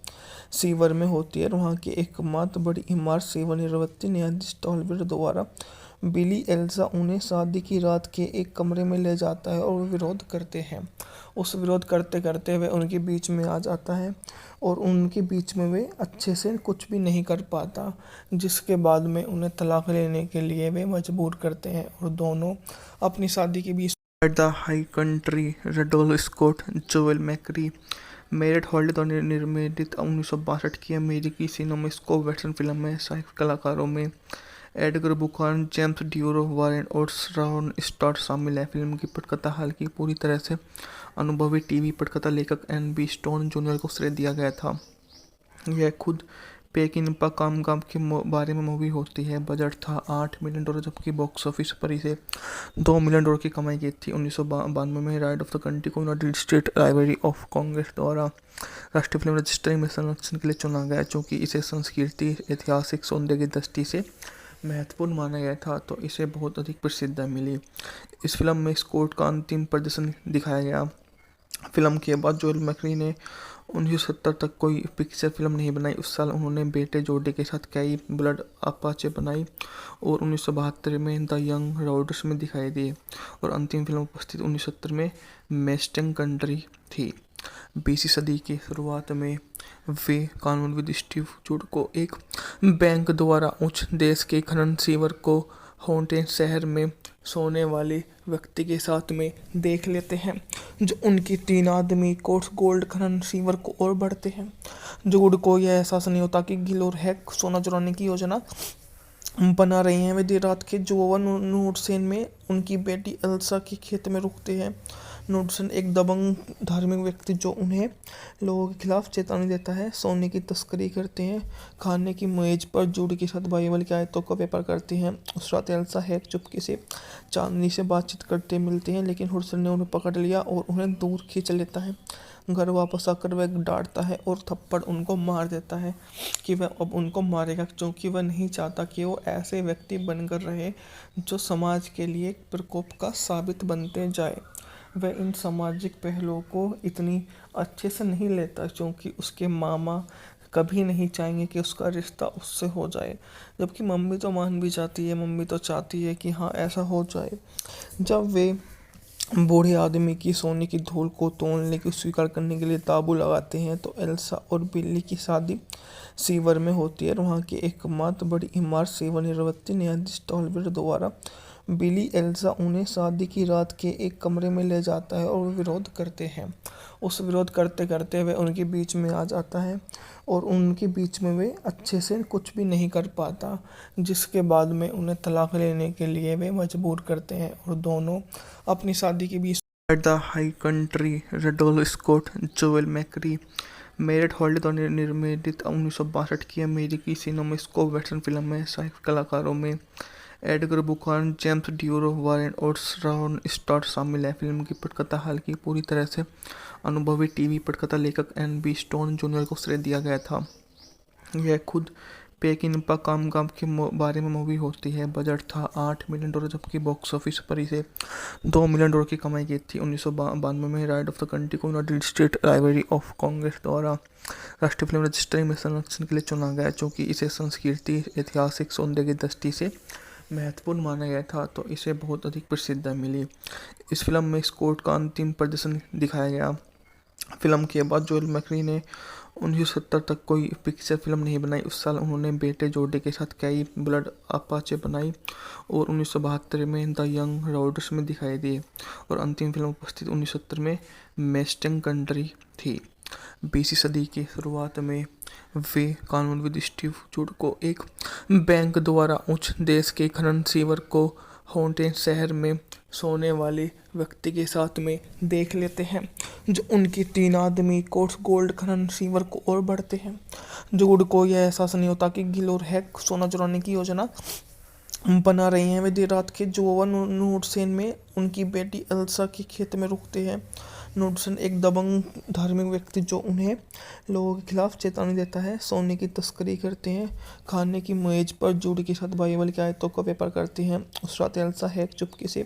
सीवर में होती है। वहाँ की एकमात्र बड़ी इमारत सेवानिवृत्त न्यायाधीश टॉलबर्ट द्वारा बिली एल्सा उन्हें शादी की रात के एक कमरे में ले जाता है और विरोध करते हैं। उस विरोध करते करते वे उनके बीच में आ जाता है और उनके बीच में वे अच्छे से कुछ भी नहीं कर पाता, जिसके बाद में उन्हें तलाक लेने के लिए वे मजबूर करते हैं और दोनों अपनी शादी के बीच the high country Randolph Scott Joel McCrea Mariette Hartley द्वारा निर्मित 1962 की अमेरिकी सिनेमास्कोप वेस्टर्न फिल्म में सहायक कलाकारों में एडगर बुखान, जेम्स ड्यूरो, वारेन और श्रॉन स्टॉट शामिल हैं। फिल्म की पटकथा हालांकि पूरी तरह से अनुभवी टीवी पटकथा लेखक एन.बी. स्टोन जूनियर को श्रेय दिया गया था। यह खुद पेकिनपा कामगाम के बारे में मूवी होती है। बजट था $8 मिलियन, जबकि बॉक्स ऑफिस पर इसे $2 मिलियन की कमाई की थी। 1992 में राइट ऑफ द कंट्री को United state library of Congress द्वारा राष्ट्रीय फिल्म रजिस्ट्री में संरक्षण के लिए चुना गया, क्योंकि इसे संस्कृति ऐतिहासिक सौंदर्य की दृष्टि से महत्वपूर्ण माना गया था, तो इसे बहुत अधिक प्रसिद्धता मिली। इस फिल्म में स्कॉट का अंतिम प्रदर्शन दिखाया गया। फिल्म के बाद जोएल मैकरी ने 1970 तक कोई पिक्चर फिल्म नहीं बनाई। उस साल उन्होंने बेटे जोडी के साथ कई ब्लड अपाचे बनाई और 1972 में द यंग रॉडर्स में दिखाई दी, और अंतिम फिल्म उपस्थित 1970 में मेस्टिंग कंट्री थी। 20वीं सदी की शुरुआत में वे कानूनविद स्टीव जूड को एक बैंक द्वारा उच्च देश के खनन सीवर को हॉन्टेड शहर में सोने वाले व्यक्ति के साथ में देख लेते हैं, जो उनकी 3 आदमी कोर्स गोल्ड खनन सीवर को और बढ़ते हैं। जूड को यह एहसास नहीं होता कि गिल और हैक सोना चुराने की योजना बना रही हैं। वे देर रात के जोवन नूडसेन में उनकी बेटी एल्सा के खेत में रुकते हैं। नूडसेन एक दबंग धार्मिक व्यक्ति जो उन्हें लोगों के खिलाफ चेतावनी देता है, सोने की तस्करी करते हैं। खाने की मेज पर जूड के साथ बाइबल की आयतों का व्यापार करते हैं। उस रात एल्सा हैक चुपके से चांदनी से बातचीत करते मिलते हैं, लेकिन हुडसन ने उन्हें पकड़ लिया और उन्हें दूर खींच लेता है। घर वापस आकर वह डांटता है और थप्पड़ उनको मार देता है कि वह अब उनको मारेगा, क्योंकि वह नहीं चाहता कि वो ऐसे व्यक्ति बनकर रहे जो समाज के लिए एक प्रकोप का साबित बनते जाए। वह इन सामाजिक पहलुओं को इतनी अच्छे से नहीं लेता, क्योंकि उसके मामा कभी नहीं चाहेंगे कि उसका रिश्ता उससे हो जाए, जबकि मम्मी तो मान भी जाती है, मम्मी तो चाहती है कि हाँ ऐसा हो जाए। जब वे बूढ़े आदमी की सोने की धूल को तोड़ने की स्वीकार करने के लिए ताबू लगाते हैं, तो एल्सा और बिल्ली की शादी सीवर में होती है। वहाँ की एकमात्र बड़ी इमारत सेवानिवृत्त न्यायाधीश टॉलबर्ट द्वारा बिली एल्सा उन्हें शादी की रात के एक कमरे में ले जाता है और विरोध करते हैं। उस विरोध करते करते वे उनके बीच में आ जाता है और उनके बीच में वे अच्छे से कुछ भी नहीं कर पाता, जिसके बाद में उन्हें तलाक लेने के लिए वे मजबूर करते हैं और दोनों अपनी शादी के बीच the high country Randolph Scott, Joel McCrea, Mariette Hartley द्वारा निर्मित 1962 की अमेरिकी सिनेमास्कोप वेस्टर्न फिल्म है। सहायक कलाकारों में एडगर बुखान, जेम्स ड्यूरो, वारेन और श्रॉन स्टॉट शामिल हैं। फिल्म की पटकथा हालांकि पूरी तरह से अनुभवी टीवी पटकथा लेखक एन.बी. स्टोन जूनियर को श्रेय दिया गया था। यह खुद पेकिनपा कामगाम के बारे में मूवी होती है। बजट था $8 मिलियन, जबकि बॉक्स ऑफिस पर इसे $2 मिलियन की कमाई की थी। 1992 में राइट ऑफ द कंट्री को United state library of Congress द्वारा राष्ट्रीय फिल्म रजिस्ट्री में संरक्षण के लिए चुना गया, क्योंकि इसे संस्कृति ऐतिहासिक सौंदर्य की दृष्टि से महत्वपूर्ण माना गया था, तो इसे बहुत अधिक प्रसिद्धता मिली। इस फिल्म में स्कॉट का अंतिम प्रदर्शन दिखाया गया। फिल्म के बाद जोएल मैकरी ने 1970 तक कोई पिक्चर फिल्म नहीं बनाई। उस साल उन्होंने बेटे जोडी के साथ कई ब्लड अपाचे बनाई और 1972 में द यंग रॉडर्स में दिखाई दी, और अंतिम फिल्म उपस्थित 1970 में मेस्टिंग कंट्री थी। 20वीं सदी की शुरुआत में वे कानूनविद स्टीव जूड को एक बैंक द्वारा उच्च देश के खनन सीवर को हॉन्टेड शहर में सोने वाले व्यक्ति के साथ में देख लेते हैं, जो उनकी 3 आदमी कोर्स गोल्ड खनन सीवर को और बढ़ते हैं। जूड को यह एहसास नहीं होता कि गिल और हैक सोना चुराने की योजना बना रही हैं। वे देर रात के जोवन नूडसेन में उनकी बेटी एल्सा के खेत में रुकते हैं। नूडसेन एक दबंग धार्मिक व्यक्ति जो उन्हें लोगों के खिलाफ चेतावनी देता है, सोने की तस्करी करते हैं। खाने की मेज पर जूड के साथ बाइबल की आयतों का व्यापार करते हैं। उस रात एल्सा हैक चुपके से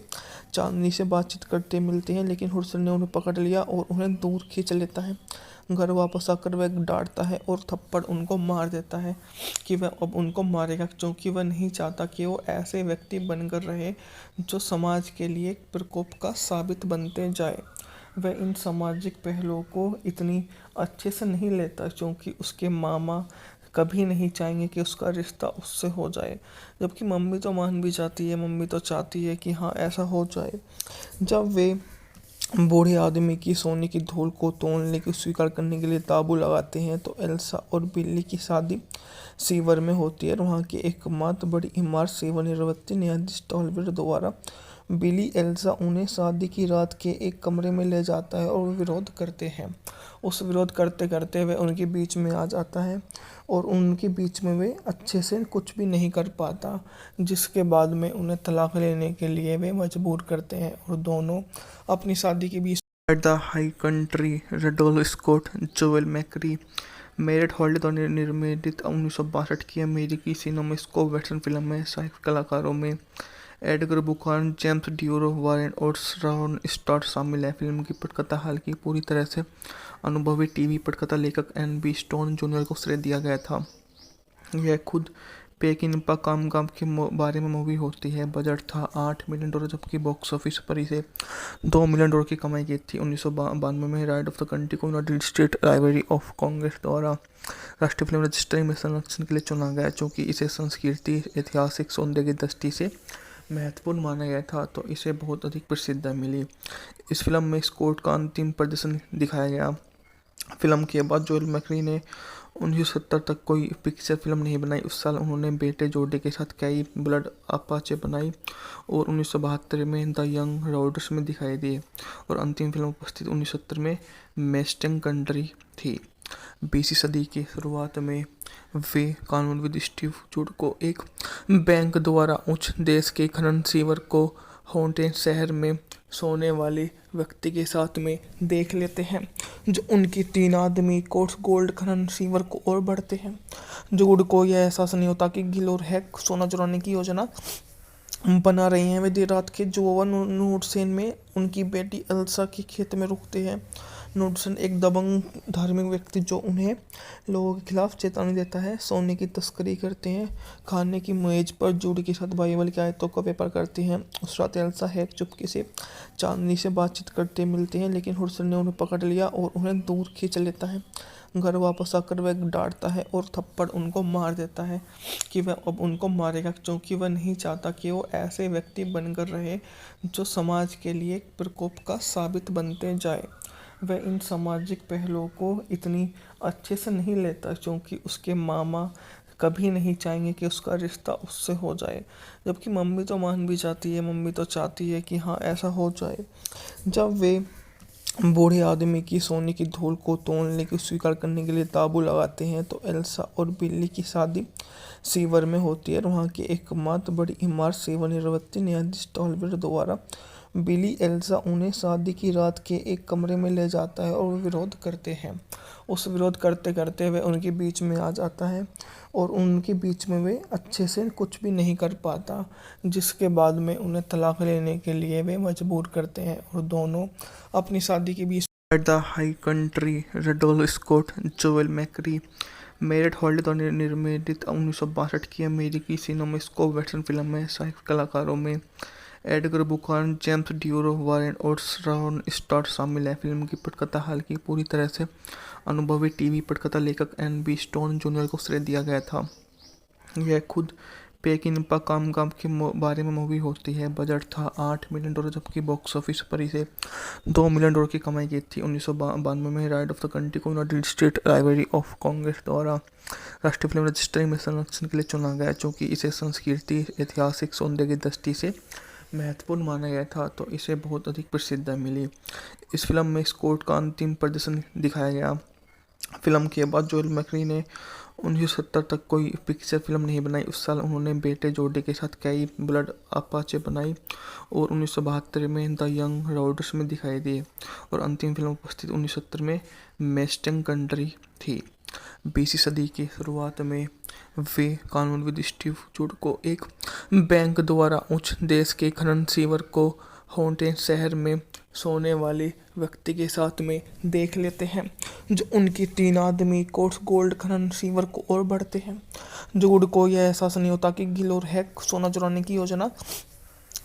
चांदनी से बातचीत करते मिलते हैं, लेकिन हुडसन ने उन्हें पकड़ लिया और उन्हें दूर खींच लेता है। घर वापस आकर वह डांटता है और थप्पड़ उनको मार देता है कि वह अब उनको मारेगा, क्योंकि वह नहीं चाहता कि वो ऐसे व्यक्ति बनकर रहे जो समाज के लिए एक प्रकोप का साबित बनते जाए। वह इन सामाजिक पहलुओं को इतनी अच्छे से नहीं लेता, क्योंकि उसके मामा कभी नहीं चाहेंगे कि उसका रिश्ता उससे हो जाए, जबकि मम्मी तो मान भी जाती है, मम्मी तो चाहती है कि हाँ ऐसा हो जाए। जब वे बूढ़े आदमी की सोने की धूल को तोड़ने की स्वीकार करने के लिए ताबू लगाते हैं तो एल्सा और बिल्ली की शादी सीवर में होती है और वहाँ की एकमात्र बड़ी इमारत सेवानिवृत्ति न्यायाधीश टॉलवेयर द्वारा बिली एल्सा उन्हें शादी की रात के एक कमरे में ले जाता है और वे विरोध करते हैं। उस विरोध करते करते वे उनके बीच में आ जाता है और उनके बीच में वे अच्छे से कुछ भी नहीं कर पाता, जिसके बाद में उन्हें तलाक लेने के लिए वे मजबूर करते हैं और दोनों अपनी शादी के बीच at the high country Randolph Scott Joel McCrea Mariette Hartley द्वारा निर्मित 1962 की अमेरिकी सिनेमास्कोप वेस्टर्न फिल्म है। सहायक कलाकारों में एडगर बुखान, जेम्स ड्यूरो, वारेन और रॉन स्टार्ट शामिल है। फिल्म की पटकथा हालांकि पूरी तरह से अनुभवी टीवी पटकथा लेखक एन.बी. स्टोन जूनियर को श्रेय दिया गया था। यह खुद पेकिनपा कामगाम के बारे में मूवी होती है। बजट था $8 मिलियन, जबकि बॉक्स ऑफिस पर इसे $2 मिलियन की कमाई की थी। 1992 में राइट ऑफ द कंट्री को United state library of Congress द्वारा राष्ट्रीय फिल्म रजिस्टर में संरक्षण के लिए चुना गया, क्योंकि इसे संस्कृति ऐतिहासिक सौंदर्य की दृष्टि से महत्वपूर्ण माना गया था, तो इसे बहुत अधिक प्रसिद्धि मिली। इस फिल्म में स्कॉट का अंतिम प्रदर्शन दिखाया गया। फिल्म के बाद जोएल मैकरी ने 1970 तक कोई पिक्चर फिल्म नहीं बनाई। उस साल उन्होंने बेटे जोडी के साथ कई ब्लड अपाचे बनाई और 1972 में द यंग राइडर्स में दिखाई दिए और अंतिम फिल्म उपस्थित 1970 में मेस्टिंग कंट्री थी। 20वीं सदी की शुरुआत में वे कानूनविद स्टीव जूड को एक बैंक द्वारा उच्च देश के खनन सीवर को हॉन्टेड शहर में सोने वाले व्यक्ति के साथ में देख लेते हैं, जो उनकी 3 आदमी कोर्स गोल्ड खनन सीवर को और बढ़ते हैं। जूड को यह एहसास नहीं होता कि गिल और हैक सोना चुराने की योजना बना रही हैं। वे देर रात के जोवन नूडसेन में उनकी बेटी एल्सा के खेत में रुकते हैं। नूडसेन एक दबंग धार्मिक व्यक्ति जो उन्हें लोगों के खिलाफ चेतावनी देता है। सोने की तस्करी करते हैं। खाने की मेज पर जूड के साथ बाइबल की आयतों का व्यापार करते हैं। उस रात एल्सा हैक चुपके से चांदनी से बातचीत करते मिलते हैं, लेकिन हुडसन ने उन्हें पकड़ लिया और उन्हें दूर खींच लेता है। घर वापस आकर वह डांटता है और थप्पड़ उनको मार देता है कि वह अब उनको मारेगा, क्योंकि वह नहीं चाहता कि वो ऐसे व्यक्ति बनकर रहे जो समाज के लिए प्रकोप का साबित बनते जाए। वह इन सामाजिक पहलुओं को इतनी अच्छे से नहीं लेता, क्योंकि उसके मामा कभी नहीं चाहेंगे कि उसका रिश्ता उससे हो जाए, जबकि मम्मी तो मान भी जाती है, मम्मी तो चाहती है कि हाँ ऐसा हो जाए। जब वे बूढ़े आदमी की सोने की धूल को तोड़ने की स्वीकार करने के लिए ताबू लगाते हैं तो एल्सा और बिल्ली की शादी सीवर में होती है और वहाँ की एकमात्र बड़ी इमारत सेवानिवृत्ति न्यायाधीश टॉलवेयर द्वारा बिली एल्सा उन्हें शादी की रात के एक कमरे में ले जाता है और वे विरोध करते हैं। उस विरोध करते करते वे उनके बीच में आ जाता है और उनके बीच में वे अच्छे से कुछ भी नहीं कर पाता, जिसके बाद में उन्हें तलाक लेने के लिए वे मजबूर करते हैं और दोनों अपनी शादी के बीच at the high country Randolph Scott Joel McCrea Mariette Hartley द्वारा निर्मित 1962 की अमेरिकी सिनेमास्कोप वेस्टर्न फिल्म है। सहायक कलाकारों में एडगर बुखान, जेम्स ड्यूरो, वारेन और रॉन स्टार्ट शामिल है। फिल्म की पटकथा हालांकि पूरी तरह से अनुभवी टीवी पटकथा लेखक एन.बी. स्टोन जूनियर को श्रेय दिया गया था। यह खुद पेकिनपा कामगाम के बारे में मूवी होती है। बजट था $8 मिलियन, जबकि बॉक्स ऑफिस पर इसे $2 मिलियन की कमाई की थी। 1992 में राइट ऑफ द कंट्री को United state library of Congress द्वारा राष्ट्रीय फिल्म रजिस्टर में संरक्षण के लिए चुना गया, क्योंकि इसे संस्कृति ऐतिहासिक सौंदर्य की दृष्टि से महत्वपूर्ण माना गया था, तो इसे बहुत अधिक प्रसिद्धि मिली। इस फिल्म में स्कॉट का अंतिम प्रदर्शन दिखाया गया। फिल्म के बाद जोएल मैकरी ने 1970 तक कोई पिक्चर फिल्म नहीं बनाई। उस साल उन्होंने बेटे जोडी के साथ कई ब्लड अपाचे बनाई और 1972 में द यंग राइडर्स में दिखाई दिए और अंतिम फिल्म उपस्थित 1970 में मेस्टिंग कंट्री थी। 20वीं सदी की शुरुआत में वे कानूनविद स्टीव जूड को एक बैंक द्वारा उच्च देश के खनन सीवर को हॉन्टेड शहर में सोने वाले व्यक्ति के साथ में देख लेते हैं, जो उनकी 3 आदमी कोर्स गोल्ड खनन सीवर को और बढ़ते हैं। जूड को यह एहसास नहीं होता कि गिल और हैक सोना चुराने की योजना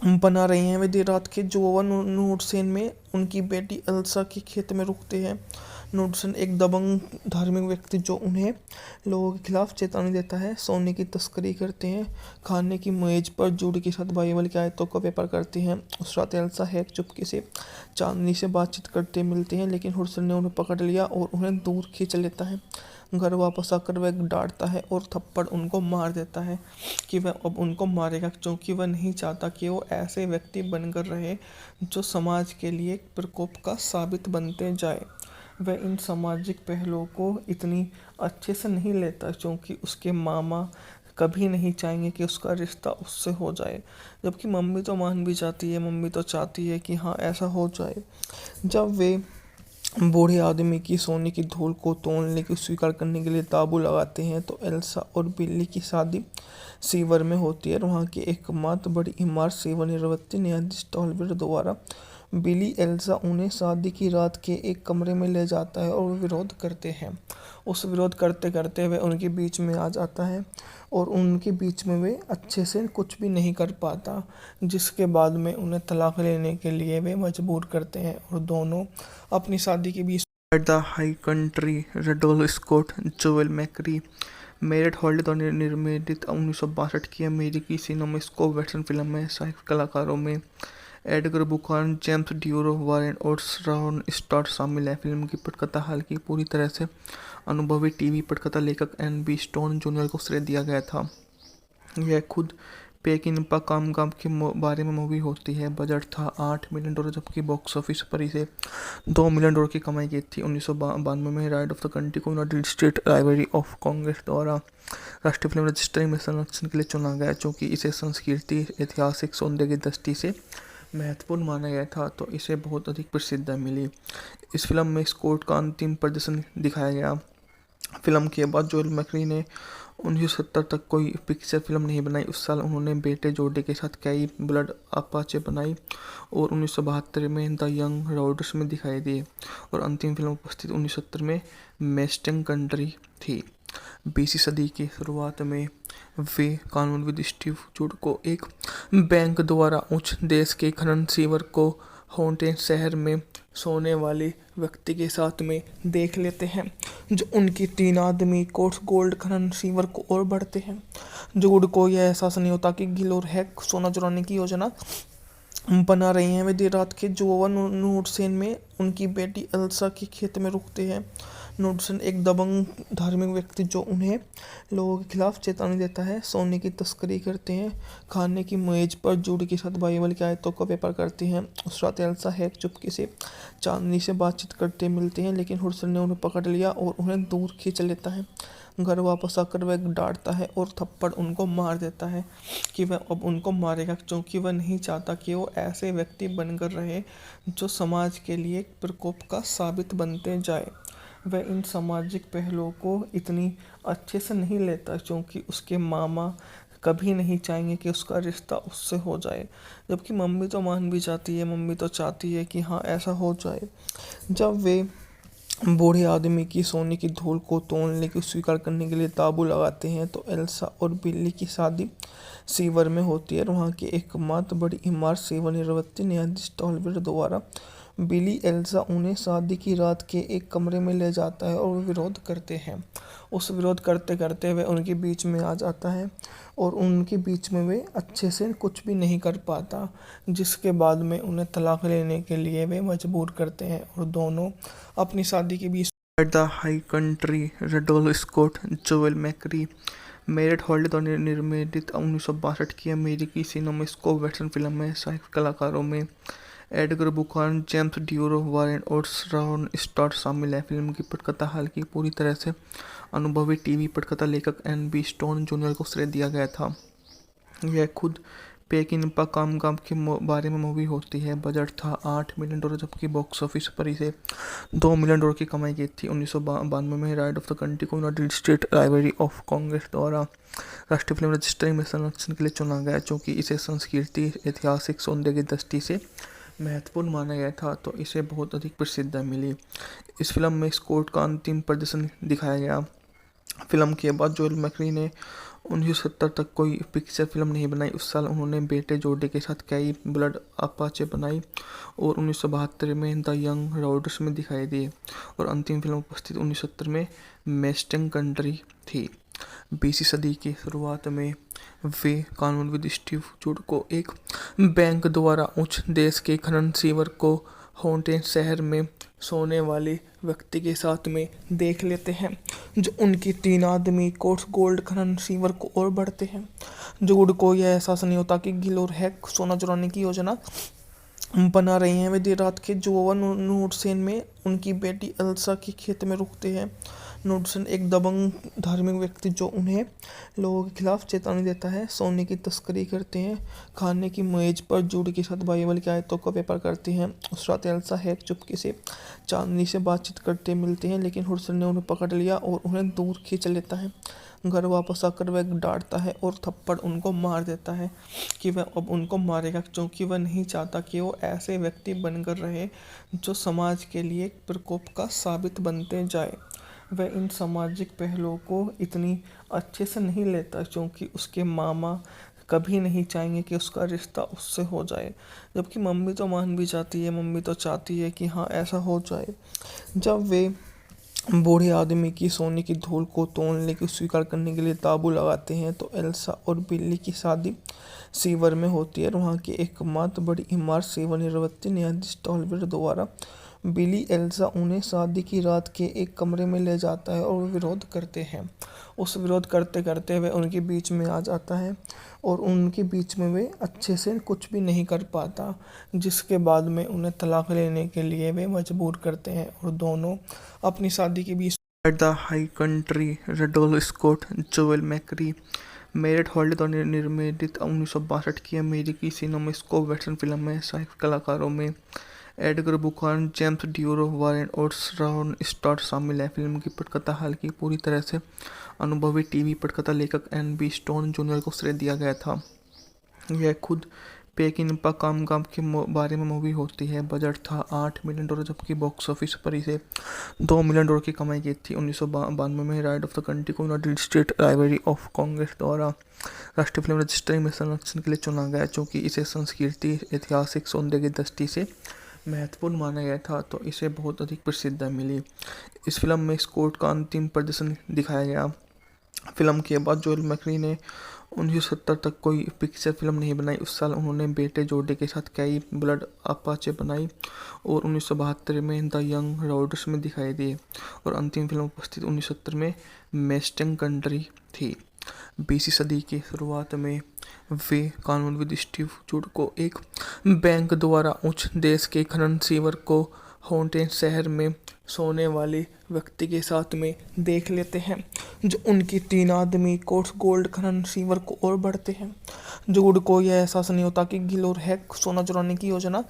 बना रही हैं। वे देर रात के जोवन नूडसेन में उनकी बेटी एल्सा के खेत में रुकते हैं। नूडसन एक दबंग धार्मिक व्यक्ति जो उन्हें लोगों के खिलाफ चेतावनी देता है, सोने की तस्करी करते हैं, खाने की मेज पर जूड के साथ बाइबल की आयतों का व्यापार करते हैं। उस रात एल्सा हैक चुपके से चांदनी से बातचीत करते मिलते हैं, लेकिन हुडसन ने उन्हें पकड़ लिया और उन्हें दूर खींच लेता है। घर वापस आकर वह डांटता है और थप्पड़ उनको मार देता है कि वह अब उनको मारेगा, क्योंकि वह नहीं चाहता कि वो ऐसे व्यक्ति बनकर रहे जो समाज के लिए एक प्रकोप का साबित बनते जाए। वह इन सामाजिक पहलुओं को इतनी अच्छे से नहीं लेता क्योंकि उसके मामा कभी नहीं चाहेंगे कि उसका रिश्ता उससे हो जाए, जबकि मम्मी तो मान भी जाती है, मम्मी तो चाहती है कि हाँ ऐसा हो जाए। जब वे बूढ़े आदमी की सोने की धूल को तोड़ने की स्वीकार करने के लिए ताबू लगाते हैं तो एल्सा और बिल्ली की शादी सीवर में होती है। वहाँ की एकमात्र बड़ी इमारत सेवानिवृत्त न्यायाधीश टॉलवेर द्वारा बिली एल्सा उन्हें शादी की रात के एक कमरे में ले जाता है और विरोध करते हैं। उस विरोध करते करते वे उनके बीच में आ जाता है और उनके बीच में वे अच्छे से कुछ भी नहीं कर पाता, जिसके बाद में उन्हें तलाक लेने के लिए वे मजबूर करते हैं और दोनों अपनी शादी के बीच the high country Randolph Scott Joel McCrea Mariette Hartley द्वारा निर्मित 1962 की अमेरिकी सिनेमास्कोप वेस्टर्न फिल्म है। सहायक कलाकारों में एडगर बुखान, जेम्स ड्यूरो, वारेन और रॉन स्टार्ट शामिल है। फिल्म की पटकथा हालांकि पूरी तरह से अनुभवी टीवी पटकथा लेखक एन.बी. स्टोन जूनियर को श्रेय दिया गया था। यह खुद पेकिनपा कामगाम के बारे में मूवी होती है। बजट था $8 मिलियन, जबकि बॉक्स ऑफिस पर इसे $2 मिलियन की कमाई की थी। 1992 में राइड ऑफ द कंट्री को United state library of Congress द्वारा राष्ट्रीय फिल्म रजिस्ट्री में संरक्षण के लिए चुना गया, क्योंकि इसे संस्कृति ऐतिहासिक सौंदर्य की दृष्टि से महत्वपूर्ण माना गया था, तो इसे बहुत अधिक प्रसिद्धि मिली। इस फिल्म में स्कॉट का अंतिम प्रदर्शन दिखाया गया। फिल्म के बाद जोएल मैकरी ने 1970 तक कोई पिक्चर फिल्म नहीं बनाई। उस साल उन्होंने बेटे जोडे के साथ कई ब्लड अपाचे बनाई और 1972 में द यंग रॉडर्स में दिखाई दी और अंतिम फिल्म उपस्थित 1970 में मेस्टिंग कंट्री थी। 20वीं सदी की शुरुआत में वे कानूनविद स्टीव जूड को एक बैंक द्वारा उच्च देश के खनन सीवर को हॉन्टेड शहर में सोने वाले व्यक्ति के साथ में देख लेते हैं, जो उनकी 3 आदमी कोर्स गोल्ड खनन सीवर को और बढ़ते हैं। जूड को यह एहसास नहीं होता कि गिल और हैक सोना चुराने की योजना बना रही हैं। वे देर रात के जोवन नूडसेन में उनकी बेटी एल्सा के खेत में रुकते हैं। नूडसन एक दबंग धार्मिक व्यक्ति जो उन्हें लोगों के खिलाफ चेतावनी देता है, सोने की तस्करी करते हैं, खाने की मेज पर जूड के साथ बाइबल की आयतों का व्यापार करते हैं। उस रात एल्सा हैक चुपके से चांदनी से बातचीत करते मिलते हैं, लेकिन हुडसन ने उन्हें पकड़ लिया और उन्हें दूर खींच लेता है। घर वापस आकर वह डांटता है और थप्पड़ उनको मार देता है कि वह अब उनको मारेगा, क्योंकि वह नहीं चाहता कि वो ऐसे व्यक्ति बनकर रहे जो समाज के लिए एक प्रकोप का साबित बनते जाए। वह इन सामाजिक पहलुओं को इतनी अच्छे से नहीं लेता क्योंकि उसके मामा कभी नहीं चाहेंगे कि उसका रिश्ता उससे हो जाए, जबकि मम्मी तो मान भी जाती है, मम्मी तो चाहती है कि हाँ ऐसा हो जाए। जब वे बूढ़े आदमी की सोने की धूल को तोड़ने की स्वीकार करने के लिए ताबू लगाते हैं तो एल्सा और बिल्ली की शादी सीवर में होती है। वहाँ की एकमात्र बड़ी इमारत सेवानिवृत्त न्यायाधीश टॉलवेर द्वारा बिली एल्सा उन्हें शादी की रात के एक कमरे में ले जाता है और विरोध करते हैं। उस विरोध करते करते वे उनके बीच में आ जाता है और उनके बीच में वे अच्छे से कुछ भी नहीं कर पाता, जिसके बाद में उन्हें तलाक लेने के लिए वे मजबूर करते हैं और दोनों अपनी शादी के बीच the high country Randolph Scott Joel McCrea Mariette Hartley द्वारा निर्मित 1962 की अमेरिकी सिनेमास्कोप वेस्टर्न फिल्म है। सहायक कलाकारों में एडगर बुखान, जेम्स ड्यूरो, वारेन और रॉन स्टार्ट शामिल है। फिल्म की पटकथा हालांकि पूरी तरह से अनुभवी टीवी पटकथा लेखक एन.बी. स्टोन जूनियर को श्रेय दिया गया था। यह खुद पेकिनपा कामगाम के बारे में मूवी होती है। बजट था $8 मिलियन, जबकि बॉक्स ऑफिस पर इसे $2 मिलियन की कमाई की थी। 1992 में राइड ऑफ द कंट्री को United state library of Congress द्वारा राष्ट्रीय फिल्म रजिस्ट्री में संरक्षण के लिए चुना गया, क्योंकि इसे संस्कृति ऐतिहासिक सौंदर्य की दृष्टि से महत्वपूर्ण माना गया था, तो इसे बहुत अधिक प्रसिद्धि मिली। इस फिल्म में स्कॉट का अंतिम प्रदर्शन दिखाया गया। फिल्म के बाद जोएल मैकरी ने 1970 तक कोई पिक्चर फिल्म नहीं बनाई। उस साल उन्होंने बेटे जोडे के साथ कई ब्लड अपाचे बनाई और 1972 में द यंग रॉडर्स में दिखाई दिए और अंतिम फिल्म उपस्थित 1970 में मेस्टिंग कंट्री थी। 20वीं सदी की शुरुआत में वे कानूनविद स्टीव जूड को एक बैंक द्वारा उच्च देश के खनन सीवर को हॉन्टेड शहर में सोने वाले व्यक्ति के साथ में देख लेते हैं, जो उनकी 3 आदमी कोर्स गोल्ड खनन सीवर को और बढ़ते हैं। जूड को यह एहसास नहीं होता कि गिल और हैक सोना चुराने की योजना बना रहे हैं। वे देर रात के जोवन नूडसेन में उनकी बेटी एल्सा के खेत में रुकते हैं। नूडसेन एक दबंग धार्मिक व्यक्ति जो उन्हें लोगों के खिलाफ चेतावनी देता है, सोने की तस्करी करते हैं। खाने की मेज पर जूड के साथ बाइबल की आयतों का व्यापार करते हैं। उस रात एल्सा हैक चुपके से चांदनी से बातचीत करते मिलते हैं, लेकिन हुडसन ने उन्हें पकड़ लिया और उन्हें दूर खींच लेता है। घर वापस आकर वह डांटता है और थप्पड़ उनको मार देता है कि वह अब उनको मारेगा, क्योंकि वह नहीं चाहता कि वो ऐसे व्यक्ति बनकर रहे जो समाज के लिए प्रकोप का साबित बनते जाए। वह इन सामाजिक पहलुओं को इतनी अच्छे से नहीं लेता, क्योंकि उसके मामा कभी नहीं चाहेंगे कि उसका रिश्ता उससे हो जाए, जबकि मम्मी तो मान भी जाती है। मम्मी तो चाहती है कि हाँ ऐसा हो जाए। जब वे बूढ़े आदमी की सोने की धूल को तोड़ने की स्वीकार करने के लिए ताबू लगाते हैं, तो एल्सा और बिल्ली की शादी सीवर में होती है। वहाँ की एकमात्र बड़ी इमारत सेवानिवृत्ति न्यायाधीश टॉलवेर द्वारा बिली एल्सा उन्हें शादी की रात के एक कमरे में ले जाता है और विरोध करते हैं। उस विरोध करते करते वे उनके बीच में आ जाता है और उनके बीच में वे अच्छे से कुछ भी नहीं कर पाता, जिसके बाद में उन्हें तलाक लेने के लिए वे मजबूर करते हैं और दोनों अपनी शादी के बीच the high country Randolph Scott Joel McCrea Mariette Hartley द्वारा निर्मित 1962 की अमेरिकी सिनेमास्कोप वेस्टर्न फिल्म है। सहायक कलाकारों में एडगर बुखान, जेम्स ड्यूरो, वारेन और रॉन स्टार्ट शामिल है। फिल्म की पटकथा हालांकि पूरी तरह से अनुभवी टीवी पटकथा लेखक एन.बी. स्टोन जूनियर को श्रेय दिया गया था। यह खुद पेकिनपा कामगाम के बारे में मूवी होती है। बजट था $8 मिलियन, जबकि बॉक्स ऑफिस पर इसे $2 मिलियन की कमाई की थी। 1992 में राइड ऑफ द कंट्री को United state library of Congress द्वारा राष्ट्रीय फिल्म रजिस्ट्री में संरक्षण के लिए चुना गया, क्योंकि इसे संस्कृति ऐतिहासिक सौंदर्य की दृष्टि से महत्वपूर्ण माना गया था, तो इसे बहुत अधिक प्रसिद्धता मिली। इस फिल्म में स्कॉट का अंतिम प्रदर्शन दिखाया गया। फिल्म के बाद जोएल मैकरी ने 1970 तक कोई पिक्चर फिल्म नहीं बनाई। उस साल उन्होंने बेटे जोडे के साथ कई ब्लड अपाचे बनाई और 1972 में द यंग रॉडर्स में दिखाई दिए और अंतिम फिल्म उपस्थित 1970 में मेस्टिंग कंट्री थी। 20वीं सदी की शुरुआत में वे कानूनविद स्टीव जूड को एक बैंक द्वारा उच्च देश के खनन सीवर को हॉन्टेड शहर में सोने वाले व्यक्ति के साथ में देख लेते हैं, जो उनकी 3 आदमी कोर्स गोल्ड खनन सीवर को और बढ़ते हैं। जूड को यह एहसास नहीं होता कि गिल और हैक सोना चुराने की योजना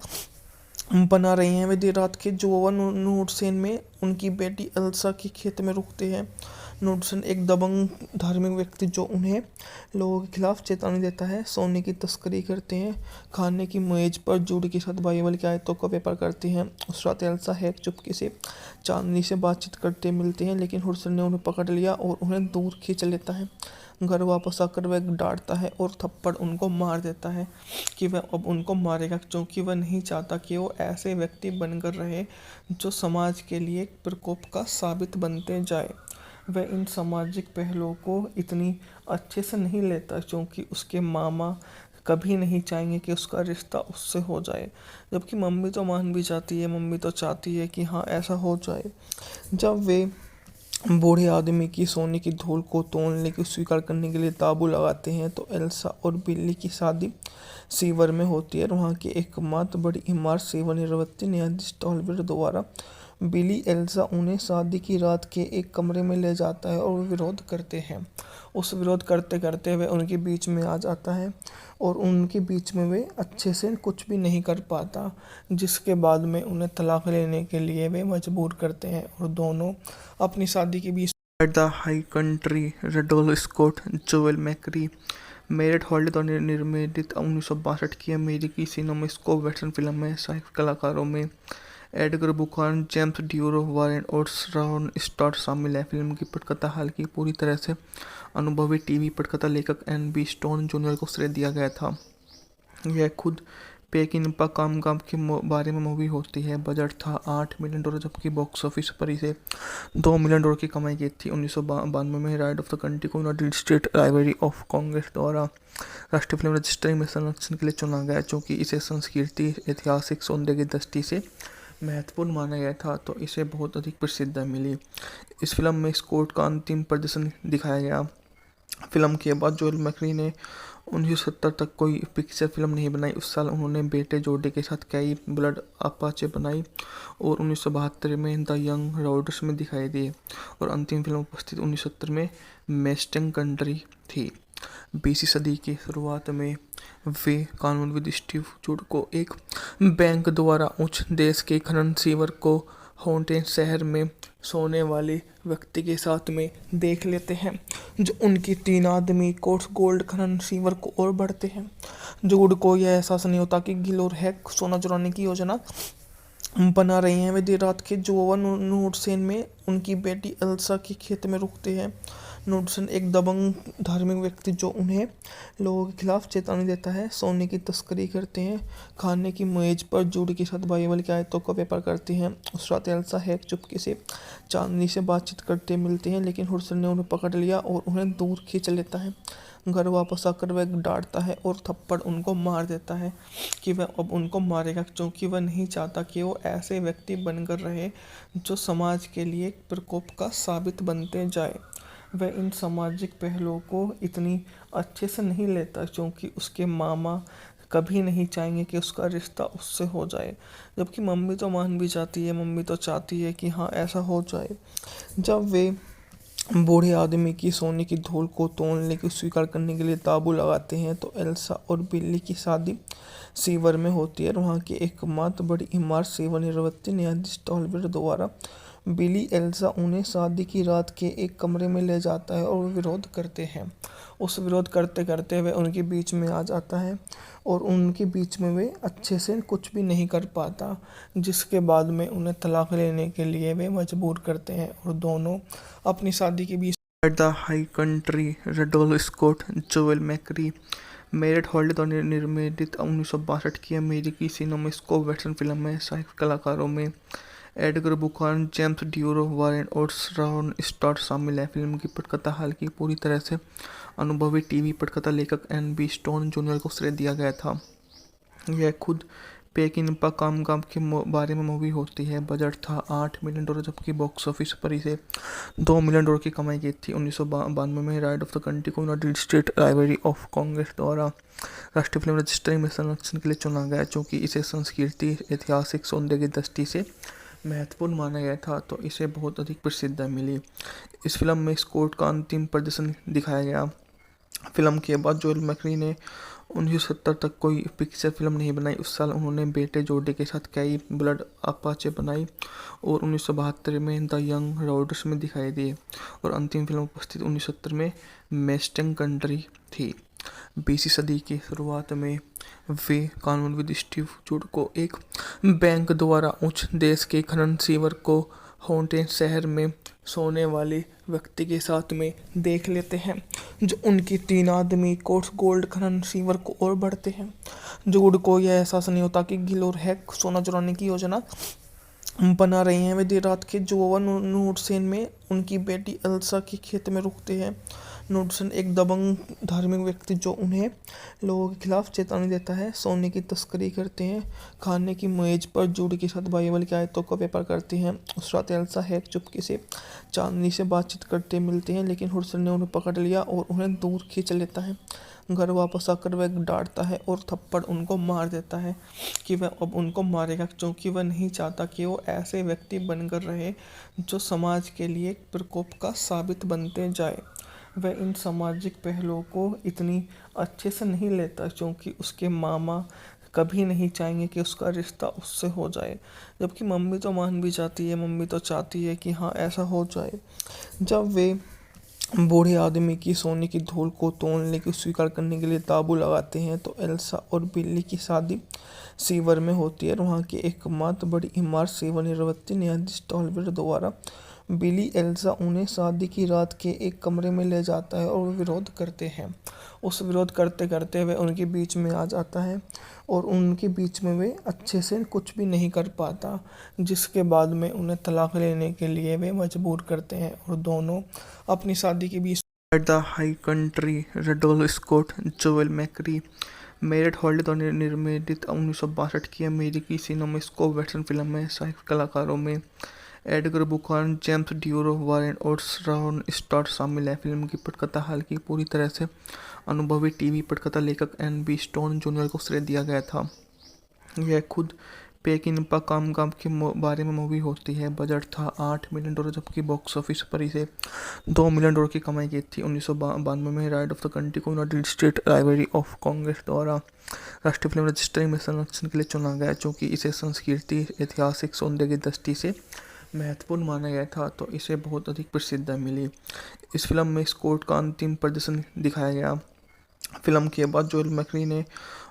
बना रहे हैं। वे देर रात के जोवन नूडसेन में उनकी बेटी एल्सा के खेत में रुकते हैं। नूडसेन एक दबंग धार्मिक व्यक्ति जो उन्हें लोगों के खिलाफ चेतावनी देता है, सोने की तस्करी करते हैं। खाने की मेज पर जूड के साथ बाइबल की आयतों का व्यापार करते हैं। उस रात एल्सा हैक चुपके से चांदनी से बातचीत करते मिलते हैं, लेकिन हुडसन ने उन्हें पकड़ लिया और उन्हें दूर खींच लेता है। घर वापस आकर वह डांटता है और थप्पड़ उनको मार देता है कि वह अब उनको मारेगा, क्योंकि वह नहीं चाहता कि वो ऐसे व्यक्ति बनकर रहे जो समाज के लिए प्रकोप का साबित बनते जाए। वह इन सामाजिक पहलुओं को इतनी अच्छे से नहीं लेता, क्योंकि उसके मामा कभी नहीं चाहेंगे कि उसका रिश्ता उससे हो जाए, जबकि मम्मी तो मान भी जाती है। मम्मी तो चाहती है कि हाँ ऐसा हो जाए। जब वे बूढ़े आदमी की सोने की धूल को तोड़ने की स्वीकार करने के लिए ताबू लगाते हैं, तो एल्सा और बिल्ली की शादी सीवर में होती है। वहाँ की एकमात्र बड़ी इमारत सेवानिवृत्ति न्यायाधीश टॉलवेर द्वारा बिली एल्सा उन्हें शादी की रात के एक कमरे में ले जाता है और विरोध करते हैं। उस विरोध करते करते वे उनके बीच में आ जाता है और उनके बीच में वे अच्छे से कुछ भी नहीं कर पाता, जिसके बाद में उन्हें तलाक लेने के लिए वे मजबूर करते हैं और दोनों अपनी शादी के बीच the high country Randolph Scott Joel McCrea Mariette Hartley द्वारा निर्मित 1962 की अमेरिकी सिनेमास्कोप वेस्टर्न फिल्म है। सहायक कलाकारों में एडगर बुखान, जेम्स ड्यूरो, वारेन और श्रावन स्टॉट शामिल हैं। फिल्म की पटकथा हालांकि पूरी तरह से अनुभवी टीवी पटकथा लेखक एन.बी. स्टोन जूनियर को श्रेय दिया गया था। यह खुद पेकिनपा कामगाम के बारे में मूवी होती है। बजट था $8 मिलियन, जबकि बॉक्स ऑफिस पर इसे $2 मिलियन की कमाई की थी। 1992 में राइट ऑफ द कंट्री को United state library of Congress द्वारा राष्ट्रीय फिल्म रजिस्ट्री में संरक्षण के लिए चुना गया, क्योंकि इसे संस्कृति ऐतिहासिक सौंदर्य की दृष्टि से महत्वपूर्ण माना गया था, तो इसे बहुत अधिक प्रसिद्धता मिली। इस फिल्म में स्कॉट का अंतिम प्रदर्शन दिखाया गया। फिल्म के बाद जोएल मैकरी ने 1970 तक कोई पिक्चर फिल्म नहीं बनाई। उस साल उन्होंने बेटे जोडी के साथ कई ब्लड अपाचे बनाई और 1972 में द यंग रॉडर्स में दिखाई दी और अंतिम फिल्म उपस्थित 1970 में मेस्टिंग कंट्री थी। 20वीं सदी की शुरुआत में वे कानूनविद स्टीव जूड को एक बैंक द्वारा उच्च देश के खनन सीवर को हॉन्टेड शहर में सोने वाले व्यक्ति के साथ में देख लेते हैं, जो उनकी 3 आदमी कोर्स गोल्ड खनन सीवर को और बढ़ते हैं। जूड को यह एहसास नहीं होता कि गिल और हैक सोना चुराने की योजना बना रही हैं। वे देर रात के जोवन नूडसेन में उनकी बेटी एल्सा के खेत में रुकते हैं। नूडसेन एक दबंग धार्मिक व्यक्ति जो उन्हें लोगों के खिलाफ चेतावनी देता है। सोने की तस्करी करते हैं। खाने की मेज पर जूड के साथ बाइबल की आयतों का व्यापार करते हैं। उस रात एल्सा हैक चुपके से चांदनी से बातचीत करते मिलते हैं, लेकिन हुडसन ने उन्हें पकड़ लिया और उन्हें दूर खींच लेता है। घर वापस आकर वह डांटता है और थप्पड़ उनको मार देता है कि वह अब उनको मारेगा, क्योंकि वह नहीं चाहता कि वो ऐसे व्यक्ति बनकर रहे जो समाज के लिए एक प्रकोप का साबित बनते जाए। वह इन सामाजिक पहलुओं को इतनी अच्छे से नहीं लेता, क्योंकि उसके मामा कभी नहीं चाहेंगे कि उसका रिश्ता उससे हो जाए, जबकि मम्मी तो मान भी जाती है। मम्मी तो चाहती है कि हाँ ऐसा हो जाए। जब वे बूढ़े आदमी की सोने की धूल को तोड़ने की स्वीकार करने के लिए ताबू लगाते हैं, तो एल्सा और बिल्ली की शादी सीवर में होती है। वहाँ की एकमात्र बड़ी इमारत सेवानिवृत्त न्यायाधीश टॉलबेट द्वारा बिली एल्सा उन्हें शादी की रात के एक कमरे में ले जाता है और वे विरोध करते हैं। उस विरोध करते करते वे उनके बीच में आ जाता है और उनके बीच में वे अच्छे से कुछ भी नहीं कर पाता, जिसके बाद में उन्हें तलाक लेने के लिए वे मजबूर करते हैं और दोनों अपनी शादी के बीच the high country Randolph Scott, Joel McCrea, Mariette Hartley द्वारा निर्मित 1962 की अमेरिकी सिनेमास्कोप वेस्टर्न फिल्म है। सहायक कलाकारों में एडगर बुखान, जेम्स ड्यूरो, वारेन और श्रावन स्टॉट शामिल हैं। फिल्म की पटकथा हालांकि पूरी तरह से अनुभवी टीवी पटकथा लेखक एन.बी. स्टोन जूनियर को श्रेय दिया गया था। यह खुद पेकिनपा कामगाम के बारे में मूवी होती है। बजट था $8 मिलियन, जबकि बॉक्स ऑफिस पर इसे $2 मिलियन की कमाई की थी। 1992 में राइट ऑफ द कंट्री को United state library of Congress द्वारा राष्ट्रीय फिल्म रजिस्ट्री में संरक्षण के लिए चुना गया, क्योंकि इसे संस्कृति ऐतिहासिक सौंदर्य की दृष्टि से महत्वपूर्ण माना गया था, तो इसे बहुत अधिक प्रसिद्धता मिली। इस फिल्म में स्कॉट का अंतिम प्रदर्शन दिखाया गया। फिल्म के बाद जोएल मैकरी ने 1970 तक कोई पिक्चर फिल्म नहीं बनाई। उस साल उन्होंने बेटे जोडी के साथ कई ब्लड अपाचे बनाई और 1972 में द यंग रॉडर्स में दिखाई दी और अंतिम फिल्म उपस्थित 1970 में मेस्टिंग कंट्री थी। 20वीं सदी की शुरुआत में वे कानूनविद स्टीव जूड को एक बैंक द्वारा उच्च देश के खनन सीवर को हॉन्टेड शहर में सोने वाले व्यक्ति के साथ में देख लेते हैं, जो उनकी 3 आदमी कोर्स गोल्ड खनन सीवर को और बढ़ते हैं। जूड को यह एहसास नहीं होता कि गिल और हैक सोना चुराने की योजना बना रही हैं। वे देर रात के जोवन नूडसेन में उनकी बेटी एल्सा के खेत में रुकते हैं। नूडसेन एक दबंग धार्मिक व्यक्ति जो उन्हें लोगों के खिलाफ चेतावनी देता है। सोने की तस्करी करते हैं। खाने की मेज पर जूड के साथ बाइबल की आयतों का व्यापार करते हैं। उस रात एल्सा हैक चुपके से चांदनी से बातचीत करते मिलते हैं, लेकिन हुडसन ने उन्हें पकड़ लिया और उन्हें दूर खींच लेता है। घर वापस आकर वह डांटता है और थप्पड़ उनको मार देता है कि वह अब उनको मारेगा, क्योंकि वह नहीं चाहता कि वो ऐसे व्यक्ति बनकर रहे जो समाज के लिए एक प्रकोप का साबित बनते जाए। वह इन सामाजिक पहलुओं को इतनी अच्छे से नहीं लेता, क्योंकि उसके मामा कभी नहीं चाहेंगे कि उसका रिश्ता उससे हो जाए, जबकि मम्मी तो मान भी जाती है। मम्मी तो चाहती है कि हाँ ऐसा हो जाए। जब वे बूढ़े आदमी की सोने की धूल को तोड़ने की स्वीकार करने के लिए ताबू लगाते हैं तो एल्सा और बिल्ली की शादी सीवर में होती है और वहाँ की एकमात्र बड़ी इमारत सेवानिवृत्त न्यायाधीश टॉलवेयर द्वारा बिली एल्सा उन्हें शादी की रात के एक कमरे में ले जाता है और वे विरोध करते हैं। उस विरोध करते करते वे उनके बीच में आ जाता है और उनके बीच में वे अच्छे से कुछ भी नहीं कर पाता, जिसके बाद में उन्हें तलाक लेने के लिए वे मजबूर करते हैं और दोनों अपनी शादी के बीच the high country Randolph Scott Joel McCrea Mariette Hartley द्वारा निर्मित 1962 की अमेरिकी सिनेमास्कोप वेस्टर्न फिल्म में सहायक कलाकारों में एडगर बुखान, जेम्स ड्यूरो, वारेन और रॉन स्टार्ट शामिल है। फिल्म की पटकथा हालांकि पूरी तरह से अनुभवी टीवी पटकथा लेखक एन.बी. स्टोन जूनियर को श्रेय दिया गया था। यह खुद पेकिनपा काम के बारे में मूवी होती है। बजट था $8 मिलियन, जबकि बॉक्स ऑफिस पर इसे $2 मिलियन की कमाई की थी। 1992 में राइड ऑफ द कंट्री को United state library of Congress द्वारा राष्ट्रीय फिल्म रजिस्ट्री में संरक्षण के लिए चुना गया, क्योंकि इसे संस्कृति ऐतिहासिक सौंदर्य की दृष्टि से महत्वपूर्ण माना गया था, तो इसे बहुत अधिक प्रसिद्धता मिली। इस फिल्म में स्कॉट का अंतिम प्रदर्शन दिखाया गया। फिल्म के बाद जोएल मैकरी ने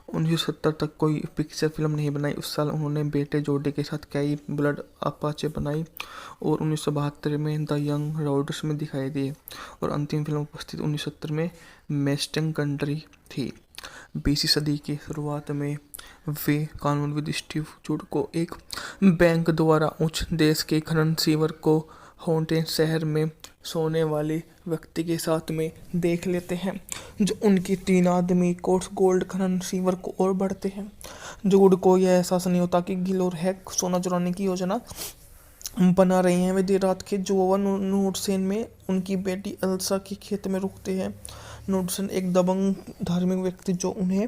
1970 तक कोई पिक्चर फिल्म नहीं बनाई। उस साल उन्होंने बेटे जोडी के साथ कई ब्लड अपाचे बनाई और 1972 में द यंग रॉडर्स में दिखाई दी और अंतिम फिल्म उपस्थित 1970 में मेस्टिंग कंट्री थी। 20वीं सदी की शुरुआत में वे कानूनविद स्टीव जूड को एक बैंक द्वारा उच्च देश के खनन सीवर को हॉन्टेन शहर में सोने वाले व्यक्ति के साथ में देख लेते हैं, जो उनकी 3 आदमी कोर्स गोल्ड खनन सीवर को और बढ़ते हैं। जूड को यह एहसास नहीं होता कि गिल और हैक सोना चुराने की योजना बना रही हैं। वे देर रात के जोवा नूडसेन में उनकी बेटी एल्सा के खेत में रुकते हैं। नूडसेन एक दबंग धार्मिक व्यक्ति जो उन्हें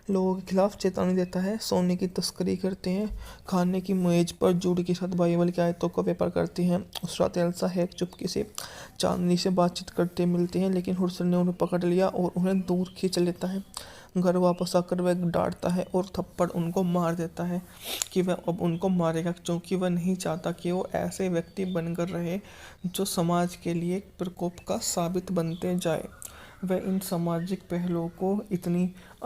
लोगों के खिलाफ चेतावनी देता है, सोने की तस्करी करते हैं। खाने की मेज पर जूड के साथ बाइबल की आयतों का व्यापार करते हैं। उस रात एल्सा हैक चुपके से चांदनी से बातचीत करते मिलते हैं, लेकिन हुडसन ने उन्हें पकड़ लिया और उन्हें दूर खींच लेता है। घर वापस आकर वह डांटता है और थप्पड़ उनको मार देता है कि वह अब उनको मारेगा, क्योंकि वह नहीं चाहता कि वो ऐसे व्यक्ति बनकर रहे जो समाज के लिए प्रकोप का साबित बनते जाए। वह इन सामाजिक पहलुओं को इतनी